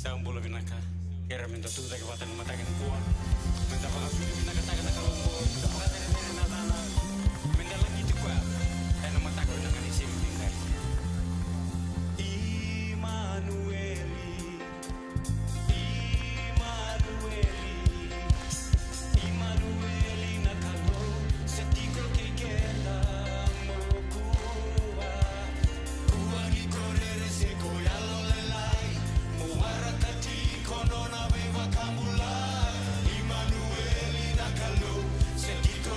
Sa un bolo vinaka. Kera minta tu tak watan matakan kuah. Minta pakasuli vinaka tak kata kalombo. Minta pakatene tere natana. Minta lagi tu kuah. Dan matakan nak isi minta. Immanueli, Immanueli, Immanueli nakalo. Setiko que queda mokua. Kuah di correre se koyalo lelai. Muarakati kono na beva kamulai. Immanueli nakalo. Setiko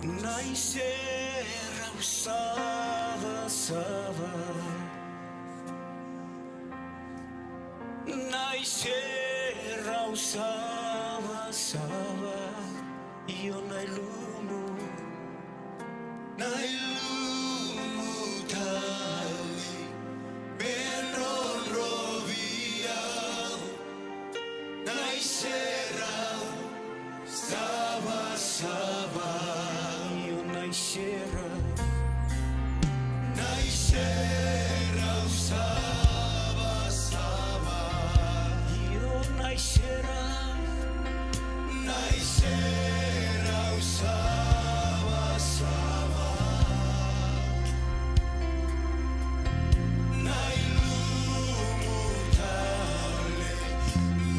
Naisera usava-sava, naisera usava-sava, io nailumu tali, benon rovia, naisera sava-sava, io naisera usava-sava, io naisera usava-sava, nailumu tale,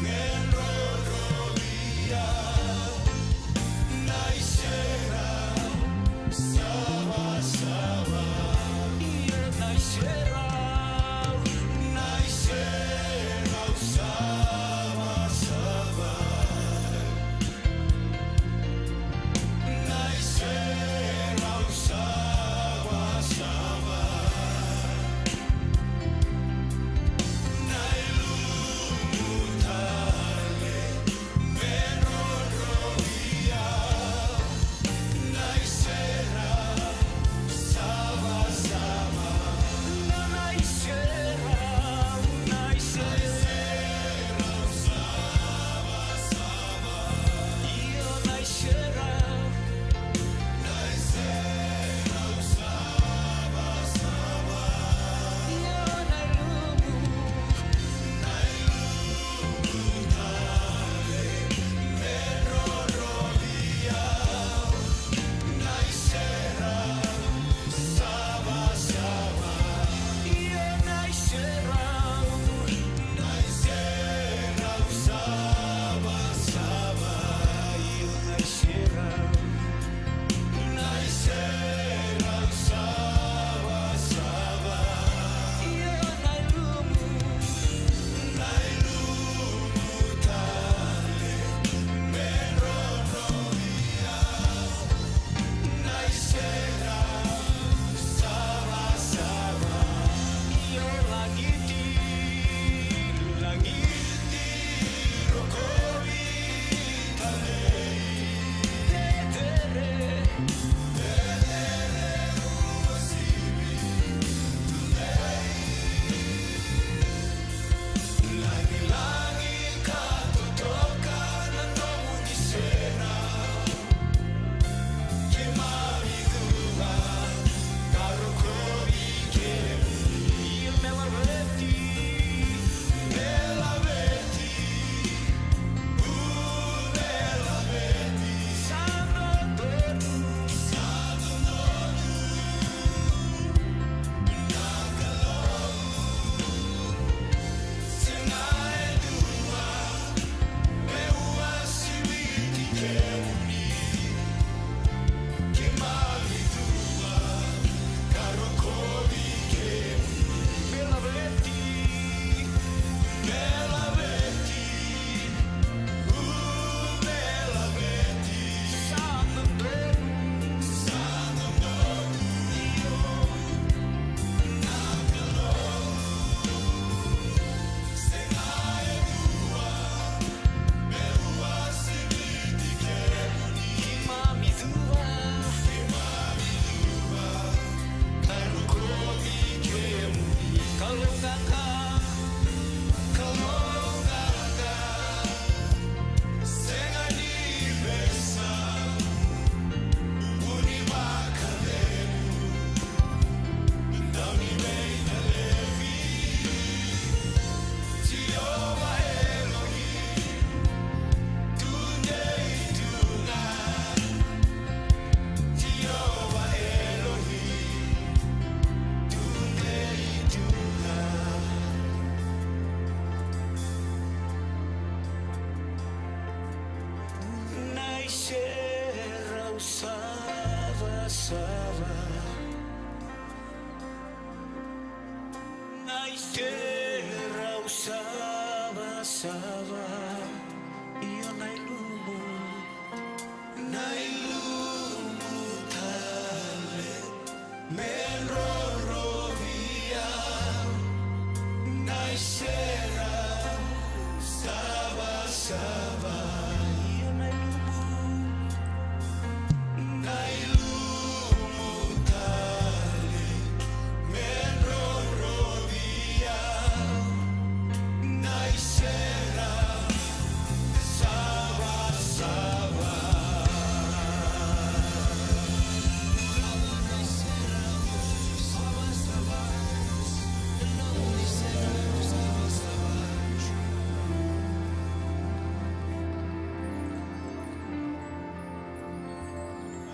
benon rovia, naisera sava-sava, io naisera usava-sava, naisera usava-sava, nailumu tale, benon rovia, naisera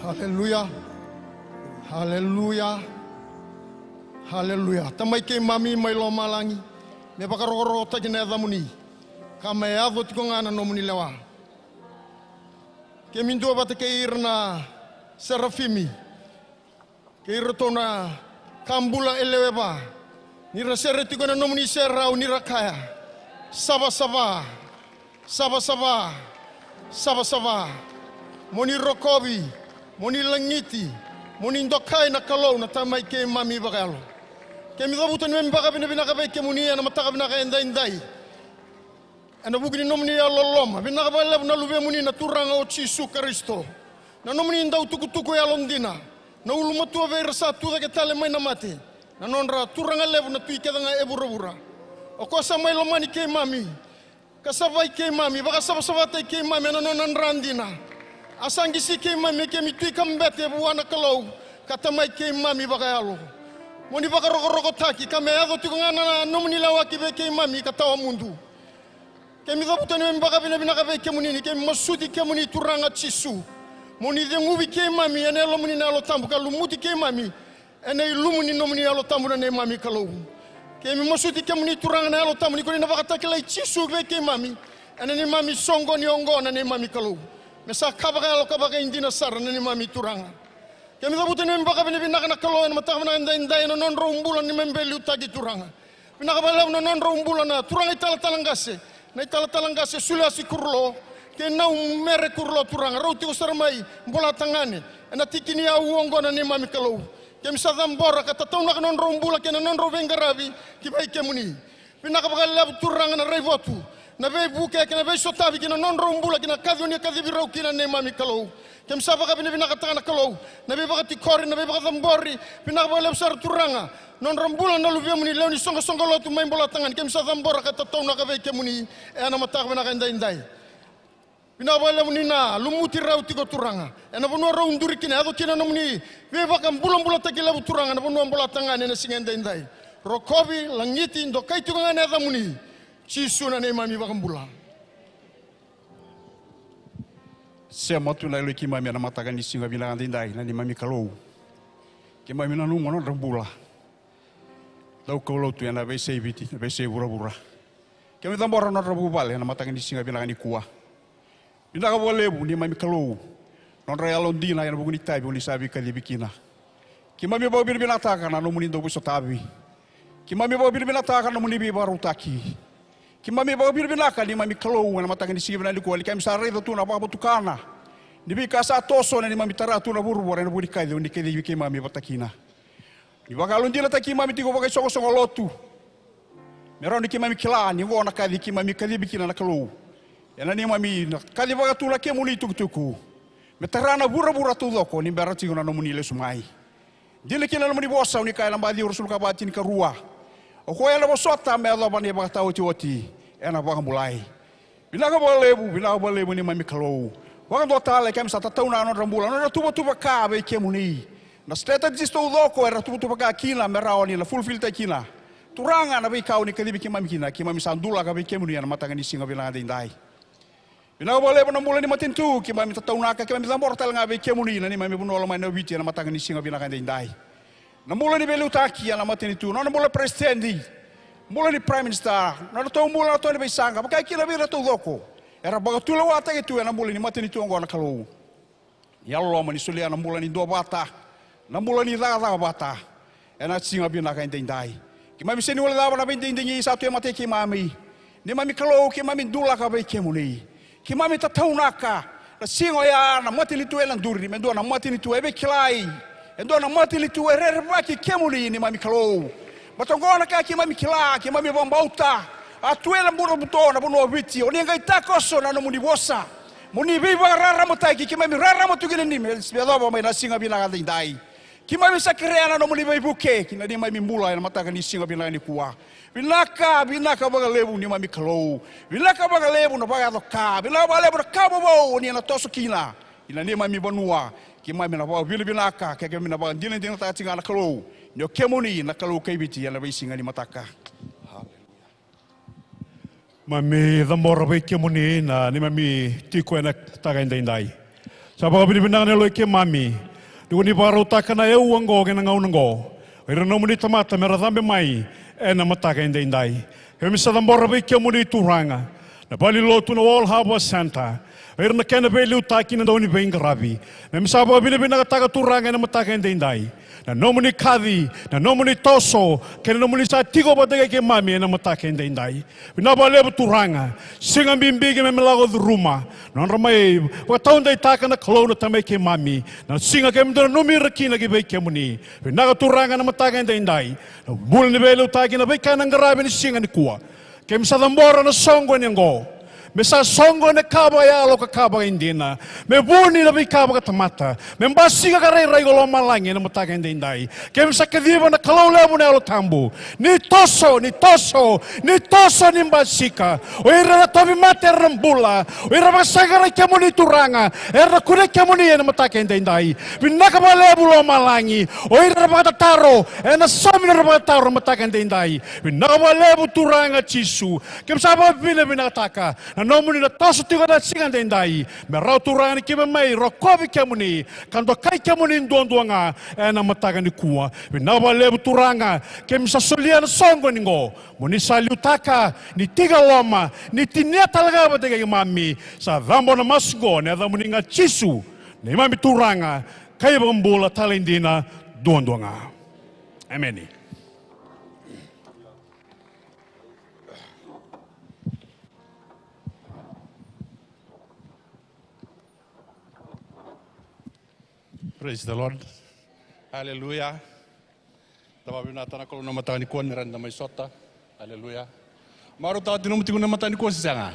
Haleluya. Haleluya. Haleluya. Tamai ke mami mai lo malangi. Me pakaroro ta kina damuni. Kama e avo tiko ngana no muni lewa. Ke mindo bata ke irna serafimi. Ke irtona kambula eleweba. Nira sere tiko na no muni serau nira kaya. Saba. Moni rokobi, moni langiti, moni ndokai na kalau na tamai ke mami bagalo. Ke mi dabutan me baga bina ka ke moni na mataka bina ka indai. Ana bugini nomni ya loloma, bina ka bala na lube moni na turanga o Yesu Kristo. Na nomni ndau tuku ya londina. Na ulumatu ave rasa tu ke tale mai na mate. Na nonra turanga levu na tui kedanga ebura. O kosa mai lomani ke mami. Kasavai ke mami, baka sabata ke mami na nonan randina. Asangi si ke mami ke mitui kambete buana kalau katamai ke mami bagayalo. Moni baka roko taki kame ado tukangana nomni lawa ke ke mami katawa mundu. Ke mi dabutan me baka bina ka ke munini ke masuti ke muni turanga Yesu. Moni de ngubi ke mami ene lo muni na lo tambu kalumuti ke mami ene lumuni nomni alo tambu na ne mami kalau. Ke mi masuti ke muni turanga na alo tambu ni ko na baka takela Yesu ke mami ene ni mami songo ni ongo na ne mami kalau. Mesa kabaka indina sar na ni mami turanga. Kami dabutan ni baka binibina na kaloan mataka na inday no non rombulan ni membeli utagi turanga. Pinakabalaw no non rombulan na turanga itala-talangase. Na itala-talangase sulasi kurlo. Ke na mere kurlo turanga. Rauti ko sarmay mbola tangane. Na tikini ya uongo na ni mami kalau. Kami sa dambora katataw na non rombula ke na non rovengarabi kibay kemuni. Pinakabalaw turanga na revotu. Na vei buke kina vei sotavi kina non rombula kina kadhoni kadhibirau kina ne mami kalau kem saba ka bina katanga kalau na vei bakati kori na vei bakati mbori bina ka lebsar turanga non rombula na luvia muni leoni songo lotu mai bola tangan kem sa dambora kata tau na ka vei kemuni ana matak bina ka indai bina ka muni na lumuti rauti ko turanga ana bono raunduri kina ado kina no muni vei bakam bulan takila turanga na bono bola tangan na singa indai rokobi langiti ndo kai tukanga na muni Yesu na ne mami bakambula. Se matu na ile ki mami na mataka ni singa bilang andai na ni mami kalau. Ki mami na lungo na rambula. Lau kalau tu na bese biti, na bese bura. Ki mami tambora na rabu bale na mataka ni singa bilang ni kuah. Bina ka boleh bu ni mami kalau. Non realo dina na buguni tai bu ni sabi kali bikina. Ki mami bawa bir binataka na no muni do buso tabi. Ki mami bawa bir binataka na muni bi baru taki. Ki mami bawa bir binaka ni mami kalau na mataka ni singa bilang ni kuah. Ki mami sare tu na bawa tukana. Ni bi kasa toso na ni mami taratu na buru na buri kai ni kedi ki mami batakina. Ni bakalun dila taki mami tigo bagai songo lotu. Meron ki mami kila ni wona kadi ki mami kadi bikina na kalau. Yana ni mami kadi baga tula ke muli tuku. Metarana bura tu loko ni berati ngona no munile sumai. Dile kila no muni bosa ni kai lambadi ursul kabati ni karua. O ko ela bosota me alo bani baga tau oti. Ena baga mulai. Bila ka bolebu ni mami kalau. Wang do tale kem sa tatau na no rambula no tuba ka be ke muni. Na steta disto loko era tuba ka kina meraoni na full filter kina. Turanga na be kau ni kalibi ki mami kina ki mami sandula ka be ke muni na matanga ni singa bilang indai. Bila bolebu na mula ni matintu ki mami tatau na ka ki mami lambor tal nga be ke muni na ni mami buno la mai na biti na matanga ni singa bilang indai. Na mula ni belu taki na matinitu na mula presidendi. Mula ni prime minister na to mula to ni be sanga ba kila be to loko. Era baga tula wata itu na mula ni matini tu ngona kalau. Ya Allah mani sulia na mula ni do bata. Na mula ni daga bata. Ena singa bina ka indai. Ki mami seni wala dawa na bindingi satu mate ki mami. Ni mami kalau ki mami dula ka be kemuni. Ki mami tatau naka. Na singa ya na matini tu elan duri me do na matini tu ebe kilai. Endo na matini tu ererba ki kemuni ni mami kalau. Matongona ka ki mami kila ki mami bombauta. Atuela mbuno butona buno biti oni ngai takoso na muni bosa muni biba rara motaki kimami rara motugine ni melobo mai na singa bina ga indai kimami sakreana no muni buke kina ni mai mbula na mataka ni singa bina ni kuwa binaka baga lebu ni mami kalau binaka baga lebu no baga doka binaka lebu na kabo bo ni na toso kina ina ni mami bonua kimami na bawa binaka ke na baga dina ta tinga na kalau nyo kemuni na kalau kai biti na singa ni mataka. Mami dhamora be ke muni na ni mami tiko ena taga indai. Sabaka binibinang nelo ke mami. Dukuni parau takana eu anggo ke nangau nango. Ira no muni tamata mera tambe mai. Na mataka indai. Kami sadambora be ke muni turanga. Na bali lotu na All Harbour Center. Ira na kena be liu taki na doni be ingarabi. Na misaba binibinang taka turanga na mataka indai. Na nomuni kadi, na nomuni toso, kena nomuni sa tigo batega ke mami na matake indai. Binaba lebu turanga, singa bimbigi me melago du rumah. Non ramai, wataun dai taka na kalau na tamai ke mami. Na singa ke mdana nomi rakina ke baik ke muni. Binaga turanga na matake indai. Na bul ni belu taki na baik kanang garabi ni singa ni kuwa. Ke msadambora na songo ni ngo. Mesa songo ne kaba ya lo ka kaba indina. Me buni na bi kaba ka tamata. Me mbasi ka kare rai golo malangi na mataka indai. Ke mesa kediba na kalau lebu na lo tambu. Ni toso ni mbasi ka. O ira na tobi mate rambula. O ira masaga rai kemo ni turanga. Era kune kemo ni na mataka indai. Binaka ba lebu lo malangi. O ira na taro. Na somi na taro mataka indai. Binaka ba lebu turanga chisu. Ke mesa ba bina taka. Nomuni na toso tigo na singa dendai. Merau turanga ni kime mai rokovi kemuni. Kanto kai kemuni nduanduanga na mataga ni kuwa. Binawa lebu turanga kem sasolia na songo ningo. Muni saliutaka ni tiga loma ni tinia talaga batega mami. Sa dhambo na masgo ne dhamuni nga chisu. Ni mami turanga kai bambula talindina duanduanga. Amen. Praise the Lord. Hallelujah. Tama binatana kalau nama tani kuan randa mai sota. Hallelujah. Maru ta tinu muti nama tani kuan sanga.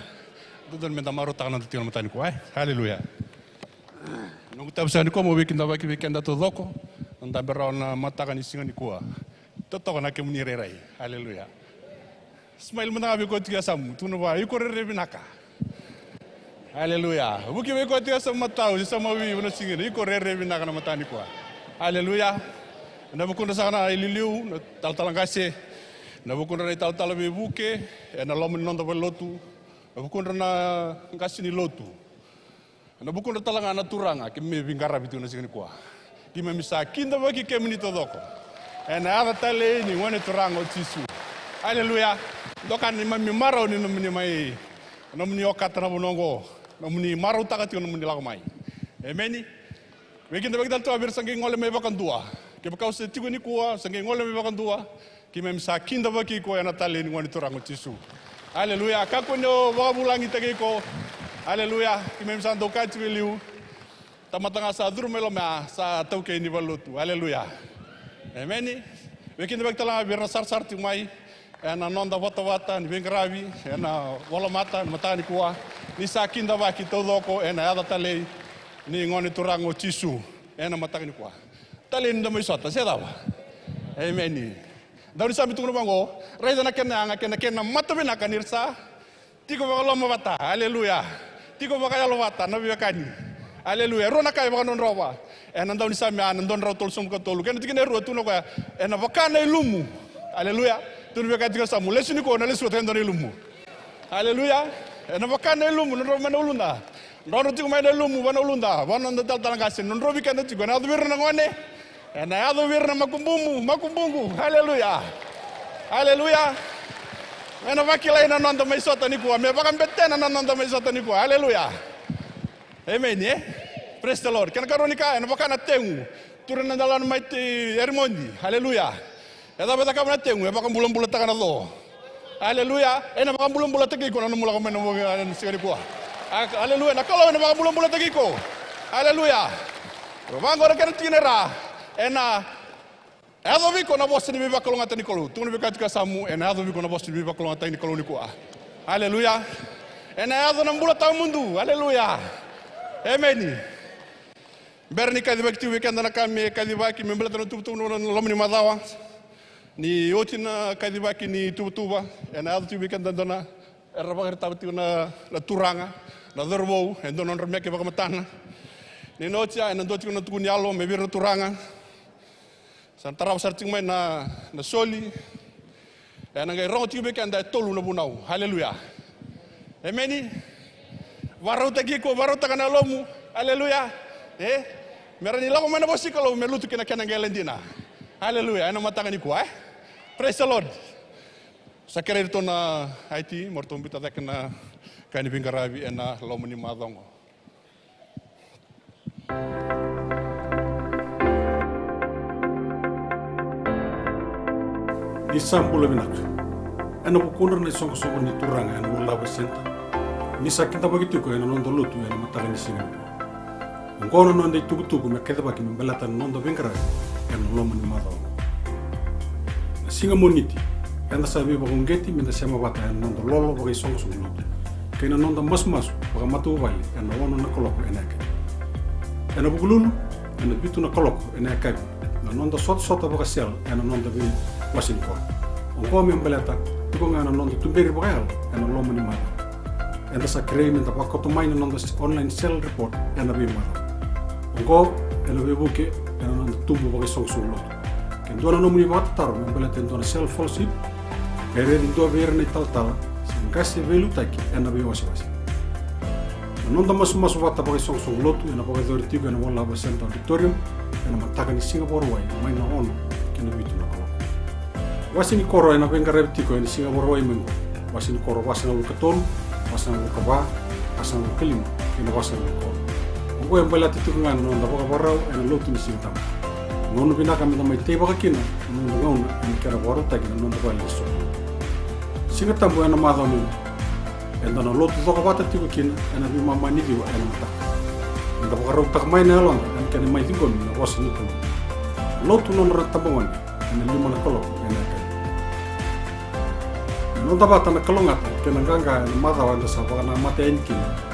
Tudon menta maru ta na tinu nama tani kuan. Hallelujah. Nung tab sa ni ko mo weekend da to loko. Nda berau na mata kan singa ni kuan. Toto na ke munire rai. Hallelujah. Smile mena abi ko tiga sam. Tunu ba iko re binaka. Haleluya. Buki me ko tia sama tau sama wi una singiri ko re bina kana matani ko. Haleluya. Na bukunda sana ililiu na talangase. Na bukunda na tal be buke na lomi nonda lotu. Na bukunda na ngasi ni lotu. Na bukunda talanga na turanga ke me bingara bitu na singiri ko. Ki me misa kinda baki ke minito doko. Na ada tale ni ngone turanga tisu. Haleluya. Dokan ni mami maro ni nomni mai. Nomni okata na bonongo. Nomuni maru takati nomuni lago mai. Amen. Wekin da bagdal to abir sangi ngole me bakan dua. Ke bakau se tigo ni kuwa sangi ngole me bakan dua. Ki mem sakin da baki ko yana tale ni ngoni torango tisu. Haleluya. Kako no wabulangi tagi ko. Haleluya. Ki mem san do kati liu. Tamatanga sa durmelo ma sa tauke ni valutu. Haleluya. Amen. Wekin da bagdal abir na sar ti mai. Na nonda wata ni bengravi na wala mata matani kuwa. Ni sakinda waki todoko na ada tale ni ngoni turango tisu na matani kuwa. Tale nda mai sota se dawa. Amen. Dauni sabi tungo bango raida na kena mata bena kanirsa. Tiko bakalo mabata. Haleluya. Tiko bakalo wata na biakani. Haleluya. Rona kai bakanon roba. Na dauni sabi andon raw tol sum ka tolu. Kena tikine ro tuno ka na bakana ilumu. Haleluya. Tunu beka tiga samu lesuni ko na lesu tendo ni lumu. Haleluya. Na bakana lumu no mana ulunda. Ndono tigo mai lumu bana ulunda. Bana ndal talangase nondro bika na tigo na adu wirna ngone. Na adu wirna makumbungu. Haleluya. Haleluya. Na bakila ina nonda mai sota ni ko me bakam betena na nonda mai sota ni ko. Haleluya. Amen. Praise the Lord. Kana karonika na bakana tengu. Turun ndalan mai ermondi. Haleluya. Eda beta kamera tengu, bakam bulan-bulan takana lo. Haleluya. Na bakam bulan-bulan tagi ko na mula ko meno sigari ko. Haleluya. Na kalau na bakam bulan-bulan tagi ko. Haleluya. Robango ra kana tinera. Na ado viko na bosi ni bakalo ngata ni kolo. Tunu bika tika samu ado viko na bosi ni bakalo ngata ni kolo ni ko. Haleluya. Na ado na mula ta mundu. Haleluya. Amen. Berni kadi bakti weekend na kami kadi baki membela tanu tutu no lomni madawa. Ni otina kadi baki ni tuba ena adu tibi kan dana era bagar tabati na turanga na dorbo endo non remeke baka matana ni notia ena doti na tukuni alo me bir turanga santara sarting mai na soli ena ngai ro tibi kan da tolu na bunau. Haleluya. Amen. Warau tagi ko warau takana lomu. Haleluya. Merani lako mana bosi kalau melutu kena kena gelendina. Haleluya, ana matangani kuah. Praise the Lord. Sakere itu na IT mortum bita kena kani pingarabi ena lomuni madongo. Di sampul binak. Ena bukunar na song song ni turang ena wala basenta. Ni sakita begitu ko ena nondo lutu ena matangani singa. Ngono nondo tugu me kete baki membelatan nondo pingarabi ena lomuni madongo. Singa moniti. Ena sabi bakong geti minta sama bata ena nondo lolo bagi song song lutu. Kena nondo mas baka matu bali ena wono na koloko ena ke. Ena bukululu ena bitu na koloko ena kabi. Na nondo sot baka sel ena nondo bi Washington. Onko mi mbeleta tuko ngana nondo tumberi baka ena lomuni madongo. Ena sa krei minta pakoto maina nondo online sell report ena bi madongo. Onko ena bi buke ena nondo tumbu bagi song song lutu. Kendona no muni wata taro membeleta endona self fellowship ere ndo ver ni tal singkasi velu taki ena bi wasi nonda mas wata bagi song lotu ena bagi dori tiga ena wala basenta auditorium ena mataka ni Singapore wai mai na ono kena bitu na kolo wasi ni koro ena venga reptiko ena Singapore wai mengo wasi ni koro wasi na lukatol wasi na lukaba wasi na lukalim ena wasi na koro ongo embeleta tikungan nonda baka barau ena lotu ni sintam ngono binaka minta mai te baka kina ngono ngauna ena kera waro taki nonda bali so singa tambo ena madami ena no lotu toka bata tiko kina ena bi mama ni diwa ena mata ena baka rau tak mai na lon ena kena mai tingon na wasi ni kulo lotu non ratabongan ena lima na kolo ena ka no tabata na kalongat kena ganga ena mata wanda sa baka na mata en kina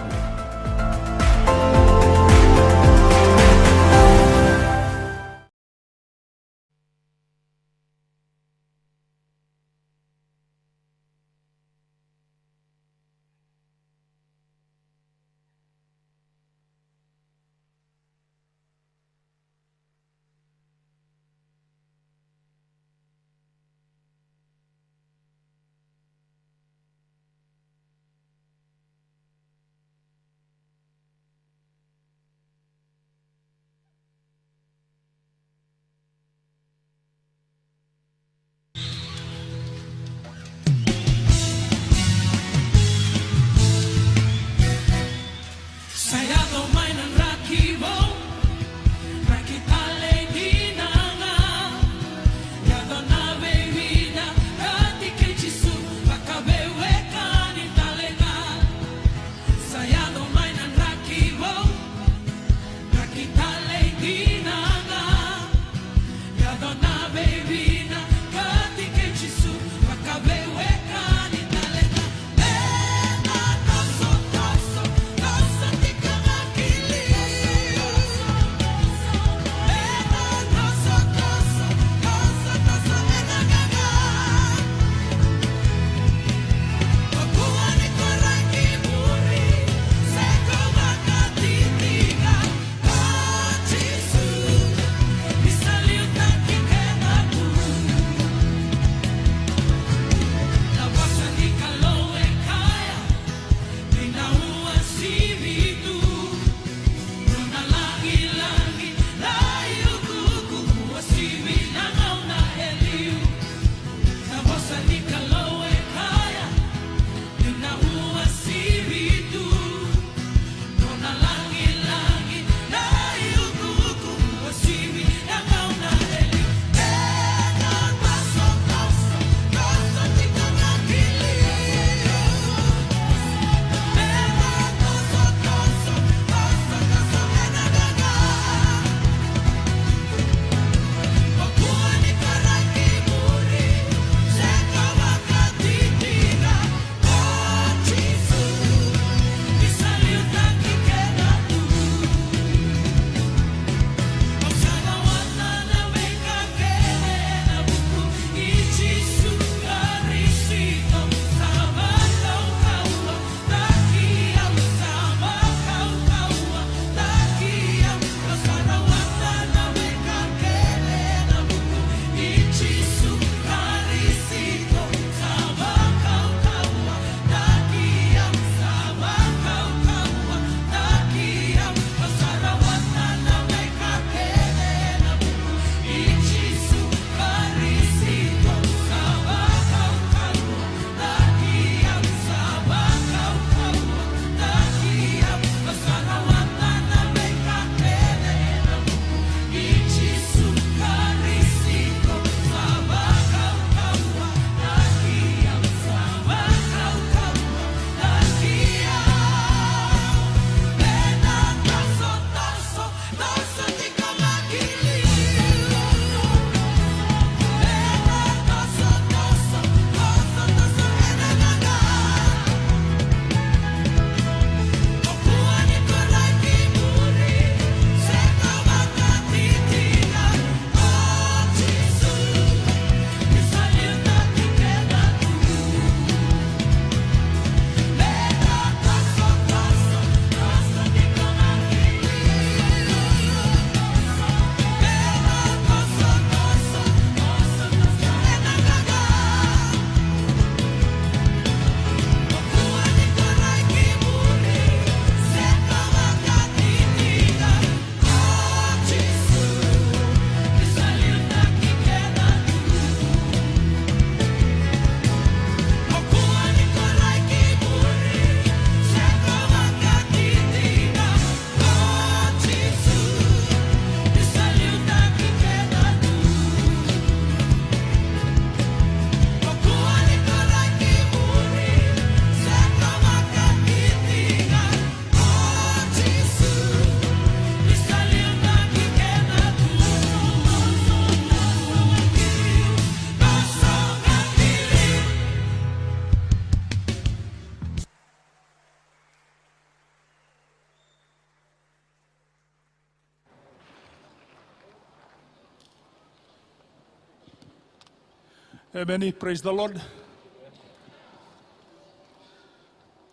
Amen. Praise the Lord.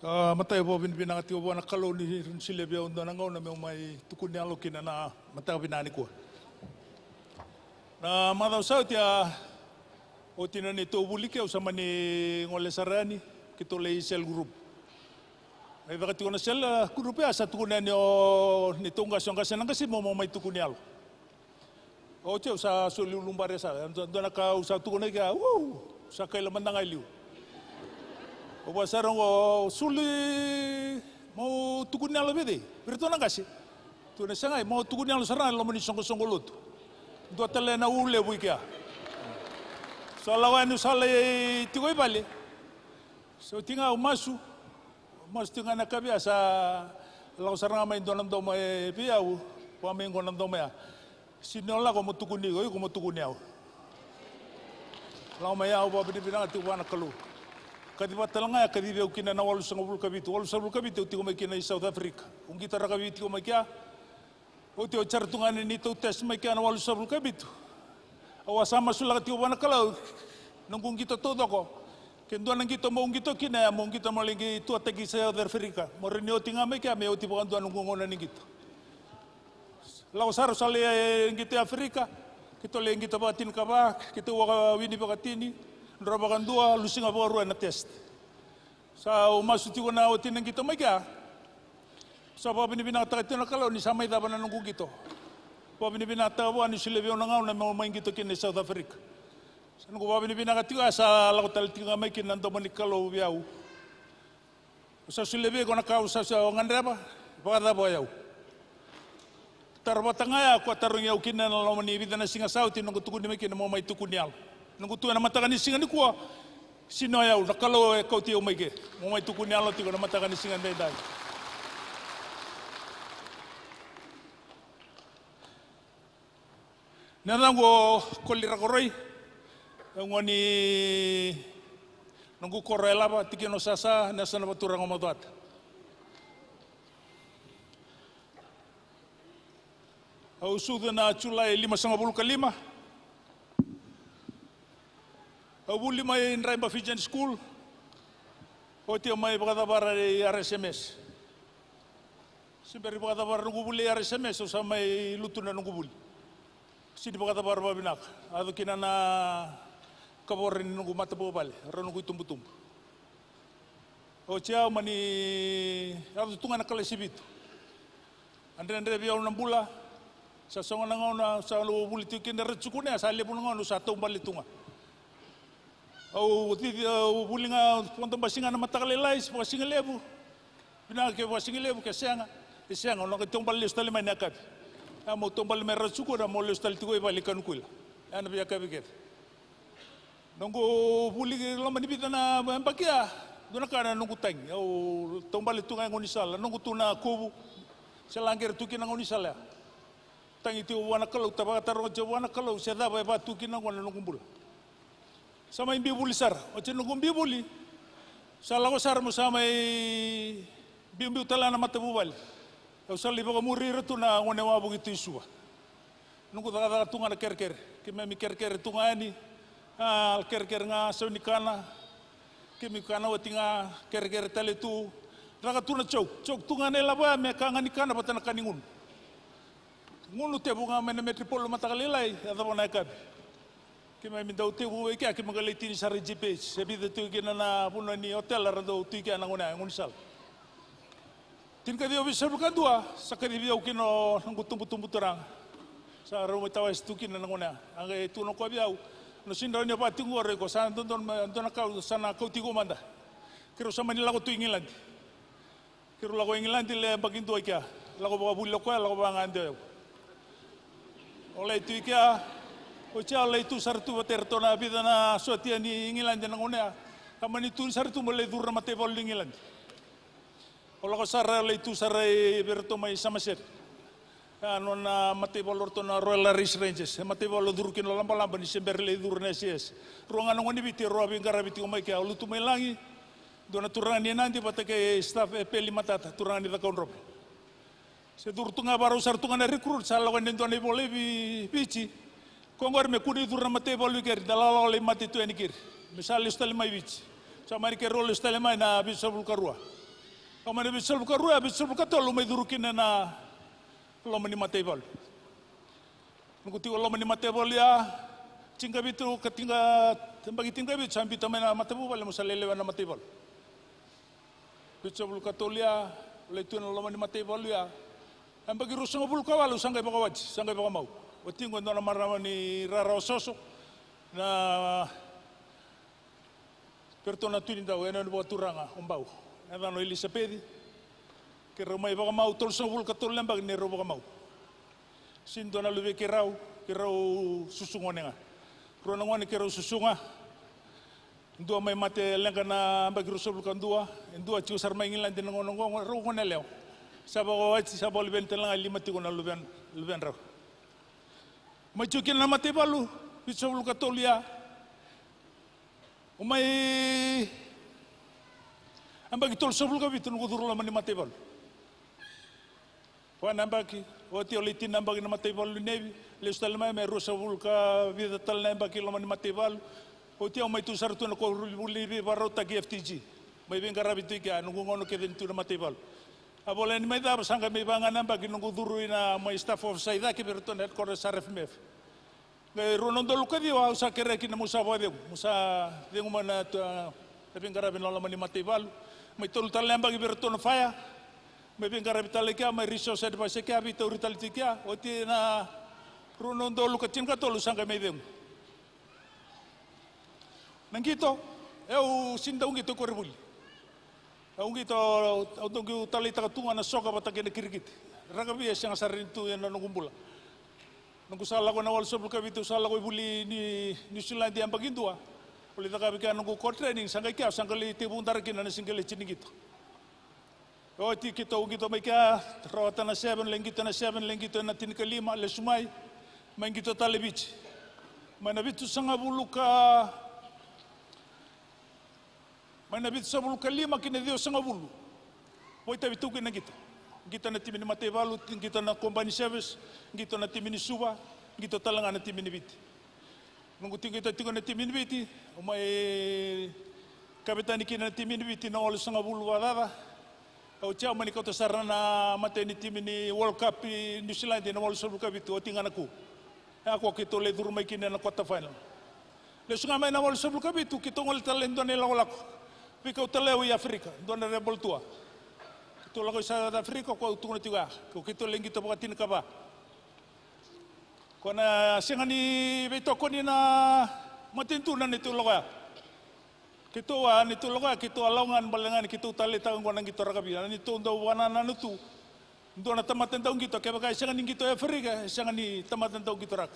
Matai po binangati ko na kalau ni sila biya undo na ngaw na may tukun niya lokin na matai binani ko. Na madaw sa tiya o tinan ito ubulike usama ni ngole sarani kito lay sel group. Ay bakit ko na sel group ya sa tukun niya ni tungas yung kasi nang kasi mo may tukun niya. O tiyo sa sululumbare sa doon ka usa tukun niya sa kailaman na ngailiw. O pasarong o suli mau tukun niya lebih deh, berito na kasi. Tu na sangay mau tukun niya sarana lo mani songko lut. Do tele na ule buikia. So lawan usale tigoi bale. So tinga umasu tinga na kabia sa law saranga mai donam do mai piau, pa mai ngonam do mai. Sinola ko mo tukun ni ko mo tukun niya. Law mai au ba binibina ti wana kalu. Kadiba talanga kadibe ukina na walu sangabul kabitu tiko makina i South Africa ungi tara kabitu makia o tio chartungan ni to test makia na walu sangabul kabitu awasama sulaka tio wana kalau nunggung kita todo ko kendo nang kita mo ngito kina mo ngito malingi tu atagi South Africa morenio tinga makia me o tipo kandu nunggung ona ngito law saro sale ngito Afrika kito le ngito batin ka ba kito wa wini bakatini Ndrabakan dua lusi nga baru na test. Sa umasuti ko na otin ng gito may kaya. Sa pabinibinata ito na kalau ni samay daban na nunggu gito. Pabinibinata ko ni silebyo na ngaw na may gito kin South Africa. Sa nunggu pabinibinata tiga sa lakotal tiga may kin nando manik kalau biyaw. Sa silebyo ko na kao sa ngandra ba? Pagkata po yaw. Tarbatangaya ko tarong yaw kin na nalamani ibida na singasawti nunggu tukun ni may kin na may tukun niyal. Nunggu tuan na matakan ni singan ni kuwa sino ayaw nakalo kau tiyo may ge mo may tukun ni alo tiyo na matakan ni singan day day. Nanango kolira koroy ngoni nunggu korela ba tikino sasa nasa na baturang omadot. Au sudah na Julai 5.5 Abuli mai in Raimba Fijian School, oti mai bagadabar RSMS. Siberi bagadabar nungubuli RSMS, usa mai lutuna nungubuli. Sini bagadabar babinak, ado kina na kaborin nunggu mata bobale, ranunggu tumbu-tumbu. Ocia mani, ado tunga na kalesibitu. Andre biau nambula, sa songa na sa lubuli tiukin deretsukune, sa lebu ngona sa tumbali tunga. Au bulinga ponto basinga na matakalelai basinga lebu bina ke basinga lebu ke senga no ke tombal lestali mai nakap amo tombal merah suku da mo lestali tigo balikan kuila ana biya ka biget nongo bulinga lama ni bitana bakia dona kana nongo tang au tombal itu ngai ngoni sala nongo tuna kubu selangger tukina ngoni sala tang itu wana kalau tabaka taro wana kalau seda ba tukina ngona nongo bula sama imbi buli sar, macam nunggu imbi buli, salah sar mo sama imbi utala na mata bubal, usah libat kamuri itu na ngone wa begitu isua, nunggu tak tunga na ker, kami ker tunga ini, ker nga saunikana, kami kana watinga ker tali tu, raga tuna cok tunga nela ba me kanganikana batana kaningun, ngunu tebu nga mena metropolo mata kalilai, ada pun naikkan. Kima minta uti buwe kia kima kalitin sari GPS sebi tu kina na puno ni hotel rando tu kia nangona ngonisal tin ka dio bisa bukan dua sakari biau kino nanggu tumbu terang sa ro tawas tu kina nangona angai tu no ko biau no sindau ni pa tingu re ko san don ka sana kau tigo manda kiro sama ni lago tu England kiro lago England le bagin tu kia lago ba bulo ko lago ba ngande oleh tu kia o cia le tu sartu baterto na vida na sotia ni England na ngona kamani tu sartu mo le dur mate bol England o lo sar le tu sare berto mai samaset ano na mate bol orto na Royal Irish Rangers mate bol dur kin lamba ni sember le dur na cs ruangan ngoni biti ro abi garabiti o mai ka lu tu mai langi dona turang ni nanti patake staff peli matata turang ni ta konrop se dur tunga baru sar tunga na recruit sa lawan den dona bole bici Kongor me kuri durna mate bolu ker dalala le mate tu eni ker. Misal istale mai vich. Sama ker rol istale mai na bisabul karua. Kamane bisabul karua bisabul katolu mai durukin na lo mani mate bol. Nunggu tiwa lo mani mate bol ya cingga bitu ketingga tembagi tingga bit sampai tamena mate bol musalele na mate bol. Bisabul katolia le tu lo mani mate bol ya. Ambagi rusang bul kawalu sangai bakawaj sangai bakamau. Watingo ndona marama ni rara ososo na pertona tuninda wena no turanga ombau ena no Elisabeth ke romai baka mau tol sobul ka tol lembag ne robo mau sindona lube ke rau susungonenga rona ngone ke rau susunga ndua mai mate lenga na bagi sobul kan ndua ciu sar mai ngilan den ngono ngono ro ngone leo sabo wati sabo liben telang limati gona luben rau majukin nama tebalu bisabul katolia umai ambagi tol sabul kabitun gudur lama ni matebal wan ambagi oti olitin ambagi nama tebal nevi lestal mai me rosabul ka vida tal ambagi lama ni matebal oti umai tu sartu na ko buli barota ki FTG mai benga rabitu ka nungu ngono ke ventu nama tebal abolen mai da sanga mai bangan ambagi nungu duruina mai staff of saida ki berton headquarters RFMF Ronondo luka dia wa usa kere kina musa bodew musa dengu mana ta bengara ben lama ni matebal mai tol tal lembagi berton faya mai bengara bitalekia mai resource advice kia bita uritalitia oti na Ronondo luka cinka tolu sanga mai dengu nangito eu sinda ungi to korbuli ungi to ungi talita katunga na soka batakene kirigit ragabi yang sarintu yang nangumbula nunggu salah ko nawal sobul kabitu salah ko ibuli ni New Zealand yang bagindua oleh tak abikan nunggu core training sangkai kia sangkali tibung tarakin na singgale cini gitu oh ti kita ugito mai kia rawatan na 7 lengito na tin ke 5 le sumai main gitu talebich main nabitu sanga buluka main nabitu sabuluka 5 kini dio sanga bulu poita bitu kina gitu kita na timini matebalu, kita na company service, kita na timini suba, kita talangan na timini biti. Nunggu kita na timini biti, umay kapitani kina na timini biti na olo sanga bulu wadada. Au cia mani kau tasarana na mate ni timini World Cup New Zealand na olo sabulu kabitu o tingan aku. Aku kita le durumai kina na quarter final. Le sunga mai na olo sabulu kabitu kita ngol talento ne lawalako. Pika utaleu i Afrika, dona rebel tua. Tu lagu South Africa ko tu na tiga ko kito lengi to bukatin ka ba ko na singani beto ko ni na matintu na nito lagu kito wa nito lagu kito alongan balangan kito talita ko nang kito ragabi nito ndo wana na nutu ndo na tamaten taong kito kaya bagay singani kito Africa singani tamaten taong kito rak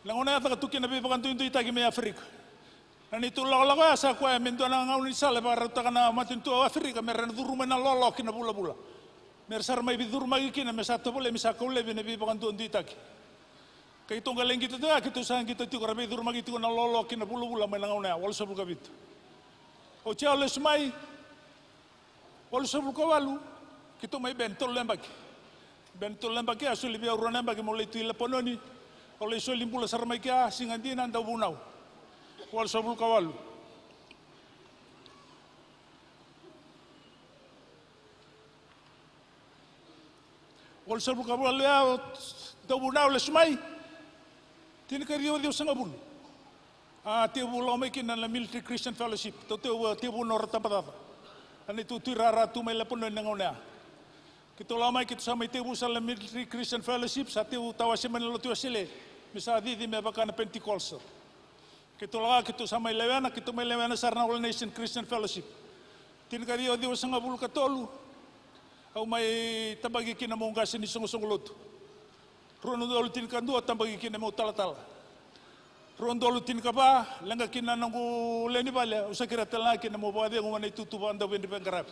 langona ta tukin na bibakan tu itagi me Africa Nito lagu asa ko mendo na ngauni sala para takana matintu Afrika meran duruma na lolo kina bula-bula. Mersar mai biduruma kina mesato bole misakole bine bibakan tu nditaki. Kay to galeng kita tu kita sang kita tu karabe duruma gitu na lolo kina bula-bula mai ngauna wal sabul kabit. O cia les mai wal sabul kawalu kita mai bentol lembaki. Bentol lembaki asuli bia urona lembaki mulai tu lepononi. Oleh solimpula sarmai kia singandina ndau bunau. Wal sabul kawal. Wal sabul kawal ya dabunau le sumai. Tin kariyo dio sangabul. Tibu lomai kin na military Christian fellowship. Tibu nor tapadata. Ani tu tirara tu mai lapon nangona. Kita lomai kita samai tibu sala military Christian fellowship sa tibu tawaseman lo tu asile. Misa di me bakana Pentecostal. Kita laga kita sama ilewena sarna All Nation Christian Fellowship. Tin kariyo dio sangabul katolu. Au mai tambagi kina mo ngasi ni songo lotu. Rondo tin kandu tambagi kina mo tala. Rondo tin kaba lenga kina nangu leni bale usakira tala kina mo bade ngomane tutu banda bendi bengarap.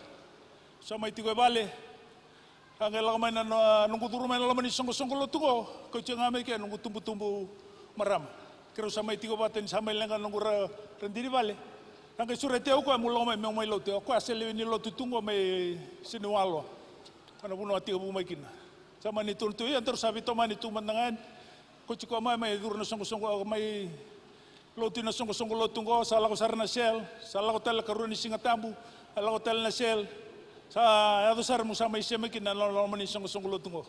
Sama itu bale. Angela mai na nunggu turu mai lamani songo lotu ko cenga mai ke nunggu tumbu maram. Kero samai tigo baten samai lengan nungura rendiri bale. Nangke sure teo ko mulo mai mai lo teo ko asele ni lo tutungo mai sinualo. Kana buno ati bu mai kina. Sama ni tuntu ya terus sabi to mani tu mandangan. ko chiko mai dur na songo mai loti na songo lotungo sala ko sarna sel sala ko tala karuni singa tambu ala ko tala na sel sa ado sar musa mai seme kina lo mani songo lotungo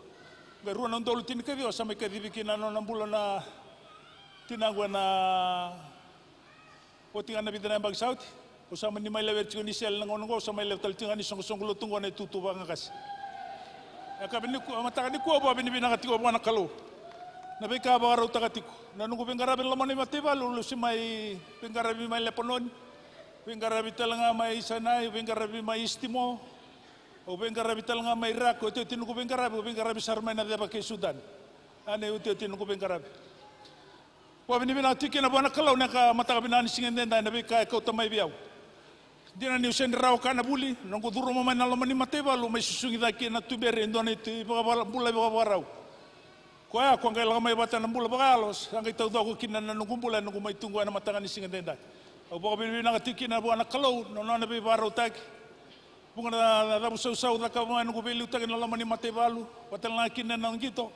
beru na ndolu tin ke dio sa mai ke dibikina no nambula na tinangwa na potinga na bidana bag south usama ni mai lewer chiko ni sel na ngono sa mai level tinga ni songo lotungo na tutu banga kas akabini ko mataka ni ko bo bini binanga tiko bona kalo na be ka ba ro takatiko na nungu bengarabe lamani mateba lulu si mai bengarabe mai leponon bengarabe talanga mai sanai bengarabe mai istimo o bengarabe talanga mai rak o te nungu bengarabe sarmai na deba ke Sudan ane o te nungu bengarabe wa bini bina tiki na bona kalau na ka mataka binani singen na be ka ko tamai biau dina ni usen raw kana buli nungu duro mai na lamani mateba lu mai susungi daki na tubere ndone te bula raw Koya ko ngai lamai bata na bula bagalos ngai tau do kina na ngumbula nungu mai tunggu na matanga ni singa denda o bo bi na tiki na bona kalau no na be baro tak bunga na rabu sau da ka mo nungu be lu tak na lamani mate balu batal na kina na ngito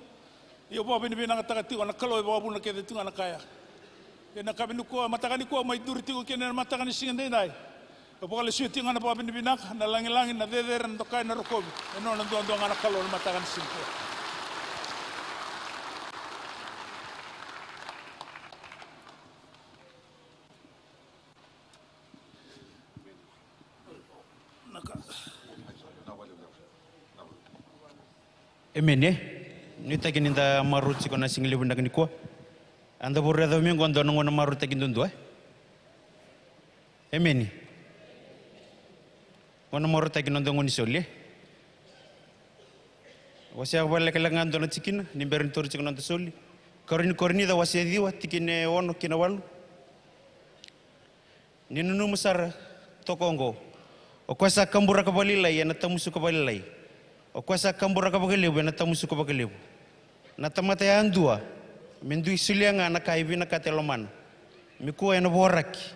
yo bo bi na taka ti na kalau bo bu na ke tu na kaya ena ka binu ko matanga ni ko mai dur ti ko kina na matanga ni singa denda o bo le suti ngana bo bi na langi na deder na kai na rokob eno na do na kalau na matanga ni singa Emene, ni takin inda marut si kona single bunda kini kuah. Anda borre da minggu anda nongona marut takin dundu Emene. Kona marut takin anda ngoni soli. Wasi aku balik kelang anda na cikin, ni berin tur cikin anda soli. Korini da wasi diwa tikin ono kina walu. Ni nunu musar tokongo. O kuasa kambura kabalilai, na tamusu kabalilai. O kuasa kambura kabagalebu na tamusu kabagalebu. Na tamata ya andua, mendui sulianga na kaibi na kateloman. Mikuwa ya naboraki,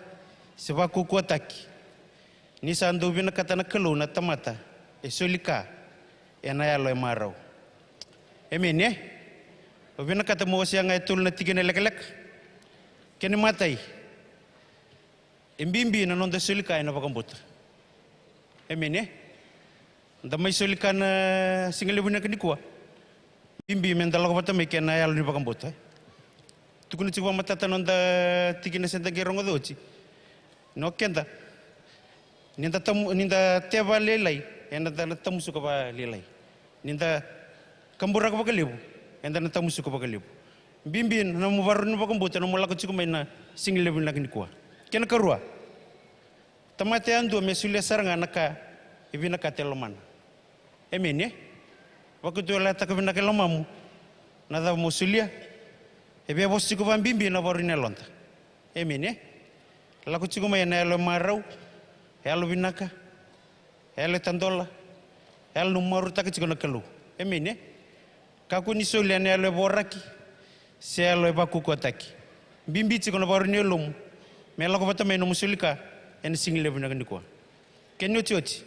sebaku kuataki. Nisa andubi na kata na kalu na tamata, e sulika, ya na yalo e marau. Emene, obi na kata mwasi anga etul na tigene lekelek. Kene matai, embimbi na nonda sulika ya na bakambuta. Emene, damai solikan single buna kini kuah. Bimbi mendala ko patame kena yalo ni bakambota. Tukuni cikwa matata nonda tikina senta gerong adoci. No kenda. Ninda teba lelai, enda dala tamu suka ba lelai. Ninda kambura ko bakalibu, enda na tamu suka bakalibu. Bimbi na mubaru ni bakambota no mulako cikwa maina single buna kini kuah. Kena karua. Tamate andu mesulia saranga naka ibina kateloman. Emene, waktu tu lah tak kena kelomamu, nada musulia, ebe bos cikgu bimbi na baru ni lonta. Emene, laku cikgu main elo marau, elo binaka, elo tandola, elo numaru tak cikgu nak kelu. Emene, kaku ni sulia ni elo boraki, se elo baku kuataki. Bimbi cikgu na baru ni lom, melaku bata main musulika, en single binaka ni kuah. Kenyo cioci.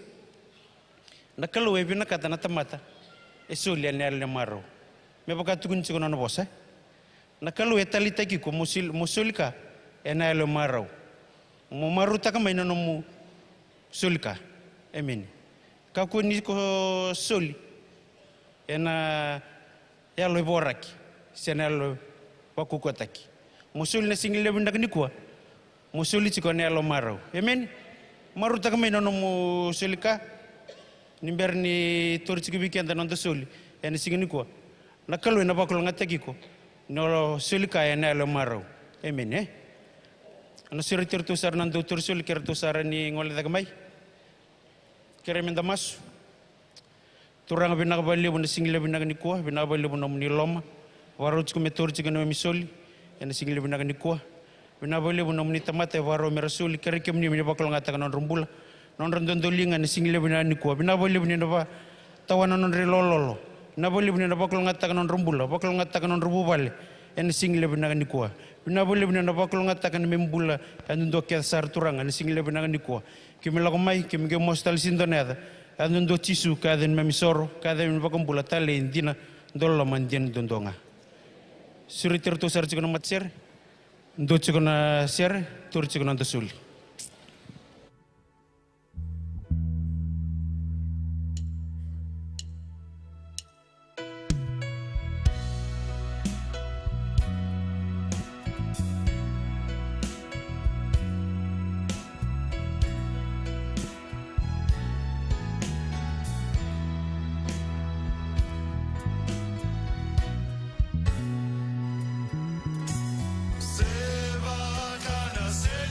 Nakalu ebi nakata na tamata esulia ni alne maro me baka tukun cikgu na bosa nakalu etalita ki ko musulika ena elo maro mo maru taka maina no mu sulika emini kaku ni ko suli ena yalo boraki senelo wakukotaki musul na single bunda ni ko musuli cikgu na elo maro emini maru taka maina no mu sulika nimber ni torci ke bikin dan nonton soli, yang sini kuah. Nak kalau nak bakul ngataki ko, nolo soli kaya na lo marau, emene. Ano siri tertusar nanti tursuli kira tusar ni ngoleh tagamai, kira minta mas. Turang bina kabali bunda single bina ni kuah, bina kabali bunda muni loma, waru ciku metor ciku no misoli, yang single bina ni kuah, bina kabali bunda muni tamate waru merasuli kira kemni bina bakul ngatakan non rumbula. Non rendolingan single bina ni kuah bina boleh bina apa tawanan non relololo na boleh bina apa kalau ngatakan non rumbula bakal ngatakan non rububale en single bina ni kuah bina boleh bina apa kalau ngatakan membula anu untuk kesar turang en single bina ni kuah kimi lagu mai kimi ke mostal sindonada anu untuk cisu kaden memisoro kaden bakal bula tali dina dolo mandian dondonga suritir tu ser cikuna matser, ndo cikuna ser, tur cikuna dosul. Se van a nacer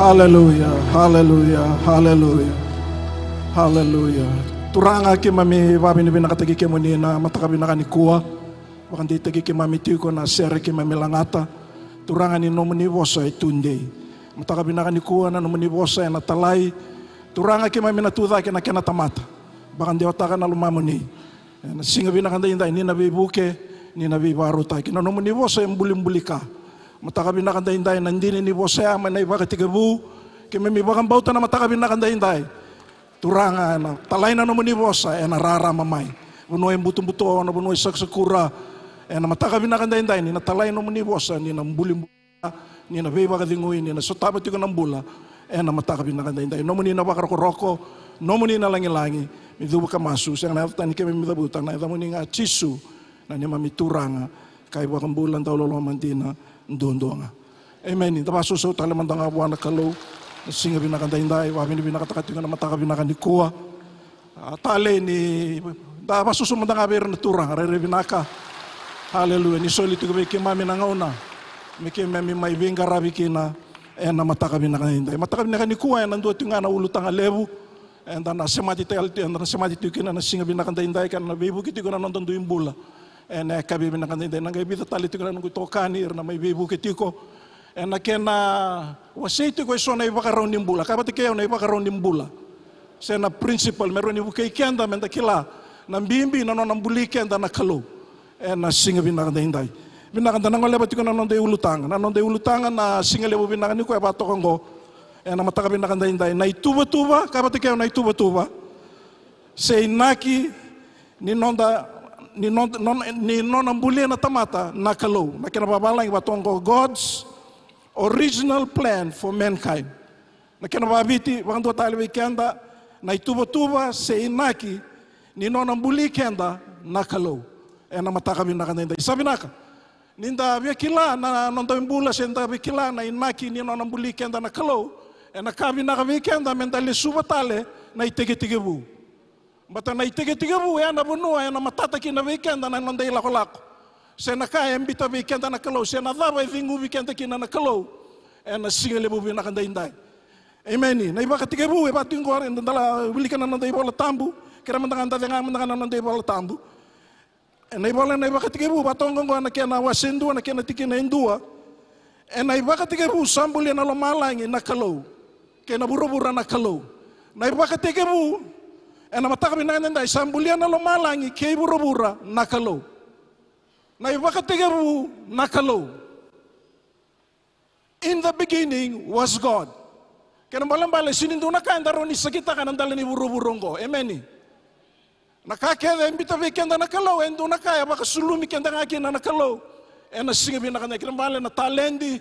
Haleluya, haleluya, haleluya, haleluya. Turanga ki mami wabi ni binakatagi ki muni na matakabi na kanikua. Wakan di tagi ki mami tiko na sere ki mami langata. Turanga ni nomuni wosa itundei. Matakabi na kanikua na nomuni wosa na talai. Turanga ki mami natuda ki na kena tamata. Bakan di otaka na lumamuni. Na singa binakanda inday ni nabi buke ni nabi baruta ki na nomuni wosa yang bulim-bulika. Matakabi na kanda inday nandini ni bosaya manay baka tigabu kami may bakang bauta na matakabi na kanda inday turanga na talay na naman ni bosa na rara mamay bunuay buto-buto na bunuay saksakura na matakabi na kanda inday ni na talay naman ni bosa ni na bulim ni na beba kadinguin ni na sotabat yung nambula na matakabi na kanda inday naman ni na bakaroko naman ni na langi-langi midubo ka masu siyang naftani kami midabutan na naman ni nga chisu na ni mamituranga kay bakang bulan daw lolo mantina doon nga. Amen. Tapos suso talaman nga buwan na kalo. Singa binakanda inday. Wami ni binakatakatingan na mataka binakan ni kuwa. Tale ni. Tapos suso nga bero na turang. Rere binaka. Hallelujah. Ni solito ko may kimami na ngauna. May kimami may binga rabi kina. Na mataka binakan inday. Mataka binakan ni kuwa. Nandun ito nga na ulutang alebu. Na semati tayo. Na semati tayo kina na singa binakanda inday. Kana bibu kiti ko na nandun doon bula. Kabi binakanda inday. Nangay tali ito ko na nung ito kanir na may bibu kiti ko. Na kena wasito ko iso na ibakaroon ng bula. Kapati kayo na ibakaroon ng bula. Sa na principal, meron ibu kay kenda menda kila. Nang bimbi na nang buli kenda na kalo. Na singa binakanda inday. Binakanda nang wala pati ko na nang day ulutangan. Na nang day ulutangan na singa lebu binakanda ko ay bato kong go. Na mataka binakanda inday. Na ituba-tuba, kapati kayo na ituba-tuba. Sa inaki, ni non ambuli na tamata na kalo. Na kinababalang ibatong ko, God's original plan for mankind. Na kinababiti, wakang doon tayo kenda, na ituba-tuba sa inaki, ni non ambuli kenda na kalo. Na matakabi na kanenda. Sabi na ka, ninda kila na non tawin bula siya, ninda kila na inaki, ni non ambuli kenda na kalo. Nakabi na kabi kenda, mendali subatale, na itige-tigebu. Bata na itige-tigebu, na bunua, na matataki na weekend, na nanday lako-lako. Siya nakaya, mbita weekend na kalaw. Siya nadabay, vingu weekend kina na kalaw. Na singalibu binakanda-inday. Amen. Na iba katigebu, iba tingin ko rin, nandala, wili ka na nanday bola tambu. Kira mandanganda nga na nanday bola tambu. Na iba katigebu, batong ko na kaya na wasindu, na kaya na tiki na indua. Na iba katigebu, sambuli na lumalangi na kalaw. Kaya na bura-bura na kalaw. Na iba katigebu, na matakabi na kanday, sambulian na lumalangi, kay bura-bura, nakalo. Na ibakatigabu, nakalo. In the beginning was God. Kaya nabalang-balay, sinindo na kain, daron isakita ka ng dala ni buru-burong ko. Amen. Nakakaya, imbitabi kenda nakalo, endo na kaya, baka sulumi kenda nga akin na nakalo. Nasingabi na kanday, kaya nabalang na talendi.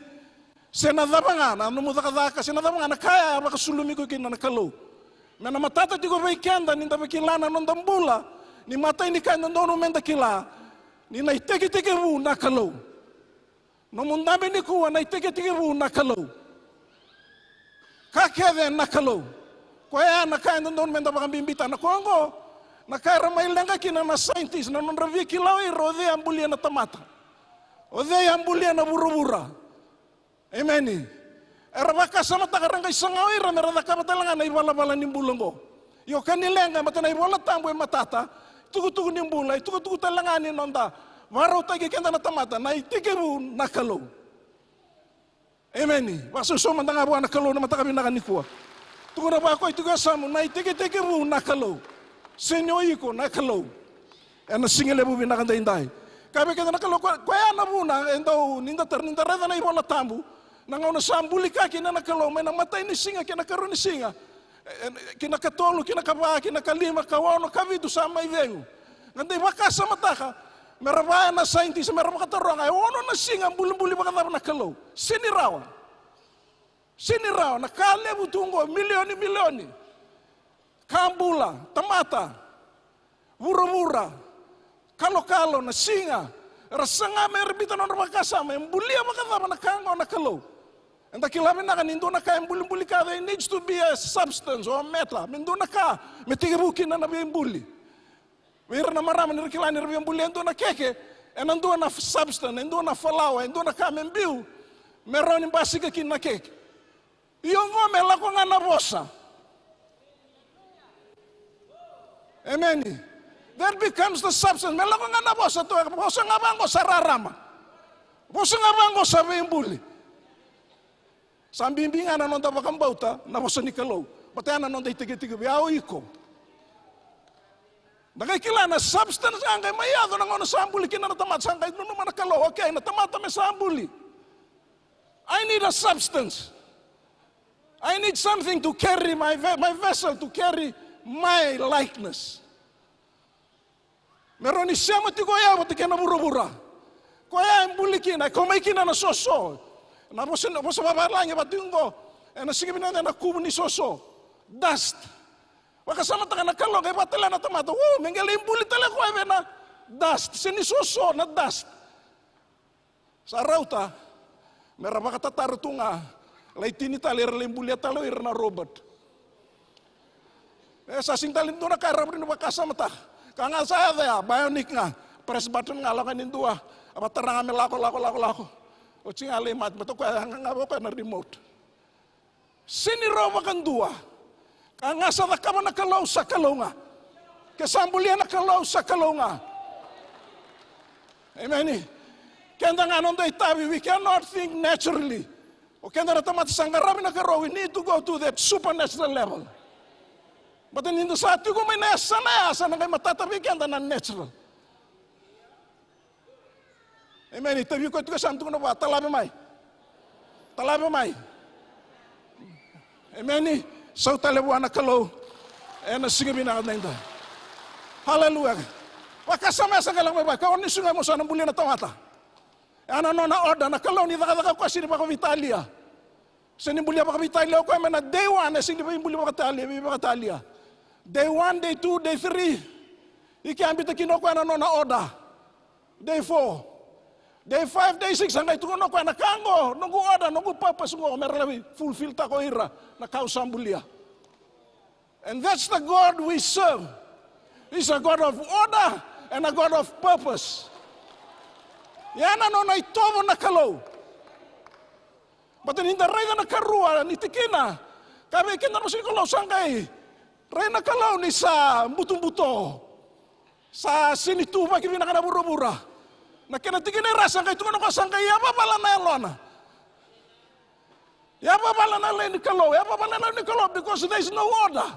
Senadaba nga, namumudakadaka, senadaba nga, nakaya, baka sulumi ko kin na nakalo. Na matata di ko kenda ni tabi kila na nondang bula ni matay ni kanda nono menda kila ni na iteke-teke bu na kalo no mundabi ni kuwa na iteke-teke bu na kalo kakede na kalo kaya na kanda nono menda baka bimbita na kongo na kaya ramay lang kina na scientist na nonravi kilaw rode ambulia na tamata ode ambulia na buru-bura amen. Baka sama takarang kay sangaw ira merada ka batalangan na ibala-bala ning bulang ko. Yo kanilenga mata na ibala tambo matata. Tugu-tugu ning bulay, tugu-tugu talanganin nonda. Maraw tayo kenda na tamata na itigebu na kalo. Amen. Baso soma nga buwan na kalo na matakabi na kanikuwa. Tugu na ba ako ituga samo na itigebu na kalo. Senyoy ko na kalo. Na singelebu binakanday-inday. Kabe kenda na kalo kaya na muna endo ninda reda na ibala tambo. Nangaw na sambuli ka, kinakalaw, may namatay ni singa, kinakaroon ni singa. Kinakatolo, kinakaba, kinakalima, kawano, kavido sa may vengo. Nganday baka sa mata ka, merabaya na scientist, merabaya katarong, ay wano na singa, bulim-bulim baka na nakalaw. Sinirawan. Sinirawan, nakalebu tungo, milyoni. Kambula, tamata, bura-bura, kalo-kalo, na singa. Rasa nga may rebita ng rabakasama, yung bulia makatama, nakangaw, nakalaw. And kilamin na ka, nindo na ka, yung bulim-buli ka, there needs to be a substance or a metal. Nindo na ka, may tigibukin na nabi yung buli. Wira na marami, nirikila nirabi yung buli, nindo na keke, and nindo na substance, nindo na falawa, nindo na ka, membiw, meron yung basigakin na keke. Iongo melako ngana bosa. Amen. That becomes the substance. Melako ngana bosa to bosa ngabango sararama. Bosa ngabango sabimbuli. Sambimbinga na nonda bakambauta na bosa nikalo. Batana nonda itige-tige biao iko. Nakikila na substance angay mayado na ngono sambuli kina na tamat sangay nuno manakalo. Okay, na tamata me sambuli. I need a substance. I need something to carry my vessel, to carry my likeness. Meron ni siya mo ti koya mo ti kena bura-bura. Koya ang bulikin, ay kumaikin na soso. Na mo sa babalang ibatinggo, na sige binanda na kubo ni soso. Dust. Wakasama ta ka nakalong, ay batala na tamato. Mengalim bulit tala ko ay na dust. Sinisoso na dust. Sa rauta, meron makatataro tunga. Laitini tali ralim bulia talo irna robot. Sasing talin doon na karap rin bakasama ta. Kanga saya ya, bionic nga. Press button nga lang kanin dua. Abatara nga lako. O ching alimat, bato ko nga ko na remote. Sinirova kan dua. Kanga sa nakama nakalaw sa kalonga. Kasambulia nakalaw sa kalonga. Amen. Kenda nga nung itabi, we cannot think naturally. O kenda na tamat sangarami na karo, we need to go to that supernatural level. But in the sa ati ko may nasa na kayo matatabi kenda na natural. Amen. Itabi ko ito kasamto ko na ba? Talabi may. Amen. So talabuan na kalo. E na sige binakad na ito. Hallelujah. Wakasama sa kalang may ba? Kaon ni sungay mo sa nang buli na tamata. Ano na order na kalaw ni daka ko sini pa ko Italia. Sini bulia pa ko Italia ko na day 1 sini pa bulia pa ko Italia. Day 1, day 2, day 3. Iki ambita kinoko na order. Day 4. Day 5, day 6 hanggang ito ko na kango, nungu order, nungu purpose ko merlabi fulfill ta ko ira na kausam bulia. And that's the God we serve. He's a God of order and a God of purpose. Yan ano na itomo na kalaw. Batin hindi rin na karua, ni tikina. Kami kinta mo sikulaw sangkay. Rin na kalaw ni sa buto-buto. Sa sinituba kimi na kanabura-bura. Na kinatikin na rasang kay tungan ko sangkay, yapa pala na elona. Yapa pala na ni kalaw, because there is no order.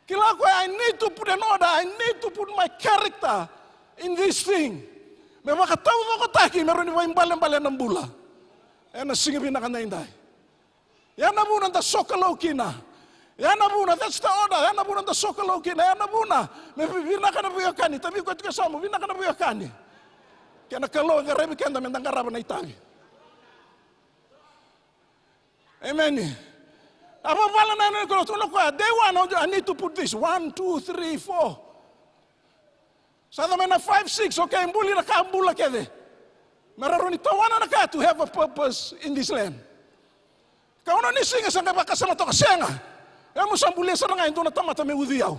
Kila ko, I need to put an order, I need to put my character in this thing. May makataw ko taki, meron ni balang-balang ng bula. Yan na singipin na kanay-inday. Yan na muna the sokalaw kina. Yan na muna, that's the order. Yan na muna the sokalaw kina. Yan na muna, may bina ka na buyakani. Tabi ko ito kasama, bina ka na buyakani. Kaya nakalaw, ang garebi kaya namin ang garaban na itabi. Amen. Apa pala na nyo ko, day 1, I need to put this. 1, 2, 3, 4. Sa naman na 5, 6, okay, mbuli na kaambula kede. Mararon itawana na ka to have a purpose in this land. Kau na nisinga sa nga baka sa mato kasenga. Ya mo sambuli sa nga ito na tamata may udiyaw.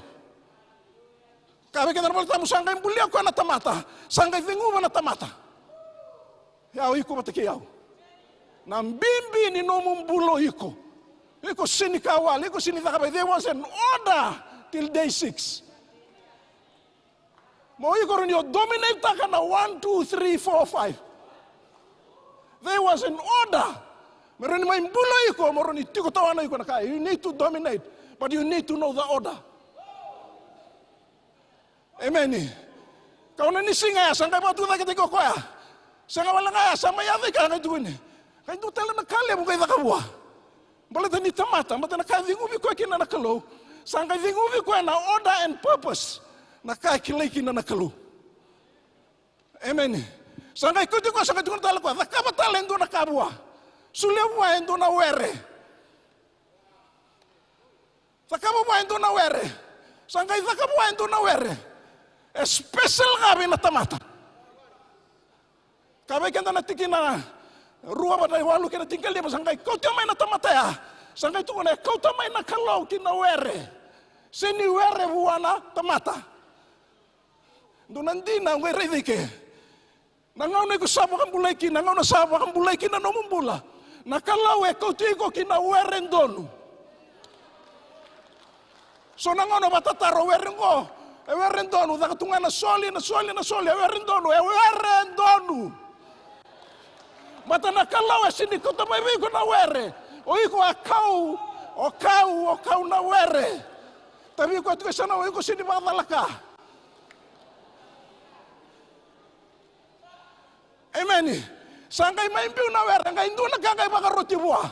Kabe kita naman tamu sangga imbuliyaw ko na tamata. Sangga vinguwa na tamata. Yaw iko matikiyaw. Nambimbi ni nomumbulo iko. Iko sinikawal, iko sinitakabay. There was an order till day 6. Mo iko rin yung dominate ka na 1, 2, 3, 4, 5. There was an order. Meron may imbulo iko, meron itiko tawana iko na kaya. You need to dominate, but you need to know the order. Amen. Kau na nisinga, sangka ba ito na kitiko ko ya? Sangka wala nga, sama yate ka nga ito ni. Kaya ito tala na kalya mo kayo nakabuha. Balita ni tamata, mata na kavingubi ko kina nakalo. Sangka vingubi ko na order and purpose. Nakakilay kina nakalo. Amen. Sangka ikuti ko, sangka ito tala ko, nakapatala ito nakabuha. Sulewa ito na were. Nakabuha ito na were. Sangka nakabuha ito na were. Special gabi na tamata. Kabe kanta natikin na ruwa ba tayo walu kina tinggal dia sangkai kau tamay na tamata ya. Sangkai tu kena kau tamay na kalau kina were. Sini were buana tamata. Do nanti na were dike. Nangaw na ko sabo kang bulay kina, nangaw na sabo kang bulay kina no mumbula. Na kalau e kautiko kina weren donu. So nangono batataro werengo. E weren donu dakatunga na soli e weren donu. Mata na kalau e sini kota mai ko na were. O iko akau, o kau na were. Tapi ko tu sana o iko sini badalaka. Amen. Sangkai mai piu na were, ngai nduna kangai baka roti buah.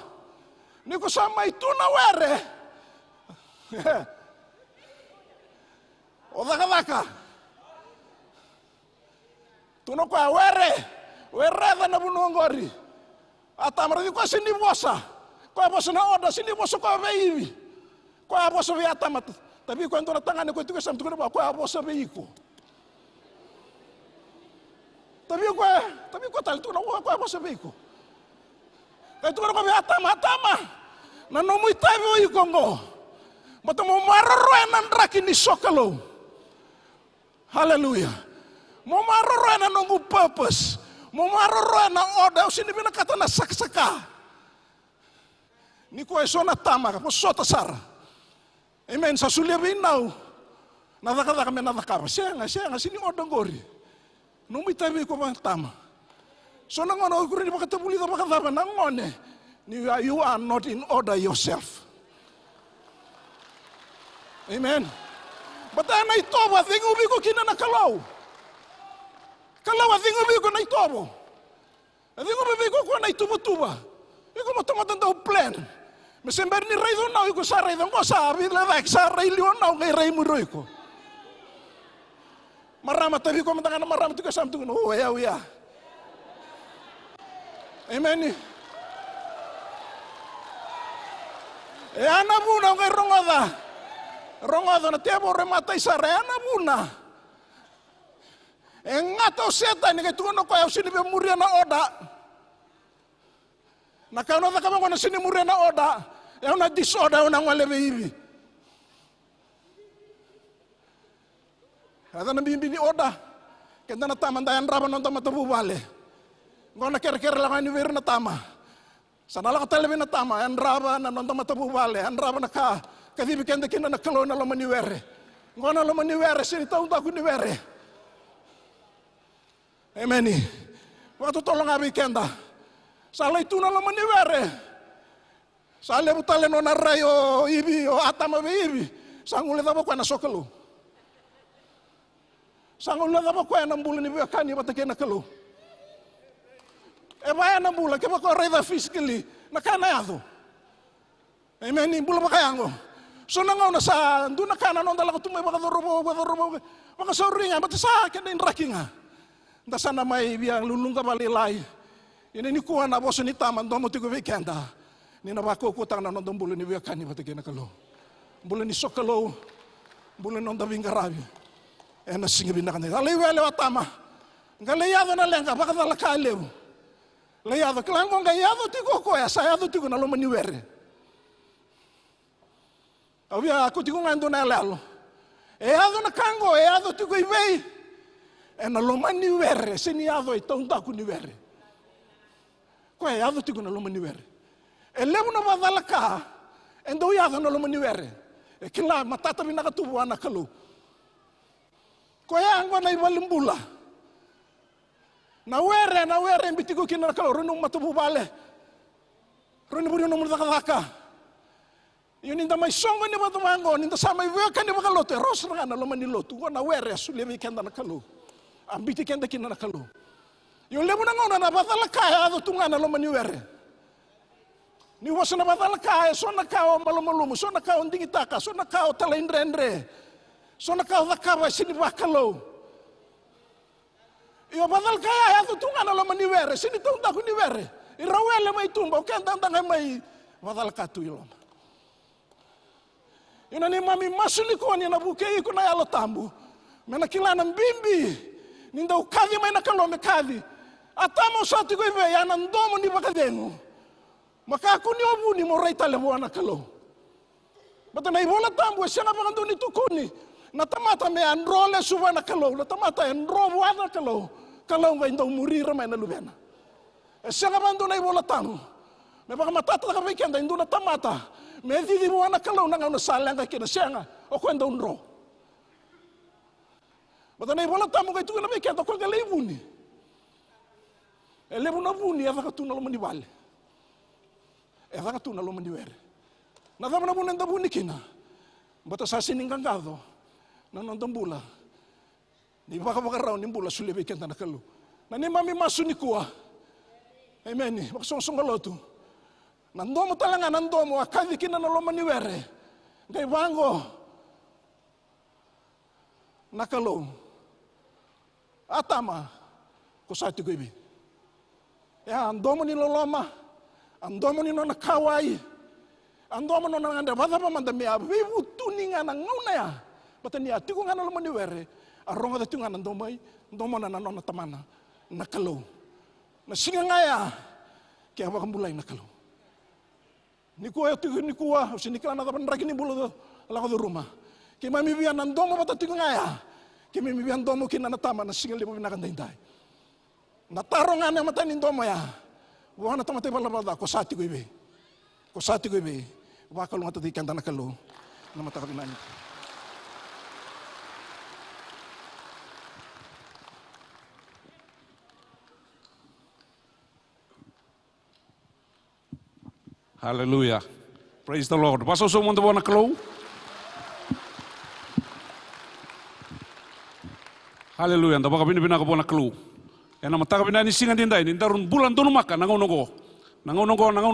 Niko sama itu na were. O daka. Tuno kwa were na bunongori. Atamara di kwa sini bosa. Kwa bosa na oda sini bosa kwa veivi. Kwa bosa vi atamat. Tapi kwa ndo na tangane kwa tuka sam tuka kwa bosa veiko. Tapi kwa tal tuka kwa bosa veiko. Kaya tuka kwa vi atama. Na no muy tabi o ikongo. Mata mo maroro nan raki ni sokalo. Hallelujah. Mo maroro na no purpose. Mo maroro na oda usini bina kata na saksaka. Ni ko esona tama ko sota sara. Amen sa sulia binau. Nadaka me nadaka. Senga sini oda ngori. No mi tabi ko tama. So nangono ko rin bakatapuli da bakatapa nangone. You are not in order yourself. Amen. Bata na itoba thingubi ko kina na kalau. Kalau thingubi ko na itobo. Thingubi ko na ituba. Iko matamatang daw plan. Mesember ni rei do na iko sa rei do ko sa bila vai sa rei lion na ngai rei mu roiko. Marama tabi ko matanga na marama tu ka sam tu no ya. Amen. E ana buna ngai rongoda na tebo remata isare ana buna. E ngata o seta ni kai tuno ko ya sini be muria na oda. Na kana da kama na sini muria na oda. E una disorder una ngale be hivi. Ada na bimbi ni oda. Kenda na tama ndayan raba no tama tabu vale. Ngona kere la ngani ver na tama. Sanala ka telebi na tama, an raba na nonton matabu vale, an raba na ka kadibi kende kina na kalo na lomani were. Ngona lomani were, sini taong taku ni were. Amen. Waktu tolong abi kenda. Sala itu na lomani were. Sala butale no na rayo ibi o atama be ibi. Sangule dabo kwa na sokalo. Sangule dabo kwa na mbulu ni kani batake na kalo. E vai na bula que vai correr da fiscali na canado. Amen. Bula bakayango. So na ngona sa nduna kana non dala kutumay baka robo. Baka soringa bata sa kena rakinga. Nda sana mai biang lulunga balilai. Ini ni kuha na boso ni taman domo tigo weekenda. Ni na bako kutang na non bulu ni wiakani bata kena kalo. Bulu ni sokalo. Bulu non da vingarabi. E na singa binakane. Ale wele watama. Ngalayado na lenga baka dala kaleu. Layado klango ngayado tigo ko ya sayado tigo na lomani were. Avia ako tigo ngando na lalo. E ado na kango e ado tigo ibei. E na lomani were sini ado itong taku ni were. Ko e ado tigo na lomani were. E lebu na badalaka endo yado na lomani were. E kila matata binakatubu ana kalu. Ko e angwa na ibalimbula. Na were mbitigo kina kalo runung matubu bale. Runung buri nomor daka. Yun inda may songo ni batumango, ninda sama iweka ni bakaloto, ros na kana lomani lotu. Na were sulebi kenda na kalo. Ambiti kenda kina na kalo. Yung lebo na ngona na batala kaya ado tunga na lomani were. Ni wasa na batala kaya so na kao malumulumu, so na kao ndingitaka, so na kao talaindrendre. So na kao dakaba sini bakalo. Iyo badal kaya ado tunga na lomani were, sini tunga ku ni were. Irawele may tumba, kenda ndanga may badal katu ilom. Yun ni mami masuli ko ni nabuke ko na yalo tambu. Mena kila ng bimbi. Ninda ukadi may nakalome kadi. Atamo sa ti ko ibe yan andomo ni bakadengo. Makakuni obuni mo ray talebo nakalo. Bata na ibola tambu siya na bakando ni tukuni. Natamata me anrole suwa nakalo. Natamata enrobo nakalo. Kalau ngai ndau murira may nalubena. Siya na bakando na ibola tambu. Me baka matata ka mai kenda induna tamata. Me di wana kalau nanga una salanga kena senga o kwenda unro. Bata nei bola tamu kai tu na mai kenda ko galebuni. Elebu na buni ava katuna lo mani vale. Ava katuna lo mani were. Na tama na bunenda buni kina. Bata sa siningangado. Na nondambula. Ni baka rao ni bula sulebe kenda na kalu. Na ni mami masu ni kuwa. Amen. Baka song lotu. Nandomo talanga nandomo akadi kina na loma ni were. Ngai bango. Nakalo. Atama. Kusati ko ibi. Ya andomo ni loloma. Andomo ni nona kawai. Andomo nona nganda bata pa manda mea vivu tuninga na ngauna ya. Bata ni atiku ngana loma ni were. Aronga da tunga nandomo ai. Ndomo na nona tamana. Nakalo. Na singa ngaya. Kaya bakambulay nakalo. Ni kuwa ni kuwa sinikala na tapan raki ni bulo lako do rumah. Ki mami bian nandomo bata tiku ngaya. Ki mami bian domo kina na tama na singal libo binakandai. Na tarong ane mata ni ndomo ya. Buana tamate balabada ko sati ko ibe. Ko sati ko ibe. Wa kalu ngata di kanta nakalo na mata kabinani. Hallelujah. Praise the Lord. Pasal semua tu nak keluar. Hallelujah. Anda baka bina ka bona keluar. Ena mata ka bina ni singa dindai ni darun bulan tonu maka nangau na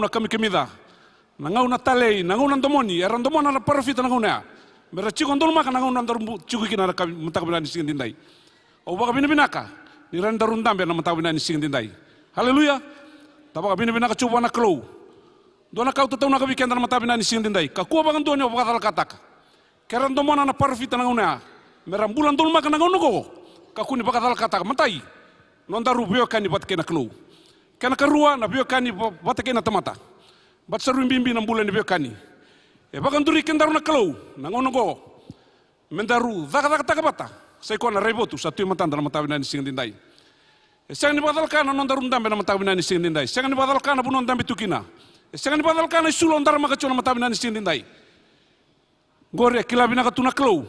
kami kemida. Nangau na talei, nangau na domoni, eran domona na parafita nangau na. Mera cikon tonu maka nangau na darun ciku kina mata ka bina ni singa dindai. O baka bina ka. Ni ran darun dambe na mata ka bina ni singa dindai. Hallelujah. Tabaka bina ka cuba na keluar. Dona kau tetau nak weekend na matabi na ni sing dindai. Ka kuwa bagan donya bakal kataka. Keran domona na parfita na nguna. Meram bulan dol maka na ngono. Ka kuni bakal kataka matai. Nonda rubio kani bat kena klu. Kana karua na bio kani bat kena tamata. Bat seru bimbi na bulan bio kani. E bagan duri kendaru na klu na ngono go. Mendaru zaka bata. Sai ko na rebotu satu matanda na matabi na ni sing dindai. E sang ni bakal kana nonda rundambe na matabi na ni sing dindai. Sang ni bakal kana bunon dambe tukina. Jangan dibatalkan sulon dar maka cuna mata binani sing dindai. Gore kilabina ka tuna klo.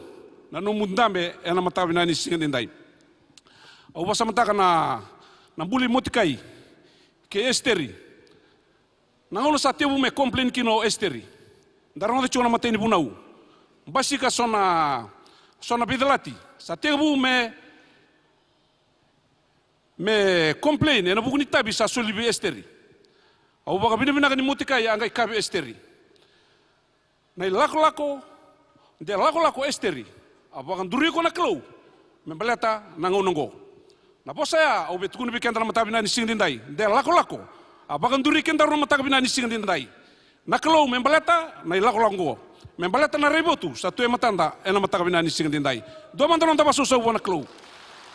Na numundambe ena mata binani sing dindai. Au basa mata kana na buli motikai ke esteri. Na ngono sa tebu me complain kino esteri. Dar no cuna mata ini bunau. Basi ka sona bidalati. Sa tebu me complain ena bukuni tabi sa solibi esteri. Au baka bina ka ni motikai angai kabe esteri. Nai lako esteri. Abakan duri ko na klo. Membeleta nangonongo. Na posaya au betukun bikin dalam mata bina ni sing dindai. De lako. Abakan duri ken dalam mata bina ni sing dindai. Na klo membeleta nai lako. Membeleta na rebotu satu matanda ena mata bina ni sing dindai. Do mantanon tabaso sa wana klo.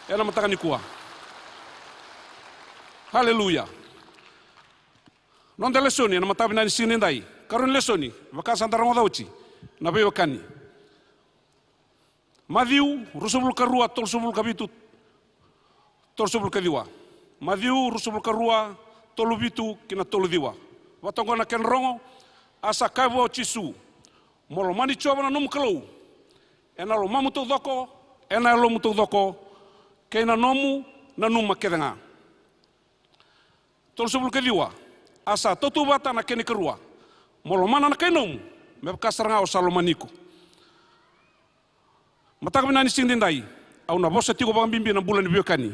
Ena mata ni kuwa. Hallelujah. Non de lesoni na mata bina ni sing dindai. Karun lesoni baka santara modauci. Na beyo kani. Madiu rusubul karua tol subul kabitu tol subul kadiwa. Madiu rusubul karua tolu bitu kina tolu diwa. Watongo na ken rongo asa kaibo chisu. Molo mani choba na num kalo. Ena lo mamutu doko, ena lo mutu doko. Kena nomu na num makedenga. Tol subul kadiwa. Asa totu bata na keni karua. Molo mana na kenom me kasaranga o salomaniku. Mata kami nani sing dindai. Au na bosa tigo bang bimbi na bulan bio kani.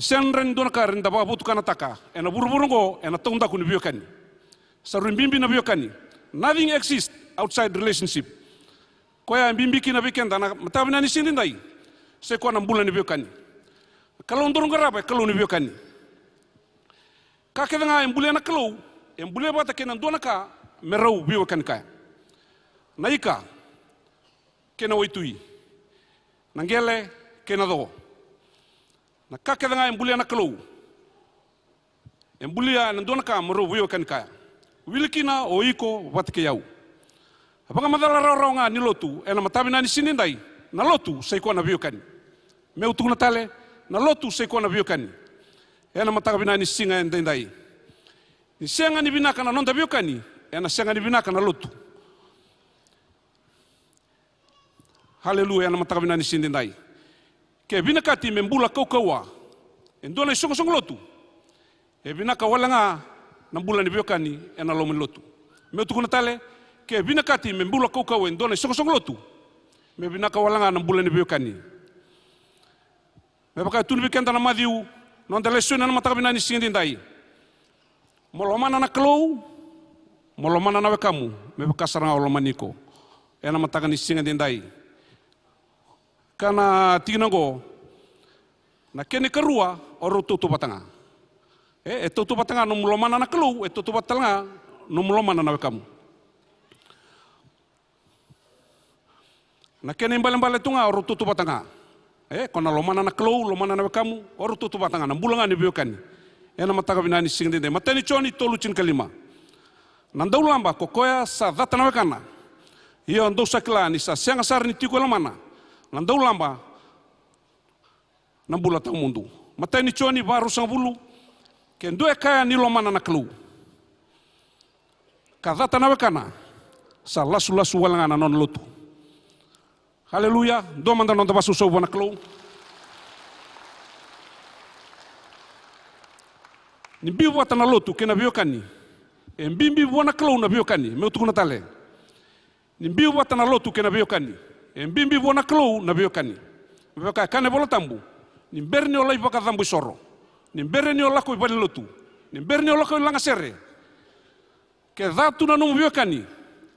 Sen ren dona ka ren daba butu kana taka. Ena buru-burungo ena tonda kuni bio kani. Sarin bimbi na bio kani. Nothing exists outside relationship. Koya bimbi kina weekend na mata kami nani sing dindai. Se ko na bulan bio kani. Kalau ndurung garaba kalau ni bio kani. Kakeda nga embule na kalau embule bata kena dona ka merau bio kani kaya. Naika kena waitui. Nangele kena do. Na kakeda nga embulia na kalau. Embulia na dona ka mero buyo kan kaya. Wilikina o iko watke yau. Apanga madala rao nga ni lotu ena matabi na ni sinindai. Na lotu sai ko na buyo kan. Meu tu na tale na lotu sai ko na buyo kan. ena mataka ni singa endendai. Ni senga ni binaka na nonda biokani, ena senga ni binaka na lotu. Haleluya, ena mataka ni sindendai. Ke binakati membula kaukawa, endona isong-song lotu. E binaka walanga na mbula ni biokani, ena lomen lotu. Meutu kuna tale, ke binakati membula kaukawa, endona isong-song lotu. Me binaka walanga na mbula ni biokani. Me baka tunu bikenta na madhiu, nonda lesuna na mataka ni sindendai. Molomana na klou, molomana na wekamu, me baka saranga olomaniko. Ena mataka ni sindendai. Kana tinango na kene karua oro tutu batanga. Tutu batanga no mulomana na klou, tutu batanga no mulomana na wekamu. Na kene mbale tunga oro tutu batanga. Kona lomana na klou, lomana na wekamu, oro tutu batanga na bulanga ni biokani. Ena mataka binani singdende. Mateni choni tolu chin kalima. Nandau lamba kokoya sa data na wekana. Iyo andau sakila ni sa sianga sar ni tiko lomana. Nandau lamba na bula tau mundu. Mateni choni baru sang bulu. Kendo kaya ni lomana na klou. Kadata na wekana. Sa lasu walanga na non lotu. Haleluya, do manda non tabasu so bona klou. Ni biu wata na lotu kena biokani. Mbimbi bona klou na biokani, meu tukuna tale. Ni biu wata na lotu kena biokani. Mbimbi bona klou na biokani. Bioka kane bola tambu. Ni berni olai baka tambu soro. Ni berni olako ibali lotu. Ni berni olako ilanga sere. Ke datu na numu biokani.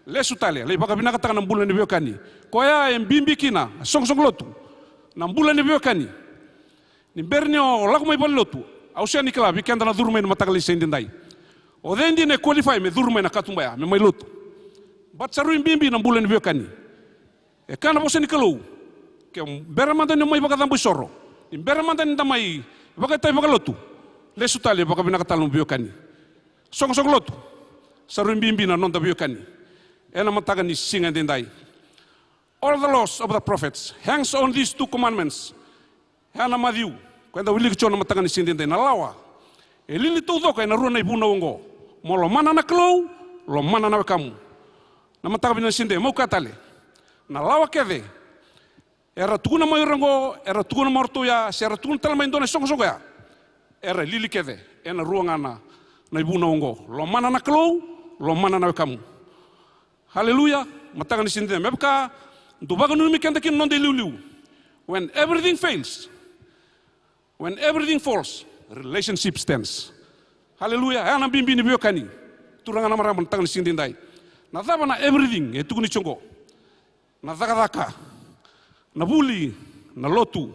Lesu tale, le baka binaka taka na mbula ni biokani. Koya mbimbi kina, song lotu. Na mbula ni biokani. Ni berni olako mai ibali lotu. Ausia nikala bikenda na durumai na matakali sendendai. O dendi ne qualify me durumai na katumbaya, me mai lotu. Bat saru mbimbi na mbula ni biokani. E kana bosa nikalou. Ke bera manda ni mai baka tambu soro. Ni bera manda ni tamai baka tai baka lotu. Lesu tale baka binaka talung biokani. Song lotu. Saru mbimbi na nonda biokani. Ena mataka ni singa dendai. All the laws of the prophets hangs on these two commandments. Hana madhiu. Kwenda wili kichona mataka ni singa dendai. Na lawa. E lili tuudoka ina runa ibuna ungo. Molo mana na klou, lo mana na wekamu. Na mataka bina sinde mau katale. Na lawa keve. Era tukuna mairango, era tukuna mortuya, era tukuna talama indone song ya. Era lili keve. Ena ruanga na ibuna ungo. Lo mana na klou, lo mana na wekamu. Haleluya, mataka ni sinde mebka ndubaga numi kenda kin nonde liu. When everything fails, when everything falls, relationship stands. Haleluya, ana bimbi ni biokani. Turanga na mara mataka ni sinde ndai. Na thaba na everything etukuni chongo. Na dhaka na buli, na lotu,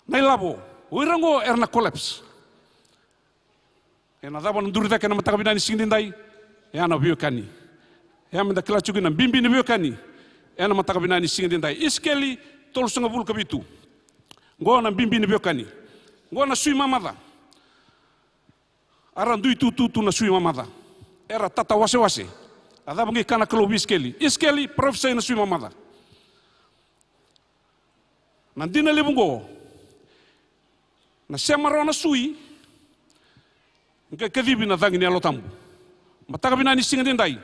na ilabo, uirango erna collapse. Na thaba na ndurita kena mataka binani sinde ndai, ana biokani. Menda kila chuki na bimbi ni biokani. Ena mataka binani singa dendai. Iskeli tolu sanga bulu kabitu. Ngo na bimbi ni biokani. Ngo na sui mamada. Ara ndui tu na sui mamada. Era tata wase. Ada bangi kana klobi iskeli. Iskeli profesai na sui mamada. Nandina lebungo. Na semara na sui. Nga kadibi na dhangi ni alotambu. Mataka binani singa dendai.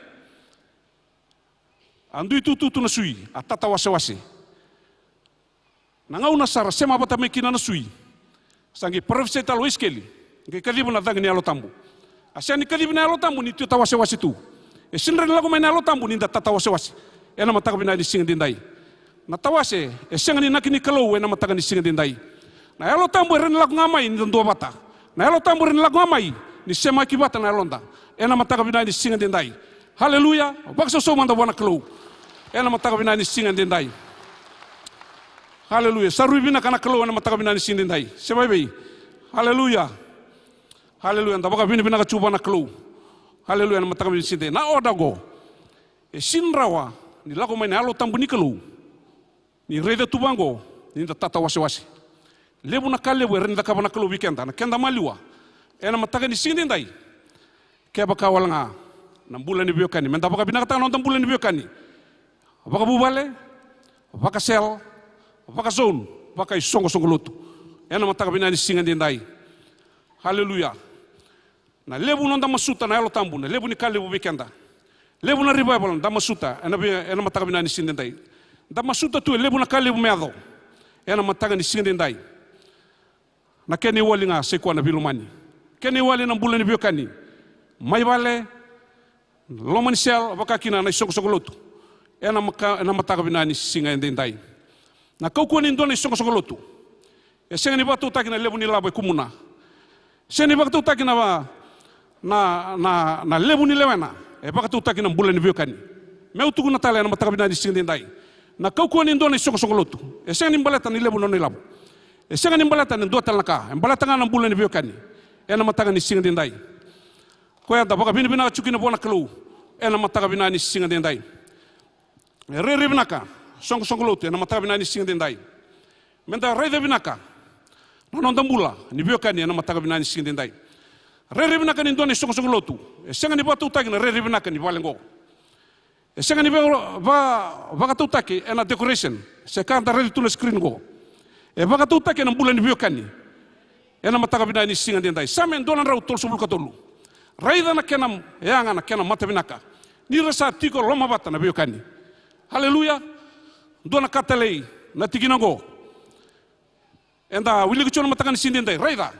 Andui tu na sui, atata wase. Nangau na sara sema bata mekina na sui. Sangi profesai talo iskeli. Ngai kadibu na dhangi ni alotambu. Asia ni kadibu na alotambu ni tuta wase tu. E sinre lagu mai na alotambu ni tata wase. Ena mataka bina ni singa dendai. Na tawase, e singa ni nakini kalau ena mataka ni singa dendai. Na alotambu ren lagu ngamai ni dua bata. Na alotambu ren lagu ngamai ni sema kibata na alonda. Ena mataka bina ni singa dendai. Haleluya, bakso so manda wana kalau. Ena mataka bina ni singa dendai. Haleluya, saru bina kana kalau ena mataka bina ni singa dendai. Sema bei. Haleluya. Haleluya, ndabaka bina ka chuba na kalau. Haleluya, ena mataka bina singa. Na odago. E sinrawa ni lago mai na alo tambu ni kalau. Ni reda tubango ni tata wase. Lebu na kalebu renda ka bana kalau weekenda na kenda maliwa. Ena mataka ni singa dendai. Keba kawalanga. Na bulan ni biokani, menda baka binaka nonton bulan ni biokani. Baka bubale, baka sel, baka zone, baka songo lotu. Ena mataka binani singa dendai. Haleluya. Na lebu non dama suta na elo tambu na lebu ni kalebu bekenda. Lebu na revival dama suta ena mataga bina ni sindendai. Dama suta tu lebu na kalebu meado. Ena mataga ni sindendai. Na keni wali nga sekwa na bilumani. Keni wali na bulan ni biokani. Mai vale lomani sel wakakina na isong sogolotu. Ena mataga bina ni singa endendai. Na kau kuani ndona isong sogolotu. Senga ni batu takina lebu ni labo kumuna. Senga ni batu takina na lebu ni lewena. Batu takina bulan ni biokani. Meu tuku natale na mataga bina ni singa endendai. Na kau kuani ndona isong sogolotu. Senga ni baleta ni lebu no ni labo. Senga ni baleta ni dua talaka. Baleta nga na bulan ni biokani. Ena mataga ni singa endendai. Koya da baka bina chukina bona kelu. Ena mataga bina ni singa endendai. Re binaka. Song sogolotu ena mataga bina ni singa endendai. Menda re binaka. Non dambula ni biokani ena mataga bina ni singa endendai. Re binaka ni ndona song sogolotu. Senga ni batu tagi na re binaka ni valengo. Senga ni va tu taki ena decoration. Sekanta re tu na screen go. Baka tu taki ena bulan ni biokani. Ena mataga bina ni singa endendai. Samen dona rau tol subul katolu. Raida na kenam yanga na kenam mata binaka. Ni rasa tiko loma bata na biokani. Haleluya. Dona katalei na tiginago. Enda wili kuchona mataga ni sindendai. Raida.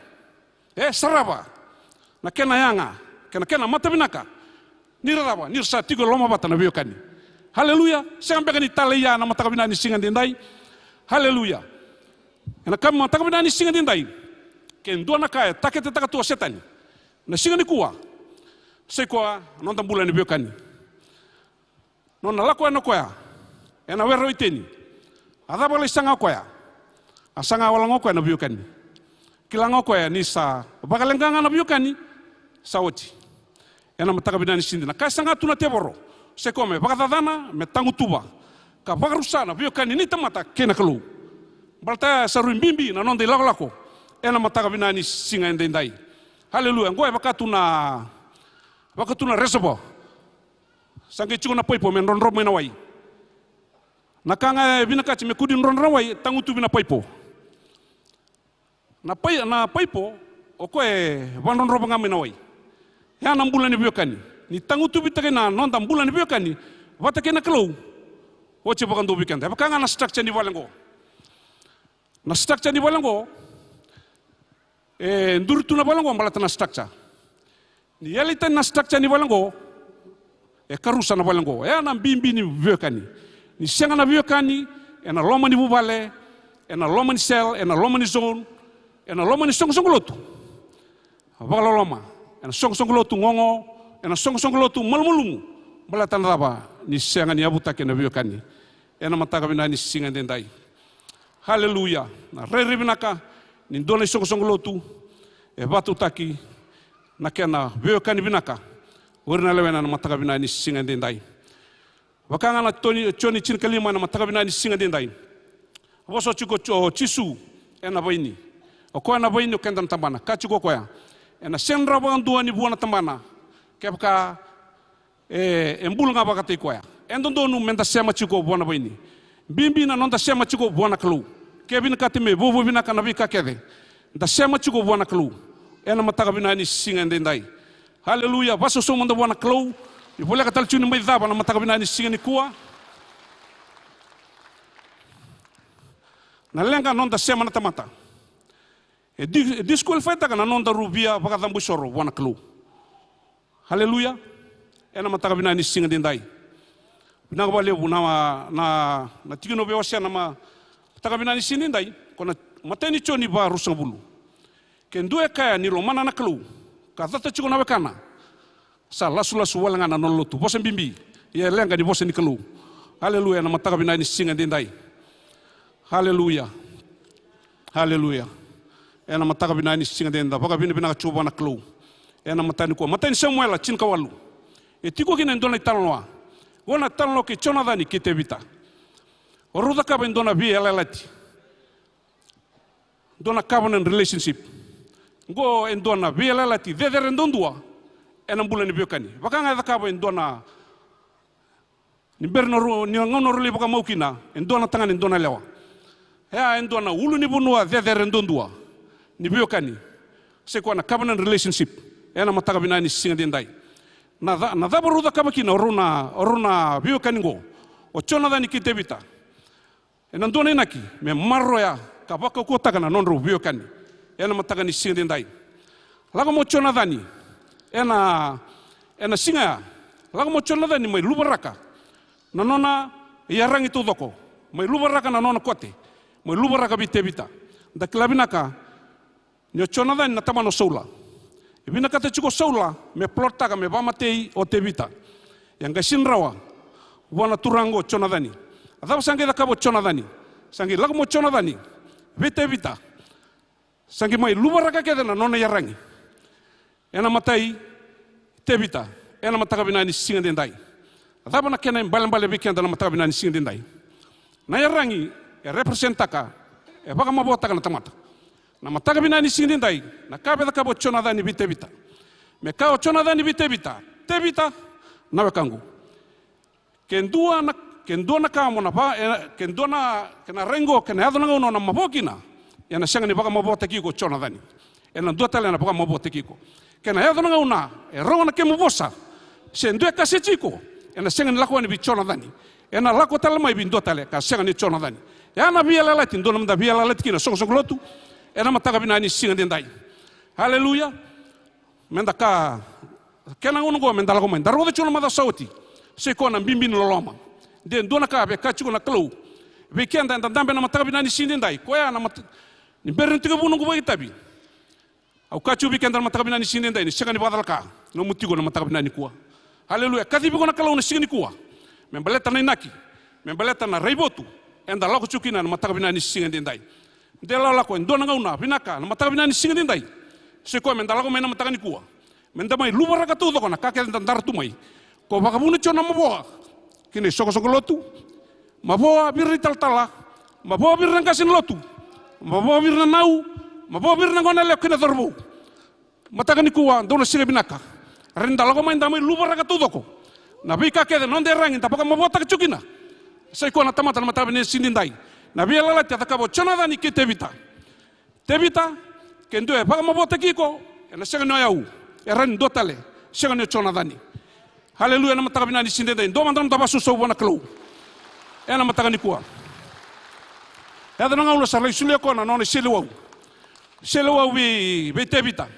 Saraba. Na kena yanga. Kena mata binaka. Ni raba. Ni rasa tiko loma bata na biokani. Haleluya. Sampai ni talaya na mataga bina ni singa endendai. Haleluya. Ena kama mataga bina ni singa endendai. Ken dona kaya takete takatua setani. Na singa ni kuwa. Sekwa nonta bulan ni biokani. Nona lako ena koya. Ena wero iteni. Adaba le sanga koya. Asanga walango koya na biokani. Kilango koya ni sa bakalenganga na biokani. Sawoti. Ena mataga bina ni sindina. Kaya sanga tuna teboro. Sekwa me bakatadana me tangu tuba. Ka bakarusana biokani ni tamata kena kelu. Balta saru mbimbi na nonde lako. Ena mataga bina ni singa endendai. Haleluya. Ngoe bakatuna reservoir. Sange chuko na poipo men ronro mena wai. Nakanga binakachi me kudi ronro wai tangu tu bina poipo. Na poipo okoe ronro banga mena wai. Ya na bulan ni biokani. Ni tangu tu bitake na nonda bulan ni biokani. Watake na kelo. Oche bakando bikanda. Bakanga na structure ni valengo. Na structure ni valengo. Nduru tu na valengo balata na structure. Ni yalita na structure ni valengo. Karusa na valengo. Na bimbi ni biokani. Ni senga na biokani. Na loma ni bubale. Na loma ni cell. Na loma ni zone. Na loma ni song-songolotu. Bakala loma. Na song-songolotu ngongo. Na song-songolotu malmulumu. Balata na raba. Ni senga ni abutake na biokani. Na mataga bina ni singa endendai. Haleluya. Na re binaka. Ni dona song-songolotu. Batu taki. Na kena biokani binaka. Urna lewena na mataga bina ni singa endendai. Wakanga na choni chini kalima na mataga bina ni singa endendai. Waso chiko chisu ena baini. Okoa na baini okenda tambana. Kachiko koya. Ena senra bandua ni buana tambana. Kepka embulu nga bakate koya. Endondo nu menda sema chiko buana baini. Bimbi na nonda sema chiko buana kalu. Kevin katime bobo bina kana bika kede. Da sema chiko buana kalu. Ena mataga bina ni singa endendai. Haleluya. Waso so manda buana kalu. Boleh kata cuni mai daba na mataga bina ni singa ni kuwa. Na lenga nonda sema na tamata. Disqualify taka na nonda rubia bakadambu soro buana kalu. Haleluya. Ena mataga bina ni singa endendai. Bina bale na tigino be wasia na mataga bina ni singa endendai. Kona mateni choni ba rusang bulu. Kendue kaya ni romana na kalu. Kata chiko na bekana. Sa lasu walanga na nolotu. Bosen bimbi. Ya lenga ni bosen ni kalu. Haleluya na mataga bina ni singa endendai. Haleluya. Haleluya. Ena mataga bina ni singa endendai. Baka bina chuba na kalu. Ena matani ko. Matani Samuela chin kawalu. Tiko kina ndona italanoa. Wana talano ke chonadani kite vita. Oruda kaba ndona bi elalati. Ndona covenant relationship. Go endona bi elalati. Dedere ndondua. Ena mbula ni biokani. Bakanga kaba endona. Ni berno ni ngono ruli baka maukina. Endona tangan endona lewa. Ya endona ulu ni bunua dedere ndondua. Ni biokani. se ko na covenant relationship ena mataka binani singa dendai na baru da kabakina oruna bio kaningo o chona dani kitebita ena ndone naki me marro ya kabaka ko takana non ro bio kani ena mataka ni singa dendai laga mo chona dani ena singa laga mo chona dani mai lubaraka na nona yarang itu doko mai lubaraka na nona kote mai lubaraka bitebita da klabinaka nyo chona dani na tamano soula ibina kata chuko soula me plotaka me bamatei o tebita yang gasin rawa wana turango chona dani adaba sangi da kabo chona dani sangi laga mo chona dani bitebita sangi mai lubaraka keda na nona yarangi ena matai tebita ena mataka binani singa dendai adaba na kena mbale bikenda na mataka binani singa dendai na yarangi representaka baka mabota kana tamata na mataka binani singa dendai na kabe da kabo chona dani bitebita me kao chona dani bitebita tebita na wekangu kendua na kamo na pa kendua na kena rengo kena yado na uno na mabokina yana sanga ni baka mabota kiko chona dani ena dua tale na baka mabota kiko kena yado na una ronga na kemo bosa se ndue kase chiko ena sanga ni lakwa ni bichona dani ena lako tale mai bindo tale ka sanga ni chona dani yana biela lati ndona mda biela lati kina song lotu ena mataka binani singa dendai haleluya menda ka kena ngono go menda lako menda ro de chona mada sauti se ko na bimbin loloma den dona ka be ka chiko na klo be kenda ndambe na mataka binani singa dendai ko ya na ni berenti ko bunu go tabi au ka chubi kenda na mataka binani singa dendai ni sanga ni badal ka no mutigo na mataka binani kuwa haleluya kadibi ko na klo na singa ni kuwa membaleta na inaki membaleta na reibotu enda lako chukina na mataka binani singa dendai ndela lako ndona ngauna binaka na mataka binani singa dendai se ko menda lako mena mataka ni kuwa menda mai lubar ka tu na kake ndar tu mai ko baka bunu chona maboa kini soko lotu maboa birri taltala maboa birri ngasin lotu maboa birri nau maboa birri ngona le kina dorbu mataka ni kuwa ndona singa binaka renda lako mai ndamai lubar ka tu na bika kede non de rangi tapaka mabota ka chukina sai ko na tamata na mataka binani singa dendai na bia lala te takabo chona dani ki tebita kendo e paka mabota kiko ena sanga no yau ran dotale sanga no chona dani haleluya na mataka binani singa dendai ndo mandam tabasu so bona klo ena mataka ni kuwa ada nga ulo sarle sulia ko na non selewau be tebita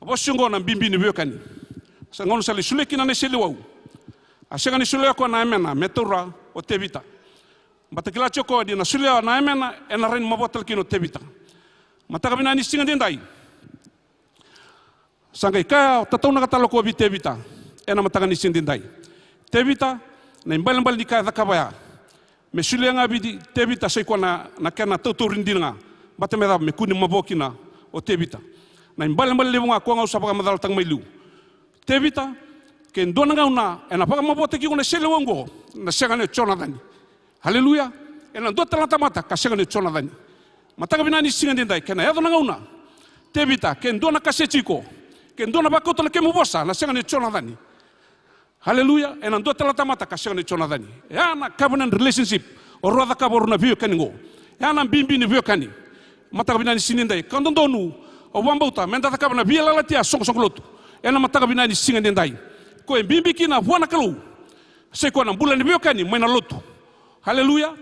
bosungo na bimbini biokani sangon sarle sulia kina ne selewau asanga ni sulia ko na emena metura o tebita batakila choko di na sulia na emena ena ren mabotal kino tebita mataka binani singa dendai sangai ka tatau na katalo ko bi tebita ena mataka ni singa dendai tebita na imbal di ka zakabaya me sulia nga bi di tebita sai ko na kana totorindinga batemeda me kuni mabokina o tebita na imbal lebunga ko nga usapaka madal tang mailu tebita ken dona nga una ena paka mabote ki una selewango na sega ne chona dani haleluya ena do talata mata ka sega ne chona dani mataka binani singa dendai kena yado nga una tebita ken dona kasechiko ken dona bakoto na kemu bosa na sega ne chona dani haleluya ena do talata mata ka sega ne chona dani yana covenant relationship o roda ka boruna bio kaningo yana bimbi ni bio kani mataka binani singa dendai kandondonu o wambauta menda ka bana bia lalatia song lotu ena mataka binani singa dendai ko bimbi kina wana kalu se ko na bulan bio kani mena lotu haleluya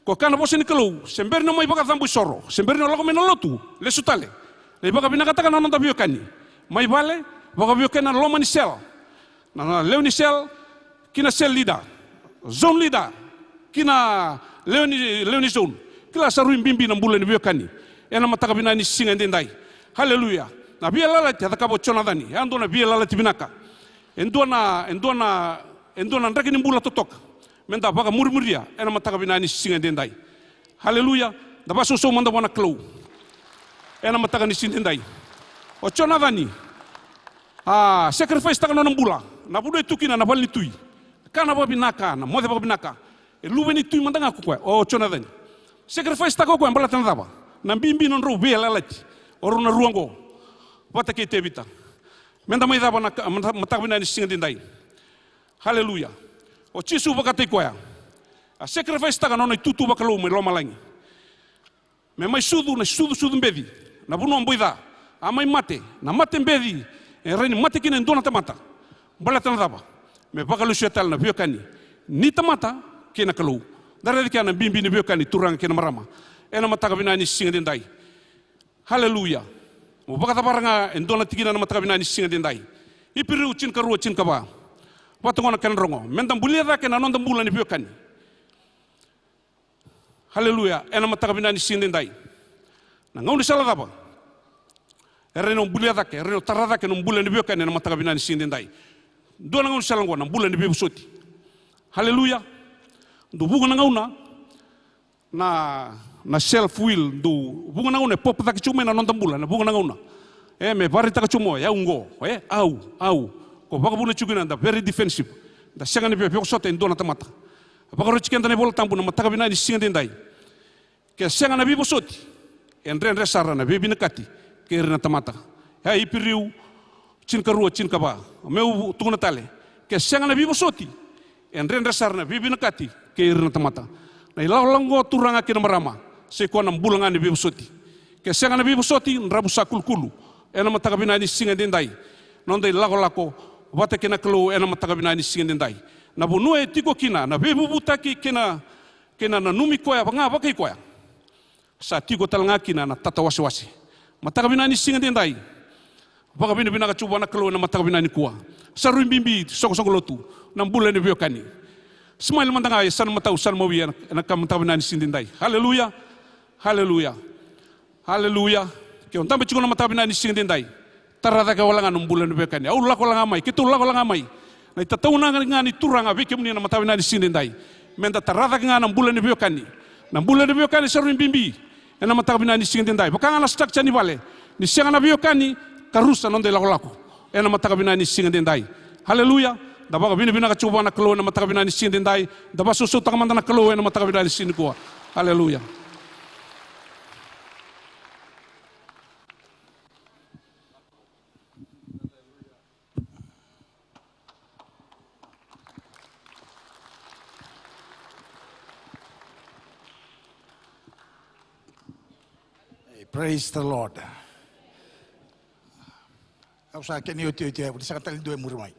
ko kana bosen kalu semberno mai baka zambu soro semberno lago mena lotu le sutale le baka binaka taka na bio kani mai vale baka bio kana lo manisel na leonisel kina sel lida zone lida kina leoni zone kila saru bimbi na bulan bio kani ena mataka binani singa dendai haleluya na bia lala te taka bochona dani ando na bia lala tibinaka endona ndaki nimbula totoka menda baka murmuria ena mataka binani singa dendai haleluya da baso so manda wana klo ena mataka ni singa dendai o chona dani sacrifice taka nona mbula na budo tukina na balni tui kana ba binaka na mode ba binaka e lubeni tui manda ngaku kwa o chona dani sacrifice taka ko mbala tan daba na bimbi non ro bia lalati oruna ruango wata ke tebita menda mai daba na mataka binani singa dendai haleluya o chisu bakate koya a sacrifice taka nona tutu bakalo me loma langi me mai sudu na sudu mbedi na bunu amboida amai mate, na mate mbedi, reni mate kina ndona tamata. Balatan tapa. Me bakalu syetal na biokani. Ni tamata kina kalau. Dari kana bimbi ni biokani turang kina marama. Ena mataka binani singa dendai. Haleluya. Mo bakata paranga ndona tikina na mataka binani singa dendai. Ipiru cin karuo cin kaba. Watongona kan rongo. Mentam bulia kena nonton bulan ni biokani. Haleluya. Ena mataka binani singa dendai. Na ngau ni salah apa? Reno bulia dake, reno tarada ke num bulan ni biokani na mataka binani singa dendai. Dua ngau salah ngona bulan ni biosoti. Haleluya. Do buku nangauna na self will do buku nangauna pop tak cuma na nonton bulan na buku nangauna me bari tak cuma ya ungo au ko baka buna cugina da very defensive da sangani be peko sote ndona tamata baka rochi kenta ne bol tampu na mataka bina di singa dendai ke sangana bi bosotiendre sara na be binakati ke rena tamata ya ipiriu cin karua cin kaba meu tungna tale ke sangana bi bosotiendre sara na be binakati ke irna tamata na ilalango turanga kina marama se ko na bulanga ni bibusoti ke senga na bibusoti nrabu sakul kulu ena mataka binani singa dendai nonde lako wate kina klo ena mataka binani singa dendai na bunue tiko kina na bibu butaki kina na numi koya banga bakai koya sa tiko talanga kina na tata wasi mataka binani singa dendai baka bina ka cuba na klo na mataka binani kuwa saru bimbi soko lotu na bulani biokani Smile mantanga san matau san mawi na kam tabana ni sindindai. Haleluya. Haleluya. Haleluya. Ke on tambe chukuna matabina ni sindindai. Tarada ka wala nganum bulan bekani. Au la ko la ngamai, kitu la ko la ngamai. Na tatauna ngani turanga bike muni na matabina ni sindindai. Menda tarada ka nganum bulan bekani. Na bulan bekani saru bimbi. Na matabina ni sindindai. Bakanga na stak chani vale. Ni senga na bekani karusa nonde la ko lako. Na matabina ni sindindai. Haleluya. Daba bina ka cuba na kelo na mataka bina ni sin dendai daba susu tak manda na kelo na mataka bina ni sin kuwa. Haleluya. Praise the Lord. Aku sa keni uti bisa kata dua murmai.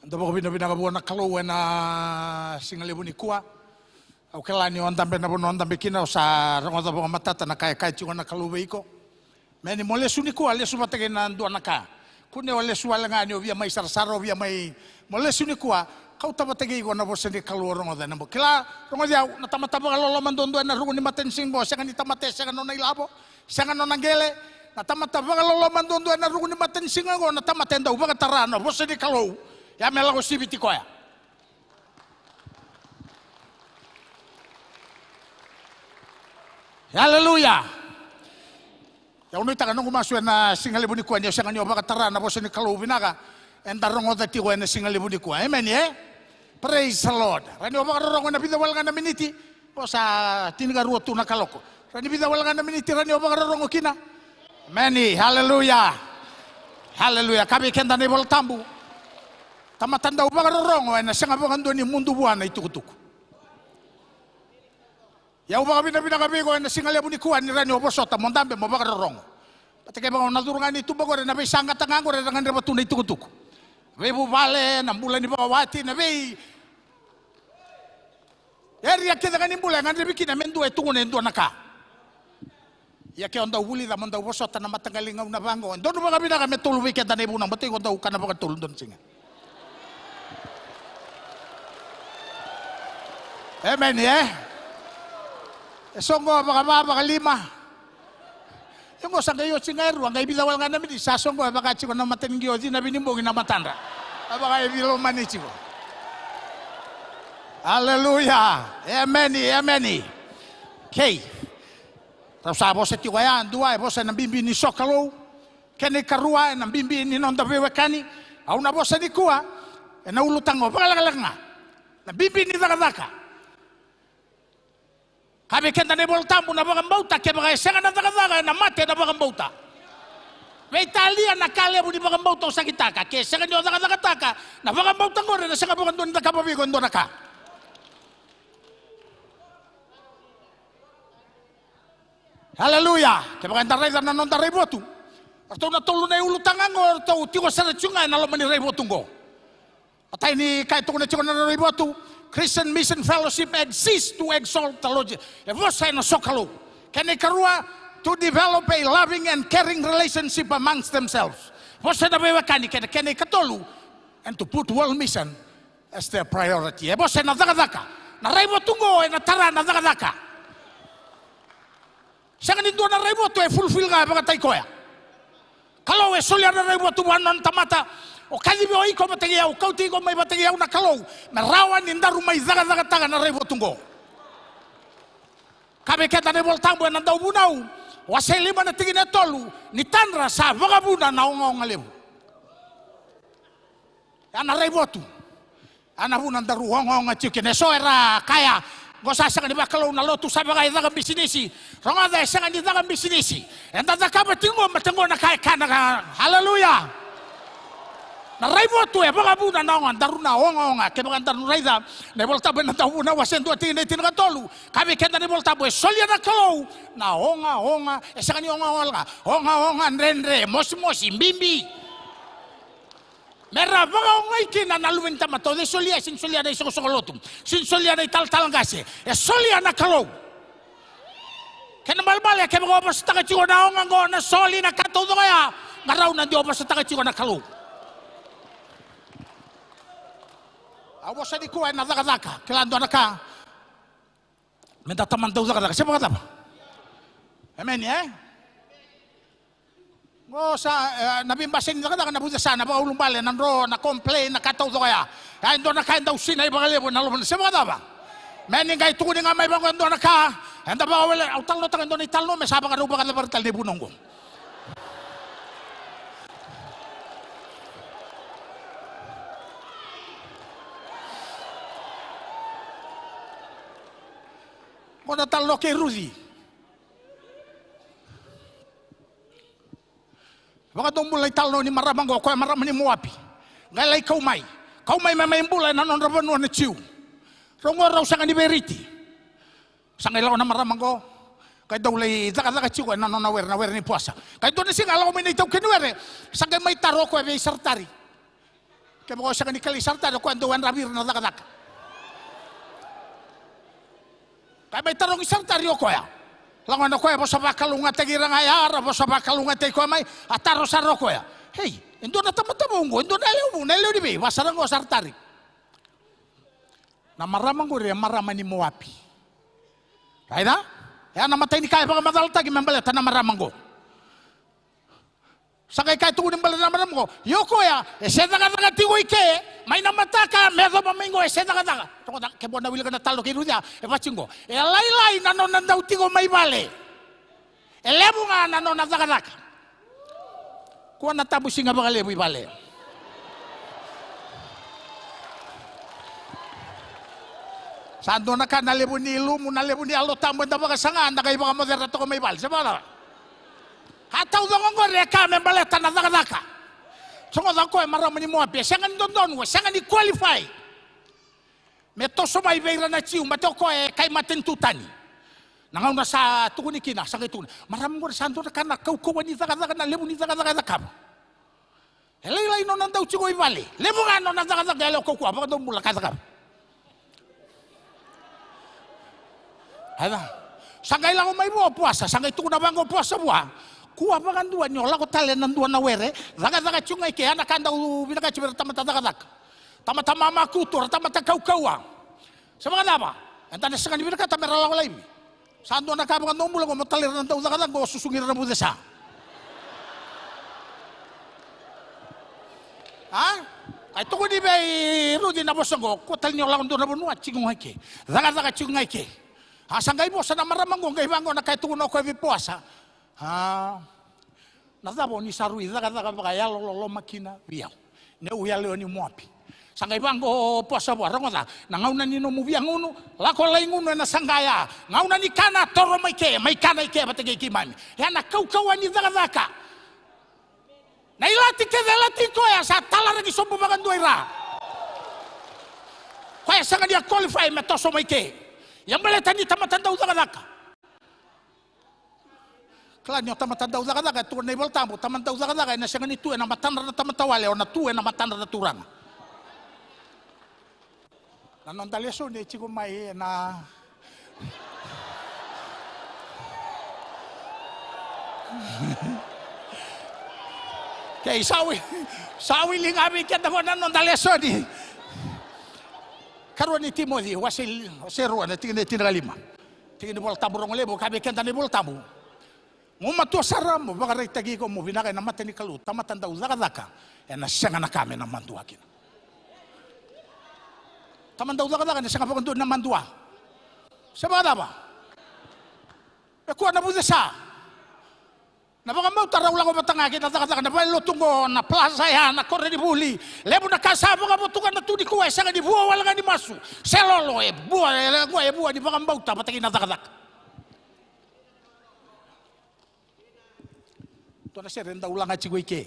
Dabo bina ka buona kalau na singalebu ni kuwa. Au kelani on tambe na bono on tambe kina sa rongo bo matata na kai chiwa na kalau beiko. Meni mole suni kuwa le suma tege na ndo naka. Kune ole suala ngani ovia mai sarsaro ovia mai mole suni kuwa. Kau taba tege ko na bosa ni kalau rongo da nambo. Kila rongo dia na tamata ba lolo mandondo na rungo ni maten singbo sanga ni tamate sanga no nailabo sanga no nangele na tamata ba lolo mandondo na rungo ni maten singa go na tamate nda uba tarano bosa ni kalau ya melago sibiti koya. Haleluya. Ya unu taka nungu masuk na singalebu ni kuwa ni sanga ni uba tarano bosa ni kalau binaga entarongo da tigo na singalebu ni kuwa. Amen ye. Praise the Lord. Rani oba karongo na bida wala na miniti. Bosa tiniga ruotu na kaloko. Rani bida wala na miniti rani oba karongo kina. Amen. Haleluya. Haleluya. Kabi kenda ni bol tambu. Tamatanda uba karongo na sanga bangando ni mundu buana itukutuku. Ya uba kabina kabigo na singalebu ni kuwa ni rani oba sota mondambe mo ba karongo. Patake bang nadurungan itu bagore na be sanga tangango re dengan rebatu na itukutuku. Rebu vale na bulan di bawati na be. Eri ya kita kan bulan kan rebi kina mendu etungu nendo naka. Ya ke onda uli da manda bosota na matagalinga na bango. Ndono ba kabina ka metulu we kita nebu na batay onda ukana ba katulun don singa. Amen ya. Esongo ba lima. Yung ko sangayo singairo ang ibidawal nga namin isasongo baka chiko na mateningyo di na binimbogin na matanda. Baka ibilo manichiko. Hallelujah. Amen. Amen. Okay. Tapos abo sa tiwaya dua bosa na bimbi ni sokalo. Kani karua na bimbi ni nonda bewe kani. Au na bosa ni kuwa na ulutango baka nga. Na bimbi ni daka. Kami kenta ni bol tambu na baka mbauta ke baka senga na daka na mate na baka mbauta. Ve Italia na kale bu di bagambau to sakitaka. Ke sanga dio taka na bagambau tangore na sanga bukan don taka babi kon donaka. Haleluya. Ke bagan tarai na non tarai botu. Atau na tolu na ulu tangango atau tigo sara chunga na lo mani rai botungo. Atai ni kai to na chunga na rai botu. Christian Mission Fellowship exists to exalt the Lord. E você na sokalo. Kene karua to develop a loving and caring relationship amongst themselves. Você na bewa kani kene katolu and to put world mission as their priority. E você na dagadaka. Na rai botungo e na tara na dagadaka. Sangan itu na rai botu e fulfill ga baga tai koya. Kalau e solia na rai botu wanon tamata o kadibi o iko mategi au kauti ko mai mategi au na kalau na rawan indaru mai zaga taga na rai botungo. Kabe keta ne voltambo na dau bunau. Wasai lima na tigi na tolu ni tanra sa vagabuna na onga lebu. Ana rai botu. Ana buna daru onga chicken e so era kaya. Gosa sangan di bakalo na lotu sa bagay daga bisinisi. Ronga da sangan di daga bisinisi. Enda da ka matingo na kaya kana. Hallelujah. Na raibo tu e bagabuna na onga daruna onga ke bagan daru raida. Ne volta ben ta una wasendo tine tine tolu. Kabe kenda ne volta bo solia na kalo na onga e sangan ni onga nrenre mosi mbimbi. Merah baga ongai kina na luwen tamato de solia sin solia dai sokolotum sin solia dai tal ngase e solia na kalau kena balbal ke baga pas taka chigo na onga ngo na soli na kato do ya ngarau na dio pas taka chigo na kalau awo sa di ko na daga kelando na ka menta taman do daga siapa kata amen ya Ngo sa nabimbasin na kada na buta sana ba ulung bale nandro na complain na kataw do kaya. Ya ndo na kain daw sinay ba kalebo na luman. Sema kada ba? Meni ngay tukuni nga may bang ndo na ka. Enda ba wala au talo tang ndo ni talo me saba ka ro ba kada bartal de bunongo. Ngo na talo ke Rudy. Baka dong mulai talo ni maramango ko maram ni muapi. Ngalai kau mai mai mulai nanon rabanu na ciu. Rongo raw sangan di beriti. Sangai law na maramango. Kay daw lay daga ciu nanon na wer ni puasa. Kay do na singa law may itaw kenwere. Sangai may taro ko be sartari. Kay mo sangan ni kali sartari ko ando wan rabir na daga. Kay may taro ni sartari ko ya. Langan ako po sa bakalunga tagirang ayara po sa bakalunga tay ko may ataro saro ko ya. Hey, indo na tamatabungo, indo na leo di be, wasarang ko sartari. Na maramang ko rin, maraman ni Moapi. Kaya na? Kaya namatay ni kaya baka madalta, gimambalata na maramang ko. Sakay kaya tukunin balata na maramang ko. Yoko ya, eseda ka tigo ike, may namataka, medo mamingo, eseda ka daga. Kaya buwan na wili ka na talo kay Rudia, pachingo. Laylay nanon nandaw tigo may bale. Lebo nga nanon nadaka. Kuha natapos nga baka lebo ibale. Sando na ka nalebo ni Ilumo, nalebo ni Alotamo, na baka sangan, na kayo baka moderato ko may bale. Sa bala? Hataw daw nga reka, may baleta na daka. So nga ko, maraming mo api. Sangan don, sangan ni qualify. Meto sumay beira na chiu, mato ko kay matintutani. Nangaw na sa tukuni kina, sa kituna. Maraming mo santo na kana, kaukawan ni daga na lebo ni daga kam. Laylay no nandaw chigo ibali. Lebo nga no nandaga galo kaukawa, baka daw mula kadakam. Ada. Sangay lang may mo puasa, sangay tukuna bang puasa buha. Kuha ba kan duan nyo, lako talen ng duan na were, daga chungay kaya nakanda binakachibir tamata tama kutur, tamata kaukawa. Sa mga naba, ang tanas nga nibira ka, tamerala ko laim. Saan doon nakabang ang mula ko, matalir ng daw daga ko, susungir na buda sa. Ha? Ay to ko di ba, Rudy na bosan ko, kutal nyo lang doon na bunuat, chingungay ke. Daga chingungay ke. Ha, sanggay mo, sa namaramang ko, ngayon ko, nakaitungo ko yung puasa. Ha? Nadabo ni sarui, daga baka lolo makina, biyaw. Ne uyalo ni muapi. Sanggay banggo puasa buah rongoda. Nangauna ni no mubiang uno, lako laing uno na sanggaya. Ngauna ni kana toro may kana ike batagay kimami. Ya na kaukawan ni daga. Na ilati kedelati koya sa talaragi sombo bagan duira. Koya sanga dia qualify metoso maike. Yang baleta ni tamatanda udaka. Klanyo tamatanda udaka tu na ibal tambo tamanda udaka na sanga ni tu na matanda na tamatawale o na tu na matanda na turang. Nanon daleso ni chigo mai na kay sawi lingabi kita mo nanon daleso ni karon ni Timothy wasil na tingin tinalima tingin ni bol taburong lebo kabi kenta ni bol tabu mo matua saram mo baka tagi ko mo binakay na matani kalu tamatan daw zaka na sanga na kami na mandua kin taman daw zaka na sanga pa na mandua sabada ba e ko na buza sa na baka mau taraw lang ko matangaki na zaka na balo tungo na plaza ya na korre di buli lebo na kasabo ka butukan na tudi ko sanga di buwa wala nga di masu selolo e buwa di baka mau ta pataki na zaka to na serenda ulang aci gue ke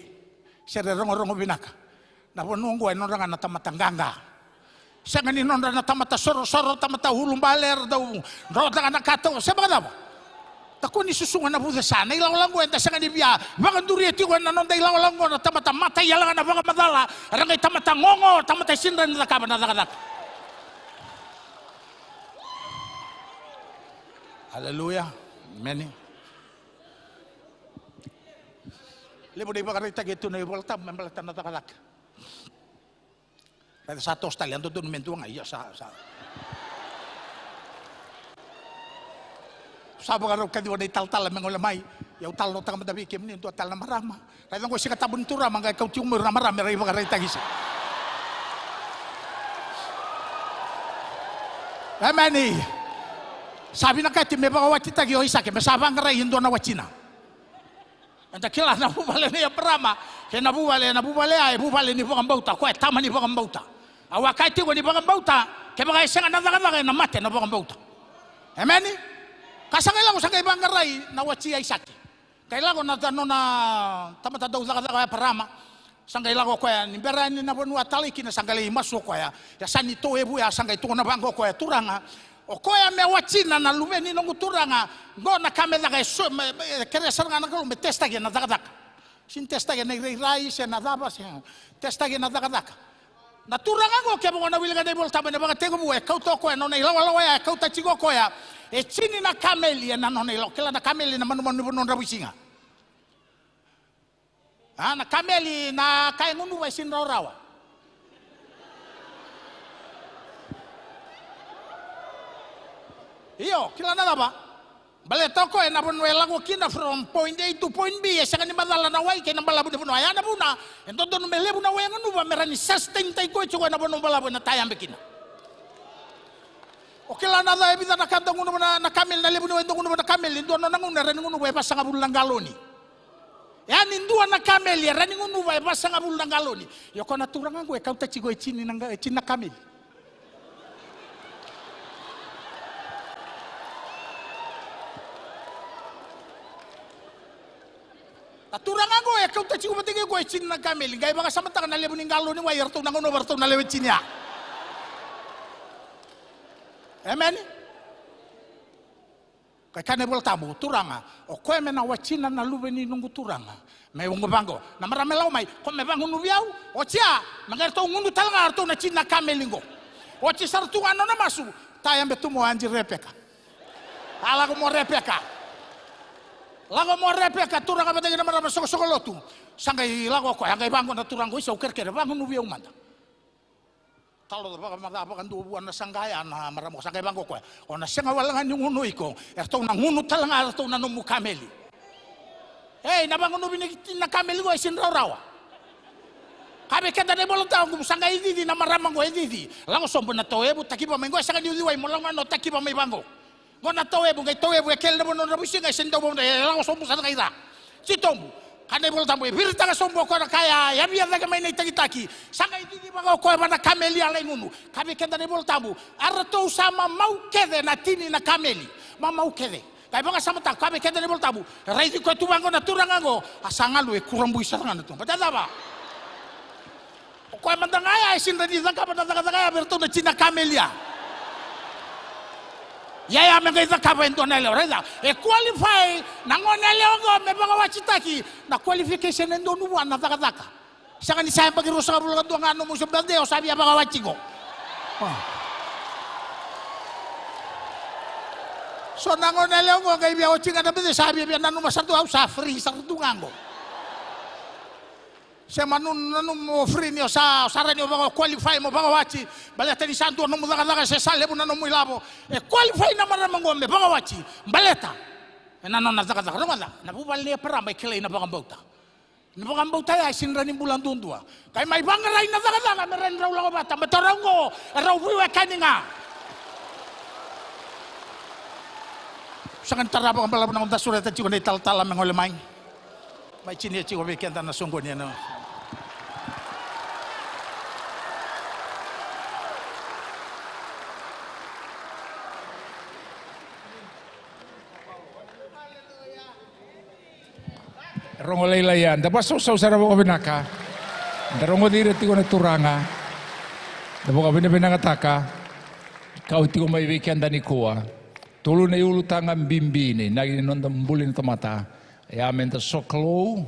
sere rongo binaka na bonungo ay nonga na tamatanganga sanga ni nonga na tamata soro tamata hulum baler daw roda na kato sa bagada tako ni susungan na buda sana ilaw lang gue sanga ni biya baka duri eti gue na nonda ilaw lang gue na tamata mata yalang na baka madala rangay tamata ngongo tamata sindan na kaban na dakadak haleluya amen. Lebo di bakar kita gitu nih volta membelatan nata kalak. Pada satu stalian tuh mentuang iya sa. Sabu karo kadi wala tal mengolamay. Ya tal no tang madabi kim ni tal na marama. Kaya ko siya katabun tura mga ikaw tiyong marama ray bakar kita gisa. Amen. Sabi na kati me baka wati tagi o isake me sabang ray hindo na wachina. Anda kila na bubale ni Abraham, ke na bubale ay bubale ni bukang bauta, ko tama ni bukang bauta. Awakay ti ko ni bukang bauta, ke baka isang na na mate na bukang bauta. Amen. Kasangailan ko sa ibang garay na wachi ay saki. Kailangan ko na tanong na tamata daw sa kaya parama. Sangailan ko kaya ni beran ni na bunwa taliki na sanggalay masuk kaya. Ya sanito ebu ya sanggay to na bangko kaya turanga. O koya me wachina na lumeni nongu turanga go na kamela kay so kere saranga na ko me testa ge na dakadak sin testa ge na rai se na daba se testa ge na dakadak na turanga go ke mo na wili ga debol tabe na ba tego buwe kau to ko no na ilawa ya kau ta chigo ko ya e chini na kameli na no na ilo kela na kameli na manu non rabisinga na kameli na kay ngunu wa sin rawa. Iyo, kila na ba? Baleta ko na bunwela ko kina from point A to point B. Sa kanila madala na way kina balabo na buno. Ayan na buna. Ento doon melebu na way nganu ba merani sustain tay ko chugo na buno balabo na tayang bekina. O kila na da ebida na kanta ngunu na kamel na lebu na ngunu na kamel ndo na ngunu na ngunu ba pa sa bulang galoni. Yan indua na kamel ya rani ngunu ba pa sa bulang galoni. Yo ko na turangan ko ikaw ta chigo chini na kamel. Aturangan ko kau ta chigo batige ko chin na kamel gay baka samanta na lebu ning galo ni wayar to nangono barto na lewe chinya. Amen. Kay kanebol tabu turanga o ko me na wachina na lubeni nungu turanga. May ungo bango na maramelaw may ko me bango nubiaw o tia mangerto ngundu talanga arto na chin na kamelingo. O chi sartu ano na masu tayambe tumo anji Rebeka. Ala ko mo Rebeka. Lago mo Rebeka turang ka batay na marama sokolotu. Sangay lago ko hangay bango na turang ko isa kerker bango nubi ang manda. Talo baka madapa kan dubuan na sanggaya na maramo sangay bango ko. O na singa walangan yung unoy ko. Erto nang hunut talang erto na numu kameli. Hey, na bango nubi na kameli ko isin rawa. Kabe kada ne bolong taong ko sangay di na maramang ko di. Lago sombo na toe bu takiba mengo sangay di way mo lang no takiba may bango. Ngona towe bu kel na bono rabusi ngay sendo mo na lang sombo sa kaida. Sitombo kanebol tambo birta ka sombo ko na kaya yabiya daga may naitagitaki. Sangay di ba ko ba na kameli alay ngunu. Kabe kenda nebol tambo arto sama mau kede na tini na kameli. Mamau kede. Kaya banga sama tak kabe kenda ni bol tabu. Rai di ko tumango na turangango asangalu e kurambu isarangan tu. Baca ba? Ko mandangaya isin di zaka pada bertu na Cina Camelia. Ya mengai zaka bento na leo reza. E qualify nangona leo ngo me banga wachitaki na qualification ndo nuwa na zaka. Saka ni saya pagi rusa bulan tu ngano musuh bande o sabi banga wachigo. So nangona leo ngo ngai bia ochinga na bende sabi bia nanu masartu au safri sartu ngango. Se nanu mo free ni sa sara ni banga qualify mo banga wachi baleta ni santu no mudaga se sale bu nanu muilabo e qualify na mara mangombe banga wachi baleta nanu na zaka romada na bu balle para mai kele na banga bauta na banga bauta ya sinra ni bulan tundua kai mai banga rai na zaka meren rau la bata betorongo rau buwe kaninga sangan taraba bala na da surata ci ko tal tala mengole mai mai chini ci ko be kenta na songo ni na rongo leila ya da paso so sara bo binaka da rongo dire ti ko na turanga da bo binaka taka kau ti ko mai weekend ni kuwa tulu ne ulu tanga mbimbi ni nagi nonda mbuli ni tamata ya menta soklo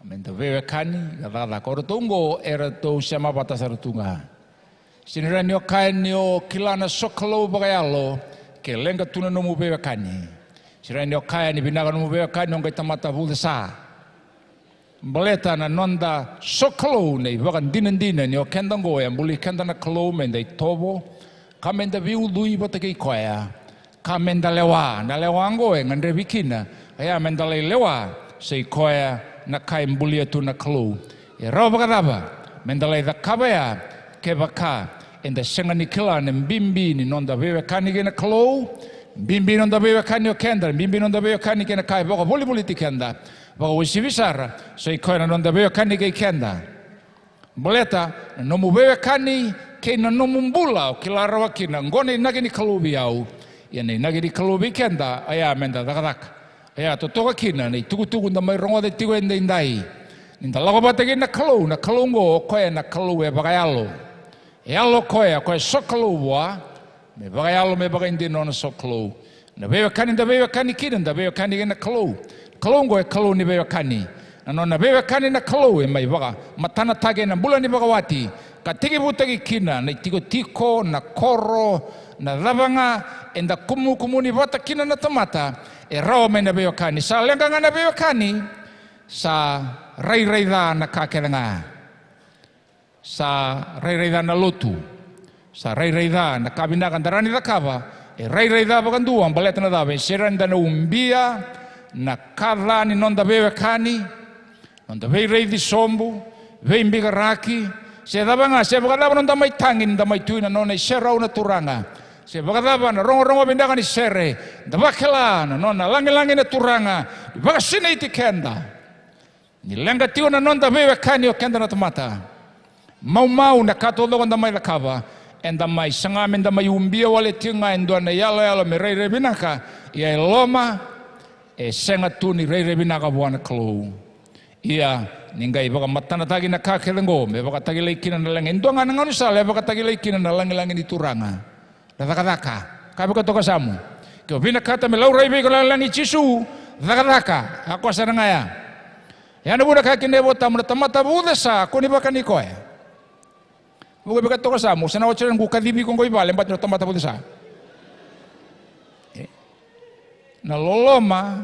menta vewe kani gada ko tongo era to sama bata sartunga sinira nyo kainyo kilana soklo bagayalo ke lenga tuna no mu vewe kani Sirai nyo kaya ni binaga no mubea kaya nyo tamata vulsa. Baleta na nonda soklo nei bagan dinan nyo kendango ya muli kendana klo menda tobo kamenda viu lui bota ke koya kamenda lewa na lewango e ngandre bikina aya menda lewa sei koya na kai mbulia tu na klo e roba kadaba menda le da kabaya ke baka enda sengani kila ne mbimbi ni nonda vewe kani na klo Bimbi non doveva cani o kenda, bimbi non doveva cani che ne kai, poco voli ti kenda, poco si visara, so i coi non doveva cani che kenda. Boleta, non muoveva cani che non mumbula, o che la rava kina, ngone nagi ni kalubi au, yene nagi ni kalubi kenda, aya menda dakadak, aya to toka kina, ni tugu nda mai rongo de tigo ende indai, ninda lago batagi na kalungo, koe na kalu e bagayalo, e alo koe sokalu wa, me bagayalo me bagaindi non soklo na beva kani kina da beva kani na klo klongo e klo ni beva kani na beva kani na klo e mai baga matana tage na bula ni bagawati ka tigi butagi kina na tiko na koro na lavanga enda kumu ni bata kina na tamata e rawa me na beva kani sa lenga na beva kani sa rai da na kakelenga sa rai da na lotu sa rai da na kabina kan darani da kaba e rai da bagan duang baleta na dabe seran da na umbia na kala ni non da beve kani non da rai di sombu ve imbiga raki se da banga se baga non da mai tangin da mai tuina non e serau na turanga se baga na rongo binda kan sere da bakela non na langi na turanga baga sine iti kenda ni lenga tiu na non da beve kani o kenda na tomata mau na kato do da mai la kaba enda mai sangamen da mai umbia wale tinga endo na yalo me rei binaka ia loma e senga tuni rei binaka buana klo ia ningai baka matana tagi na kakelengo me baka tagi leikina na lang endo ngana nganu sale baka tagi leikina na lang ni turanga daka ka baka toka samu ke binaka ta me lau rei be ko lang ichisu daka aku asaranga ya na buda kakine bota mo tamata budesa ko ni baka ni koe Bukan bekat toko samu, sana wacara nguka dibi kongkoi bale, empat nyo tomata putih sa. Na loloma,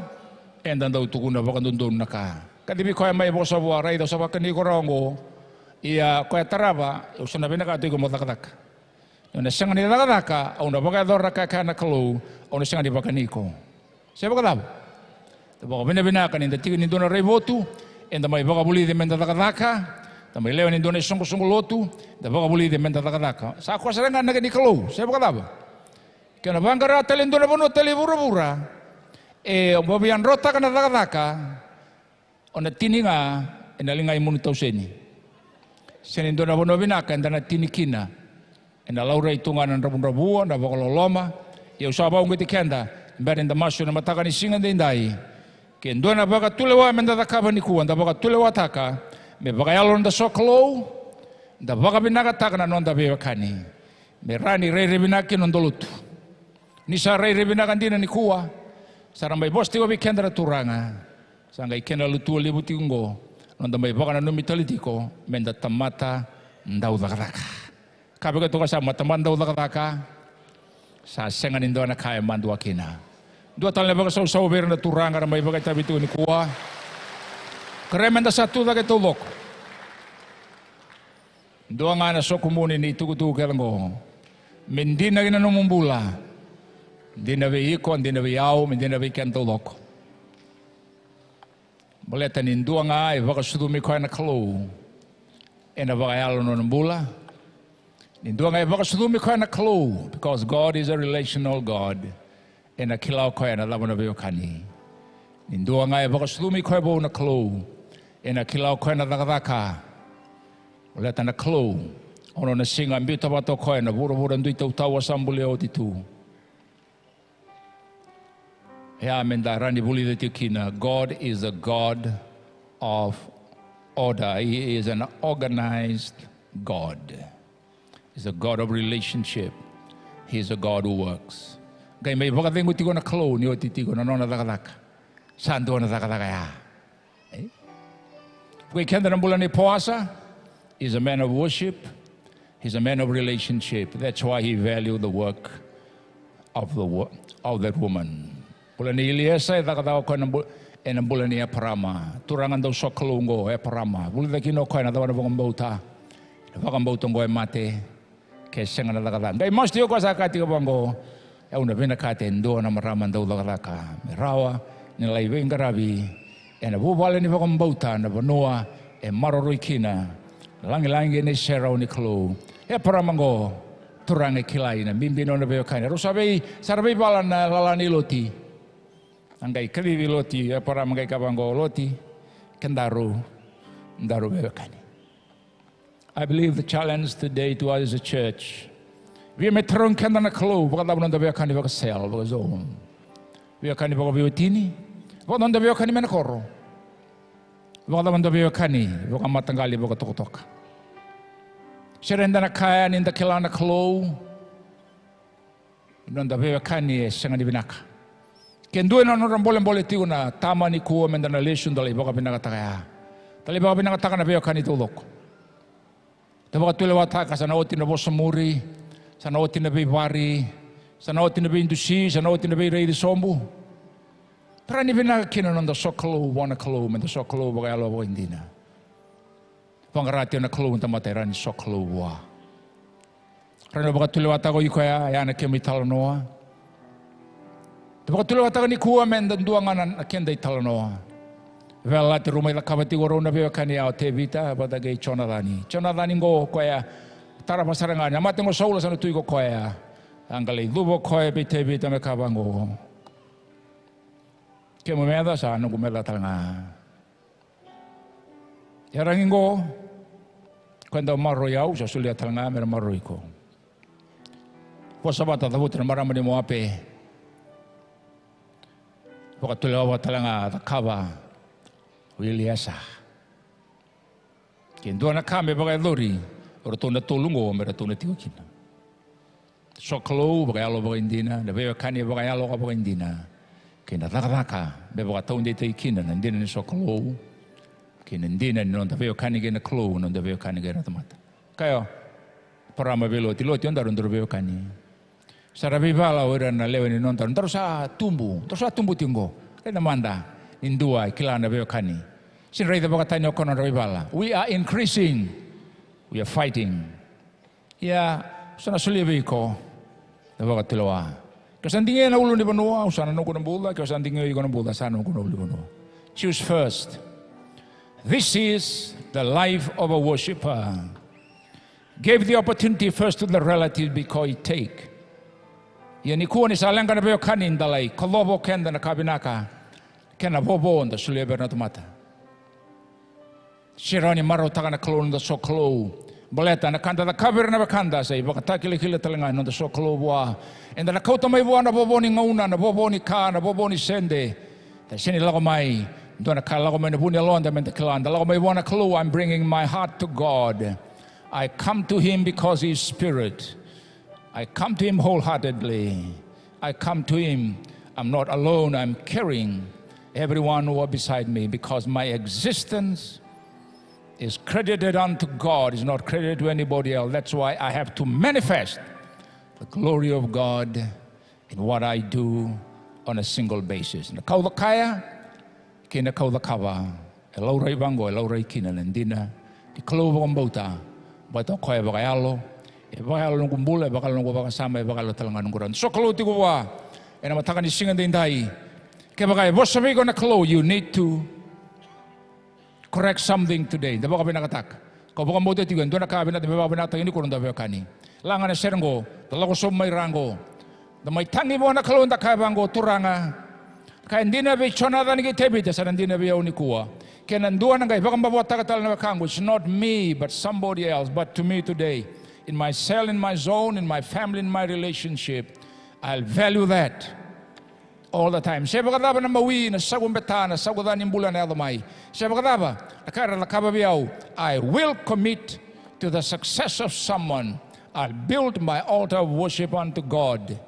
endan daw tukuna baka dundun na ka. Kadibi ko ay may bosa buwaray daw sa bakani ko rongo, iya ko ay taraba, usan na binaka ito ko matakadak. Yung nasyang ni nakadaka, au na baka daw raka na kalo, au nasyang ni bakani ko. Siya baka daw? Baka binabinaka, ninda tigin nito na ray votu, enda may baka buli di menda nakadaka, também leva nindo ne songo lotu da baga buli de menta taka sa ko seranga na ni kalo se baga daba ke na bangara telendo na bono tele bura e o bobian rota kana taka ona tininga ena linga imun tauseni senindo na bono binaka ndana tinikina ena laura itunga na rabun na baga loloma e usaba ngiti kenda Berin da masu na mataka ni singa dindai. Ke ndua na baka tulewa menda da kaba ni kuwa, da baka tulewa taka, me baka yalon da soklo, da baka binaka taka na nonda bewa kani. Me rani rei rebinaki nondolutu. Nisa rei rebinaka ndina ni kuwa, sarambai bosti wabi kendra turanga. Sanga ikena lutua libuti ungo, nonda mai baka na numitalitiko, menda tamata ndau dakataka. Kabika toka sa matamanda ndau dakataka, sa senga nindo na kaya mandu akina. Dua tahun lepas sau berna turang karena mai bagai tabi tu ni kuah. Keremenda satu dah kita lok. Dua ngana sokumuni ni tu kelango. Mendina kena numumbula. Dina be ikon, dina be yau, mendina be kento lok. Boleh tanin dua ngai bagai sudu mikoi na kelu. Ena bagai alon numumbula. Dua ngai bagai sudu mikoi na kelu, because God is a relational God. Ena kilau koe na lawa na veo kani. Nindua ngai baka slumi koe bo na klo. Ena kilau koe na dakadaka. Oleta na klo. Ono na singa mbiu tabato koe na vura ndui tau tau asambule o titu. Hea menda rani buli de tikina. God is a God of order. He is an organized God. He's a God of relationship. He's a God who works. Kaya may baka tengo tigo na klo ni o titigo na nona dakadaka. Sando na dakadaka ya. Kaya kenda na mula ni Poasa, he's a man of worship, he's a man of relationship. That's why he valued the work of that woman. Mula ni Eliesa, dakadawa ko na mula ni Eparama. Turangan daw sa kalungo, Eparama. Mula na kino ko na daw na bangambauta. Bangambauta ngo mate. Kaya siya nga na dakadaan. Kaya mas tiyo ko sa katiga bango. Una vena kate ndo na maraman daw lakalaka. Merawa ni laiwe ngarabi. Ena bubale ni vakambauta na vanua e maroroi kina. Langi ni serau ni klo. E paramango turange kilai na mimbino na beo kaina. Rosabe sarabei bala na lalani loti. Anggai kalivi loti e paramangai kabango loti. Kendaru ndaru beo kaina. I believe the challenge today to us as a church. We may turn kanda na klo, baka dapat nanda bea kani baka sel, baka zon. Bea kani baka bea tini, baka nanda bea kani mena koro. Baka dapat nanda bea kani, baka matanggali baka tokotoka. Serenda na kaya ninda kila na klo, nanda bea kani senga ni binaka. Kendue na nora mbole tigo na tama ni kuwa menda na lesion dali baka binaka takaya. Dali baka binaka taka na bea kani tulok. Baka tulewa taka sa naoti na bosamuri, sana oti na bari, sana oti na indusi, sana oti na rei de sombu. Para ni vina kina nanda soklo wana klo, menda soklo bagai alo bagai indina. Pangarati na klo nta matera ni soklo wa. Rano bagai tule wata ko ikoya ya na kemi talanoa. Bagai tule wata ko ni kuwa menda duangan na kenda italanoa. Vela te rumai la kabati gorona beo kani au te vita badagai chonadani. Chonadani ngo koya tara pasaranganya matengo saula sana tuiko koea angalei lubo koe be te bita me kabango ke mo meda sa no kumela tanga yarangingo kwenda marro yau sa sulia tanga me marro iko posabata da butra marama ni moape poka tulewa talanga da kaba wiliasa kendo na kame bagai lori ora tona tolungo mera tona tigo kina. Soklo bagai alo bagai indina, na beo kani bagai alo bagai indina. Kena dakadaka, be bagai taun de te kina na indina ni soklo. Kena indina ni nonda beo kani gena klo, nonda beo kani gena tamata. Kayo, parama belo tiloti onda rondo beo kani. Sarabi bala ora na lewe ni nonda, ndaro sa tumbu tingo. Kena manda indua kilana beo kani. Sinrai da bagai tanyo kono rabi bala. We are increasing. We are fighting. Ya, sana sulibi ko. Dapat tilawa. Kasandingnya na ulo ni banua, sana no kuna bula, kasandingnya i kuna bula, sana no kuna ulo banua. Choose first. This is the life of a worshipper. Give the opportunity first to the relative because he take. Yani kuwa ni salang kana beo kanin dalai, kolobo kenda na kabinaka, kena bobo onda sulibi na tomata. Shirani maro taka na klon da so klo. Baleta na kanta da kabir na bakanda sa iba katakile kile talenga no so klowa. And na kauta mai buana boboni ngauna na boboni ka na boboni sende. Ta sini lago mai do na kala lago mai na buni alonda men klanda lago mai buana klo. I'm bringing my heart to God. I come to him because he is spirit. I come to him wholeheartedly. I come to him. I'm not alone. I'm carrying everyone who are beside me because my existence is credited unto God, is not credited to anybody else. That's why I have to manifest the glory of God in what I do on a single basis. Na kau kaya, kina kau kawa, elaurai bango, elaurai kina nandina, di kalau bauta, bato kaya bagayalo, bagayalo nung kumbula, bagayalo nung bakasama, bagayalo talangan nguran. So kalau tigo wa, ena matakan isingan din dai, kaya bagay, boss sabi ko na kalau, you need to correct something today. Daba ka pinakatak. Kau bukan mau tigan, tu nak kau pinat daba pinat ini kurang daba kani. Langan na serengo, talago som may rango. Damay tangi mo na kalon ta kau bango turanga. Kaya hindi na bichona da ni kitebi, sa hindi na biyaw ni kuwa. Kaya nanduan na kay, baka mabuhat tagatal na kango. It's not me, but somebody else. But to me today, in my cell, in my zone, in my family, in my relationship, I'll value that all the time. Siya bakadaba na mawi na sagong betana, sagodan yung bulan na adamay. Siya bakadaba, nakara nakababiyaw, I will commit to the success of someone. I'll build my altar of worship unto God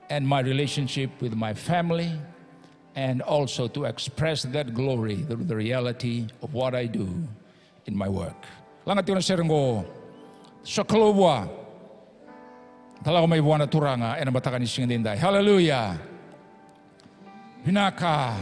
and my relationship with my family, and also to express that glory through the reality of what I do in my work. Langat yun na serengo, sa kalubwa, talaga may buwan na turanga, e namatakan ising dinday. Hallelujah! Binaka.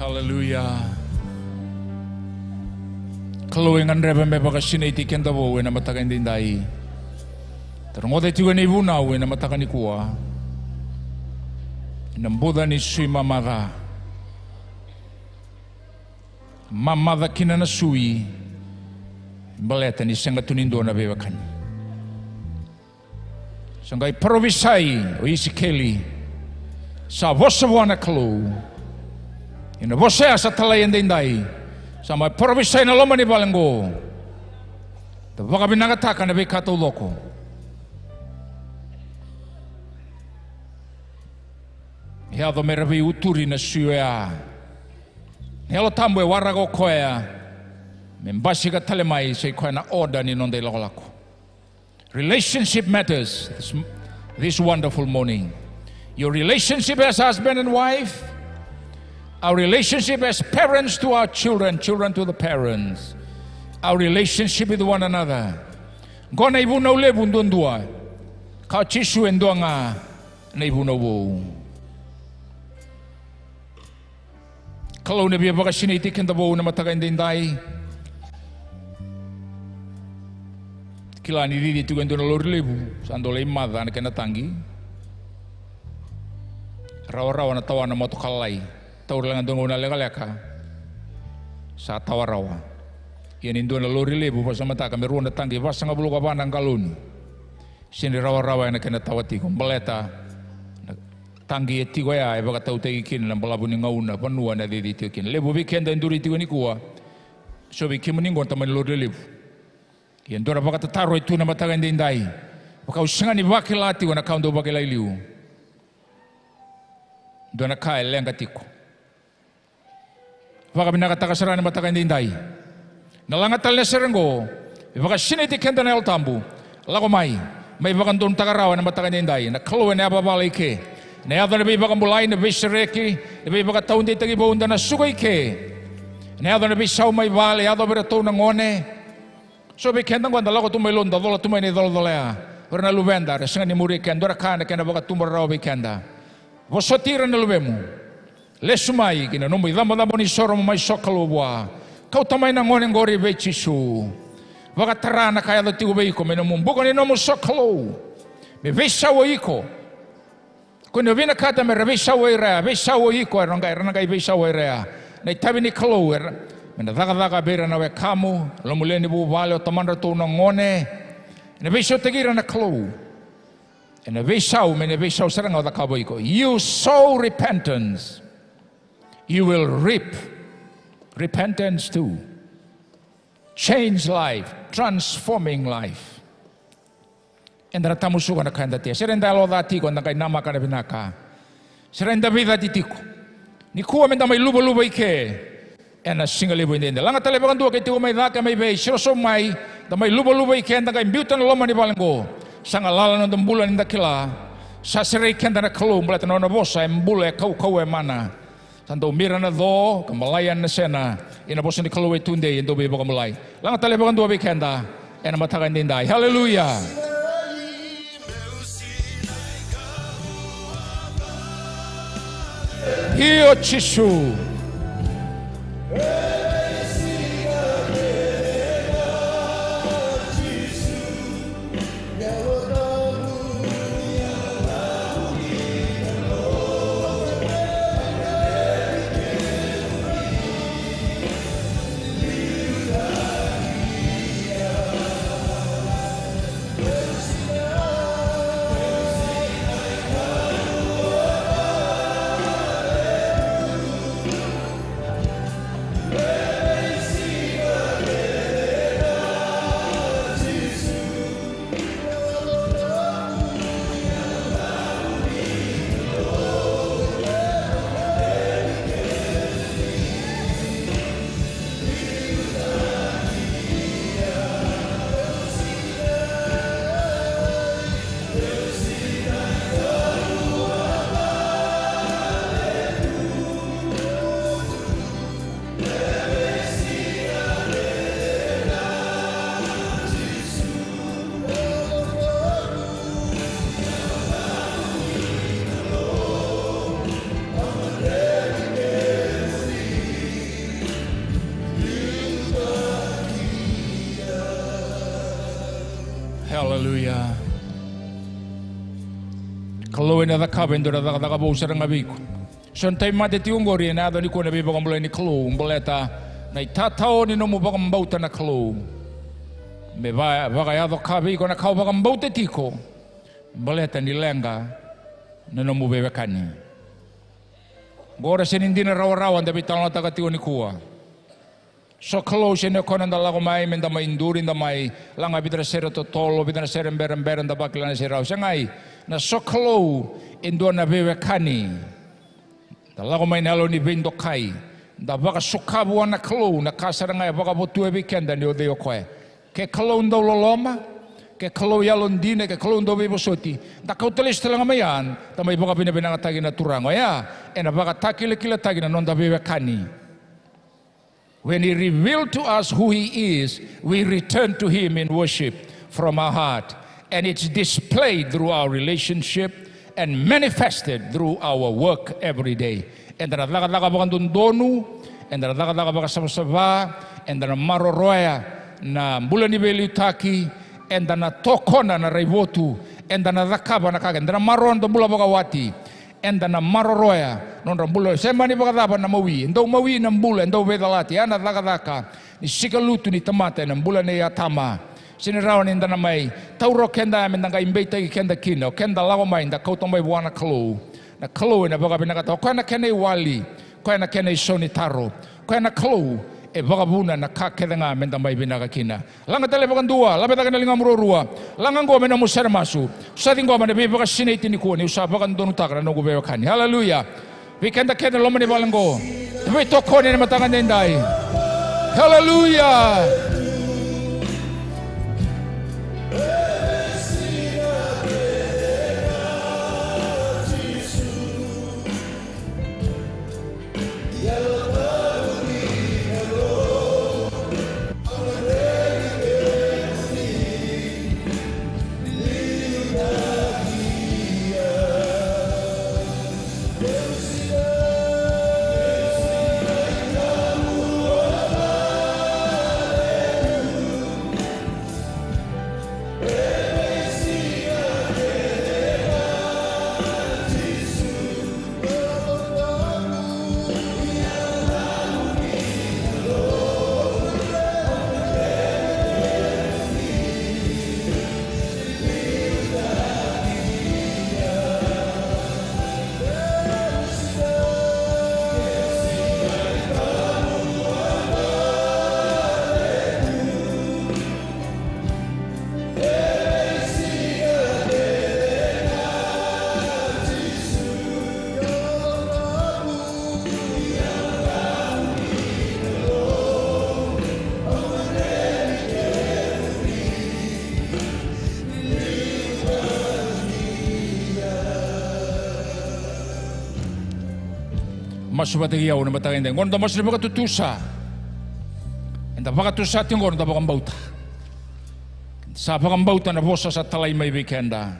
Hallelujah. Kaluingan reba me baka siniti kenda bo na matakan dindai. Terngode tiwa ni buna na matakan ni kuwa. Nambuda ni sui mamaga. Mamada kina na sui. Baleta ni senga tunindo na bebakan. Sangai provisai o Isikeli. Sa vosa wana kalu. Ina vosa sa talay endai. Sama provisai na loma ni balengo. Ta baka binangataka na bikato loko. Hea do meravi uturi na suea. Helo tambo e warago koea. Membasi ka talemai se koe na oda ni nonde lako. Relationship matters this wonderful morning. Your relationship as husband and wife, our relationship as parents to our children, children to the parents, our relationship with one another. Gona ibu na ule bundundua, ka chisu endua nga na ibu na wo. Kalau nabi baka siniti kenda wo na mataga indai. Kila ni didi tu kendo na lori lebu, sando le mada na kena tangi. Rawa-rawa na tawa na moto kalai, taur langan dongo na lega-lega. Sa tawa rawa. Yan indo na lori lebu pasama ta kami ruang na tangi, basa nga bulu ka bandang kalun. Sini rawa-rawa na kena tawa tiko, baleta. Tangi tiko ya, baka tau tegi kin, lang palabu ni ngauna, panua na didi tiko kin. Lebu weekend induri tiko ni kuwa, so bikin meningon taman lori lebu. Yan dora baka tataro itu na mataga indai. Baka usangan ni wakilati wana kaundo bakilai liu. Dona kai lenga tiko. Baka binakataka sarana mataga indai. Nalangatal na serengo. Baka siniti kenda na el tambu. Lago mai baka don tagarawa na mataga indai. Na kaluwe na ababala ike. Na yado na baka mulai na bisareki. Na baka taon di tagi baunda na sugay ike. Na yado na bisaw may bali. Yado birato na ngone. So bekendang wanda lago tumay londa dola tumay ni dola dolea. Ora na luvenda resenga ni muri kenda ora kana kena baka tumbar raw bekenda. Vosotira na luvemu. Lesumai kina no idamo damo ni soro mai sokalo bua. Kau tamay na ngone ngori be chisu. Baka tarana kaya do tigo beiko mena mumbuka ni no mo sokalo. Me vesa wo iko. Kuno vina kata me vesa wo ira, vesa wo iko ranga vesa wo ira. Na tabi ni kalo Mena daga bera na we kamu, lomuleni bu vale o tamandra to na ngone. Na vesho tegira na klo. Na vesho mena vesho saranga da kaboiko. You sow repentance, you will reap repentance too. Change life, transforming life. Endra tamusuga na kanda tia. Serenda lo dati ko na kay nama kana binaka. Serenda vida titiko. Ni kuwa menda may luba ike. Ena singalibo hindi. Langa talagang dua kay tiwa may daka may bay. Siroso may da may luba ikenda kay imbutan na loma ni balanggo. Sa ngalalan ng bulan ng dakila. Sa siray kenda na kalum. Balata na nabosa. Mbula kau mana. Santo umira na do. Kamalayan na sena. Inabosa ni kaluwe tunde. Indo biba kamalay. Langa talagang dua ikenda. Ena matakan dinday. Hallelujah. Hiyo Chisu. Hallelujah. Kalau ina da kaben da kabo sarang abiko. Sontay mate ti ungori na do ni ko na bibo kamulay ni klo umbaleta na itatao ni no mo bakam bauta na klo. Me va ya do kabi ko na kau bakam bauta tiko. baleta ni lenga na namubebekani. Gora senindina rawan tapi talon takatiwa ni kuwa. So close in the corner da lago mai menda mai induri da mai langa bidra sera to tolo bidra sera mberen da bakilana sera sangai na so close indo na bebekani. Da lago mai nalo ni vindo kai da baka sukabu na close na kasaranga baka botu weekend ni odeo koe. Ke close ndo loloma ke close yalondine ke close ndo bebosoti da kautelis telanga mayan da mai baka bina tagi na turango ya ena baka takile kila tagi na nonda bebekani. When He revealed to us who He is, we return to Him in worship from our heart. And it's displayed through our relationship and manifested through our work every day. And the laga baka dondonu, and the laga baka sama-sama, and the maroroya na mbula ni belitaki, and the na tokona na raivotu, and the na zakaba na kaga, and the maron do mbula baka wati. Enda na maroroya non rambulo semani bagada na mawi ndo mawi na mbula ndo vedalati ana dagadaka ni sikalutu ni tamata na mbula ne atama sinirawan inda na mai tauro kenda mendanga imbeita kenda kino kenda lago mai nda kauto mai wana kalo na kalo na baga binaka ko na kene wali ko na kene soni taro ko na kalo e bagabuna na kakedenga menda mai binaka kina langa tele bagan dua labe daga linga murorua langa ngo mena musar masu sadi ngo mena be baga sineti ni ko ni usa bagan donu takra no go be kani hallelujah weekend kene lo meni balango we to ko ne matanga ndai hallelujah. Masubatagiyaw na matangin din. Ngono mas baka tutusa. Enda baka tusa ting ngono baka bauta. Sa baka bauta na bosa sa talay may weekenda.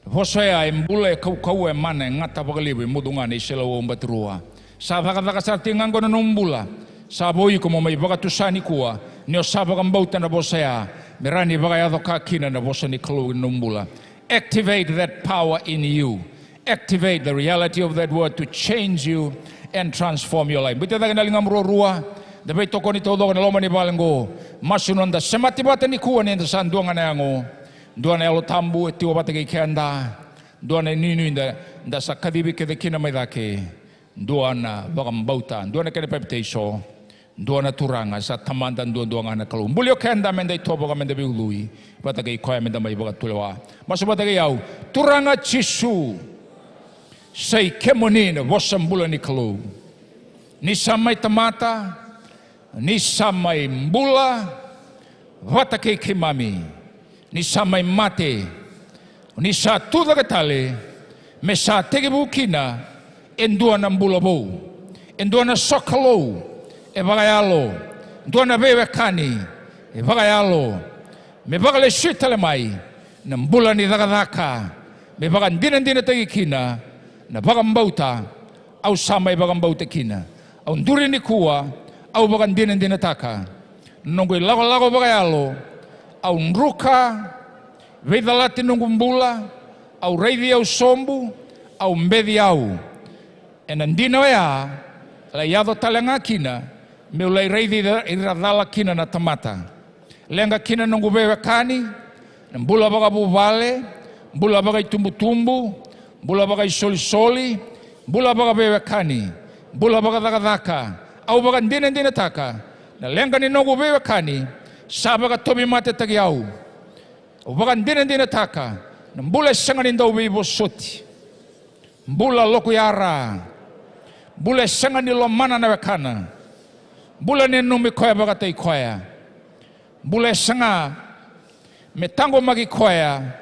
Bosa ya embule kau e mana ngata baka libe mudungan isilaw batrua. Sa baka sa tingan ngono numbula. Sa boy ko mo may baka tusa ni kuwa. Nio sa baka bauta na bosa ya. Mirani baka yado kakina na bosa ni kalu numbula. Activate that power in you. Activate the reality of that word to change you and transform your life. Bita tayo nalinga mururua, dapat toko ni todo na loma ni balango, masunon da semati bata ni kuwa ni san duang na yango, duang na elo tambu etiwa bata kay kenda, duang na ninu da sa kadibi kede kina may dake, duang na bakam bauta, duang na kene pepteso, duang na turanga sa tamandan duang na kalum. Bulyo kenda menda ito baka menda biului, bata kay koya menda may baka tulewa. Masu bata kay yaw, turanga chisu. Say kemonina wasam bula ni kalu ni samay tamata ni samay mbula wata kay kimami ni samay mate ni sa tuda katale me sa tegibukina endua na mbula bo endua na sokalo e bagayalo endua na bebekani e bagayalo me bagale shitale mai na mbula ni dagadaka me bagan dinan tegikina na bakang bauta au samay bakang bauta kina au nduri ni kuwa au bakang dinan dinataka nunggu lago bakayalo au nruka vedalati nunggu mbula au reidi au sombu au mbedi au enandina ya la yado talanga kina me ulai reidi iradala kina na tamata lenga kina nunggu bebekani mbula bakabu vale bula bagai tumbu-tumbu, bula bagai soli-soli, bula bagai bewekani, bula bagai daka-daka, au bagai dina-dina taka, na lengkani nogu bewekani, sabaga tobi mate tagi au bagai dina-dina taka, na bula sanganin daw bibo soti, bula loku yara, bula sangani lo mana na wekana, bula nenumi koya bagai tai koya, bula sanga metango magi koya,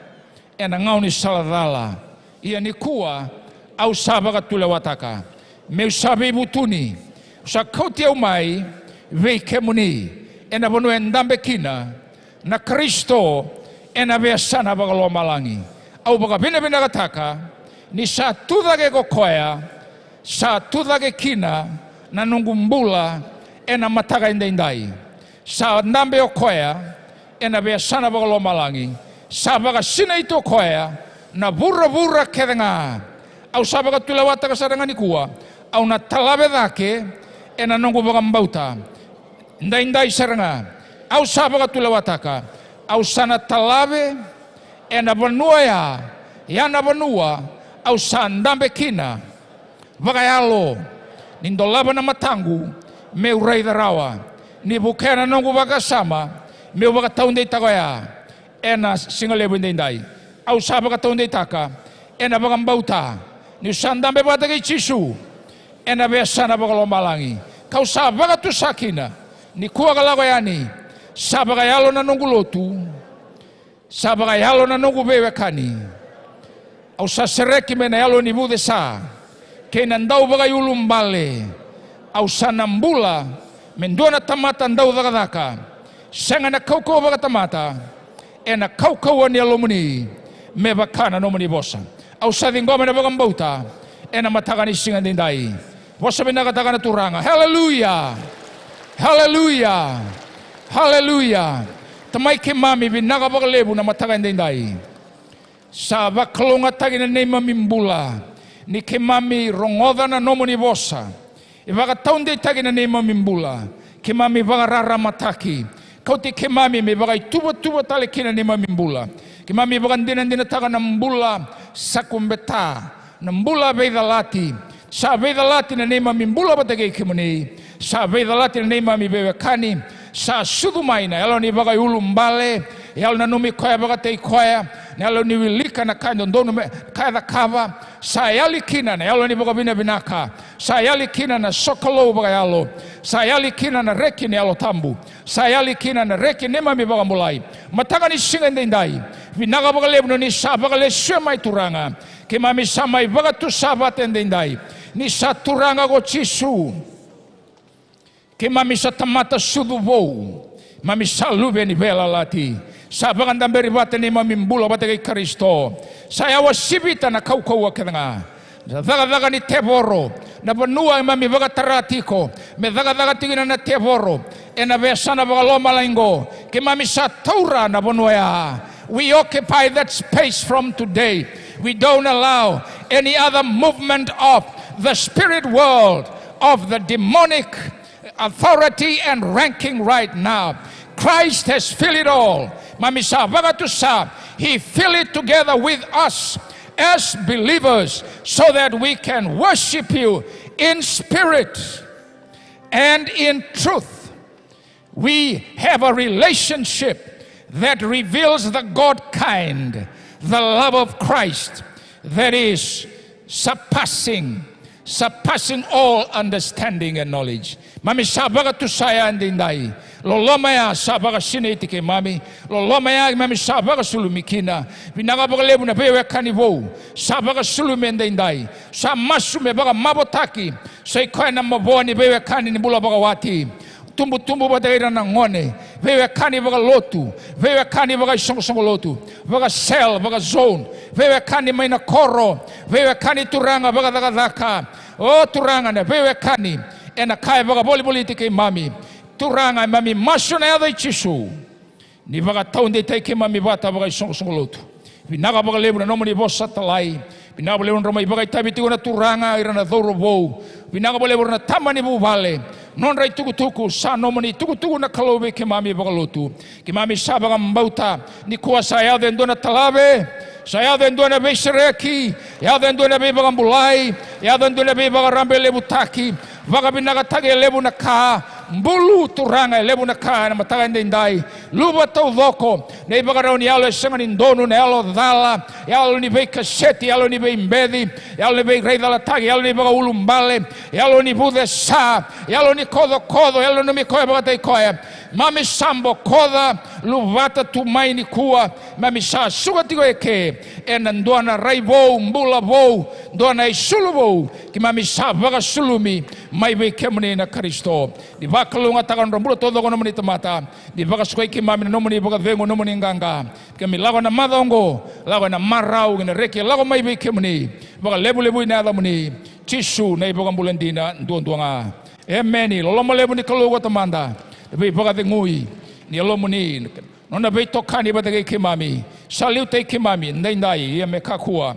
ena ngau ni saladala, ia ni kua au sabaga tule wataka, meu sabi butuni, sa kauti au mai, vei kemuni, ena bonu endambe kina, na Kristo, ena beasana baga lo malangi, au baga bina-bina kataka, ni sa tudage ko koya, sa tudage kina, na nungumbula, ena mataga indai-indai, sa ndambe o koya, ena beasana baga lo malangi, sabaga sina itu koya na bura-bura kedenga au sabaga tulawata kasaranga ni kuwa au na talabe dake ena nongo baga mbauta ndai saranga au sabaga tulawataka au sana talabe ena banua ya na banua au sandambe kina baga yalo nindolaba na matangu meu rai darawa ni bukena nongo baga sama meu baga taunde tagoya ena singalebu indai au sabaga taunde taka ena baga mbauta ni sandambe batagi chisu ena besana baga lomalangi kau sabaga tu sakina ni kuwa galago yani sabaga yalo na nungu lotu sabaga yalo na nungu bewekani au sasereki mena yalo ni bude sa kena ndau baga yulum bale au sanambula mendona tamata ndau dagadaka sangana kau baga tamata ena kau ni alomuni me bakana no muni bosa au sadingoma na bagambauta ena matagani singa dindai bosa binaga tagana turanga hallelujah hallelujah hallelujah tamai ke mami binaga bagalebu na matagani dindai sa baklonga tagina nema mimbula ni ke mami rongoda na no muni bosa ibaga taunde tagina nema mimbula ke mami baga rara mataki kau te ke mami me bagai tuba tale kina ni mami mbula. Ke mami bagan dina taga na mbula sakumbeta. Na mbula beida lati. Sa beida lati na ni mami mbula batagay kimuni. Sa beida lati na ni mami bewekani. Sa sudumaina. Yalo ni bagai ulumbale. Yalo na numi koya bagatay koya. Yalo ni wilika na kanyon dono kaya da kava. Sa yali kina na yalo ni bagabina binaka. Sa yali kina na sokolo bagayalo. Sa yali kina na reki ni yalo tambu. Sayali kina na reki nema mi baga mulai mataga ni singa ndai vinaga baga lebno ni sa baga le shema ituranga ke mami samai baga tu sabat ndai ni sa turanga go chisu ke mami sa tamata sudu bou mami salube ni bela lati sa baga ndamberi bate ni mami mbula bate kai Kristo saya wasibita na kau wakanga daga ni teboro na banua mami baga taratiko me daga tingina na teboro ena besana baga loma laingo ke mami sa taura na banua we occupy that space from today we don't allow any other movement of the spirit world of the demonic authority and ranking right now. Christ has filled it all mami sa baga tu sa he filled it together with us as believers so that we can worship you in spirit and in truth. We have a relationship that reveals the God kind, the love of Christ that is surpassing all understanding and knowledge. Mami sabaga tu saya andindai. Loloma ya sabaga sineti ke mami. Loloma ya mami sabaga sulumikina. Binaga baga lebu na bewe kanivou. Sabaga sulumendindai. Sa masu me baga mabotaki. Sa ikoy na maboni bewe kani ni bula baga wati. Tumbu badaira na ngone. Bewe kani baga lotu. Bewe kani baga song lotu. Baga cell, baga zone. Bewe kani may na koro. Bewe kani turanga baga dagadaka. Oh turanga na bewe kani. Ena kaya baga boli tike mami. Turanga mami maso na yada ichisu. Ni baga taunde tike mami bata baga song lotu. Binaga baga lebu na nomoni bosa talai. Binaga lebu na romai baga itabi tigo na turanga irana dhoro bou. Binaga lebu na tamani bu vale. Non rai tuku sa nomoni tuku na kalobe ke mami baga lotu. Ke mami sa baga mbauta ni kuasa yada ndona talabe. Saya den dua nabe sereki, ya den dua nabe bagambulai, ya den dua nabe bagarambe lebu taki, bagabinaga tage lebu naka, mbulu turanga lebu naka na matagan dindai, luba tau doko, nei bagarau ni alo sengan indonu ne alo dala, ya alo ni bei kaseti, ya alo ni bei mbedi, ya alo ni bei rei dala tagi, ya alo ni baga ulumbale, ya alo ni bude sa, ya alo ni kodo kodo, ya alo ni koe bagatai koe, mami sambo koda, luvata tumaini kua, mami sa suga tigo eke, enan doana rai vou, mbula vou, doana isulu vou, ki mami sa vaga sulumi, mai bei kemuni na Kristo, di vakalunga takan rombula todo kono mani tamata, di vaga skoi ki mami no mani vaga vengo no mani nganga, kami lago na madongo, lago na marau, gina reki, lago mai bei kemuni, vaga lebu ina ada muni, chisu na iboga mbulendina, duanga, emeni, loloma lebu ni kalugo tamanda, Bei baga ngui ni alomuni nona bei tokani bagai kimami saliu te kimami ndai ia me kakua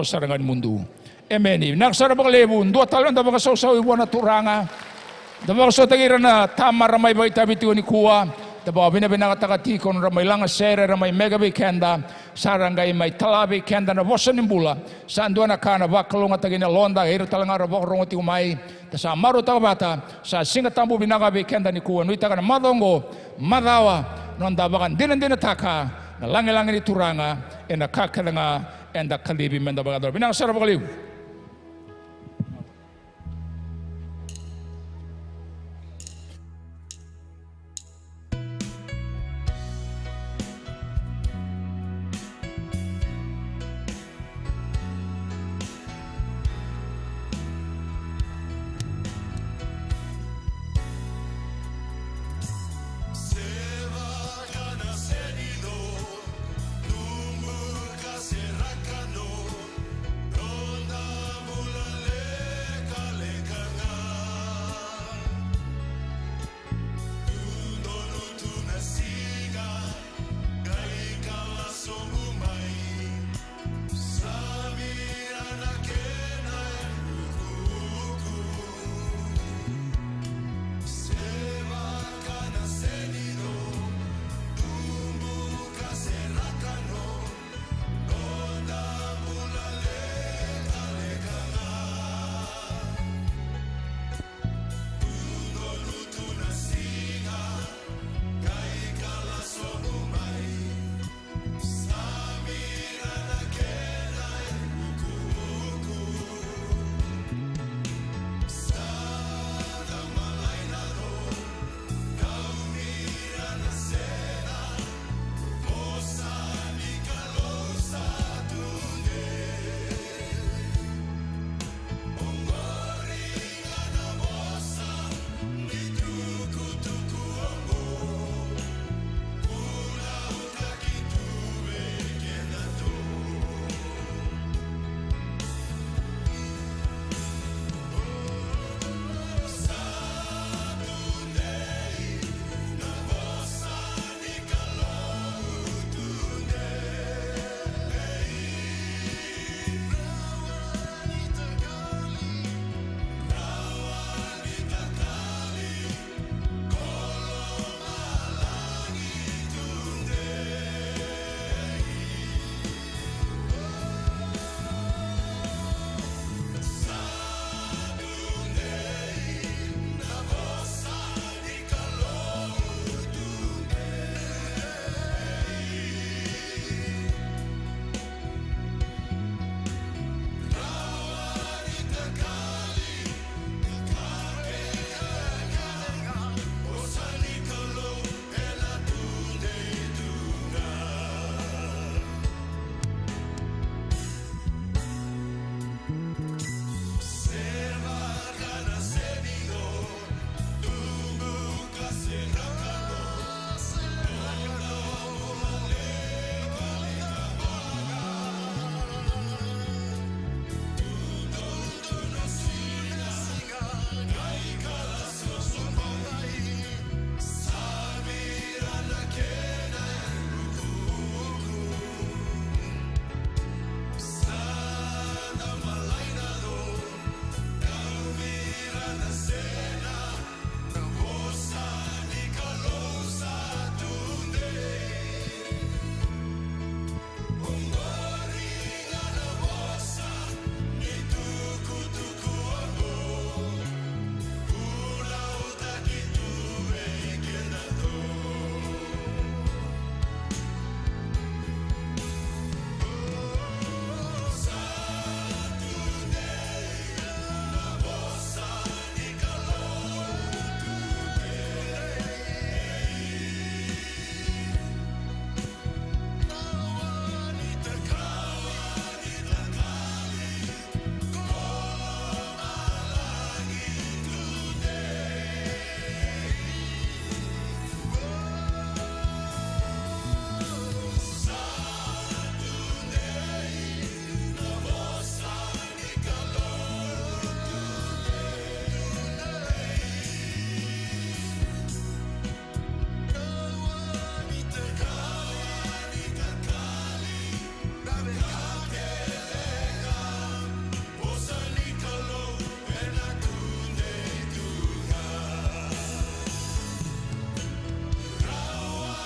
sarangan mundu emeni nak sara baga lebu dua talon da baga sau iwana turanga da baga sau tagirana tamar ramai bai tabitu ni kuwa da baga bina bina takati kon ramai langa sere ramai mega bei kenda sarangai mai talabe kenda na bosanimbula sanduana kana bakalonga tagina londa ira talanga ro rongoti umai sa maru bata sa singa tambu binaga be kenda ni kuwa nuita kana madongo madawa nonda bagan dina taka na lange ni turanga ena kakalanga enda kalibi menda bagador binaga sara bagaliu Será cano, ronda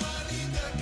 Valida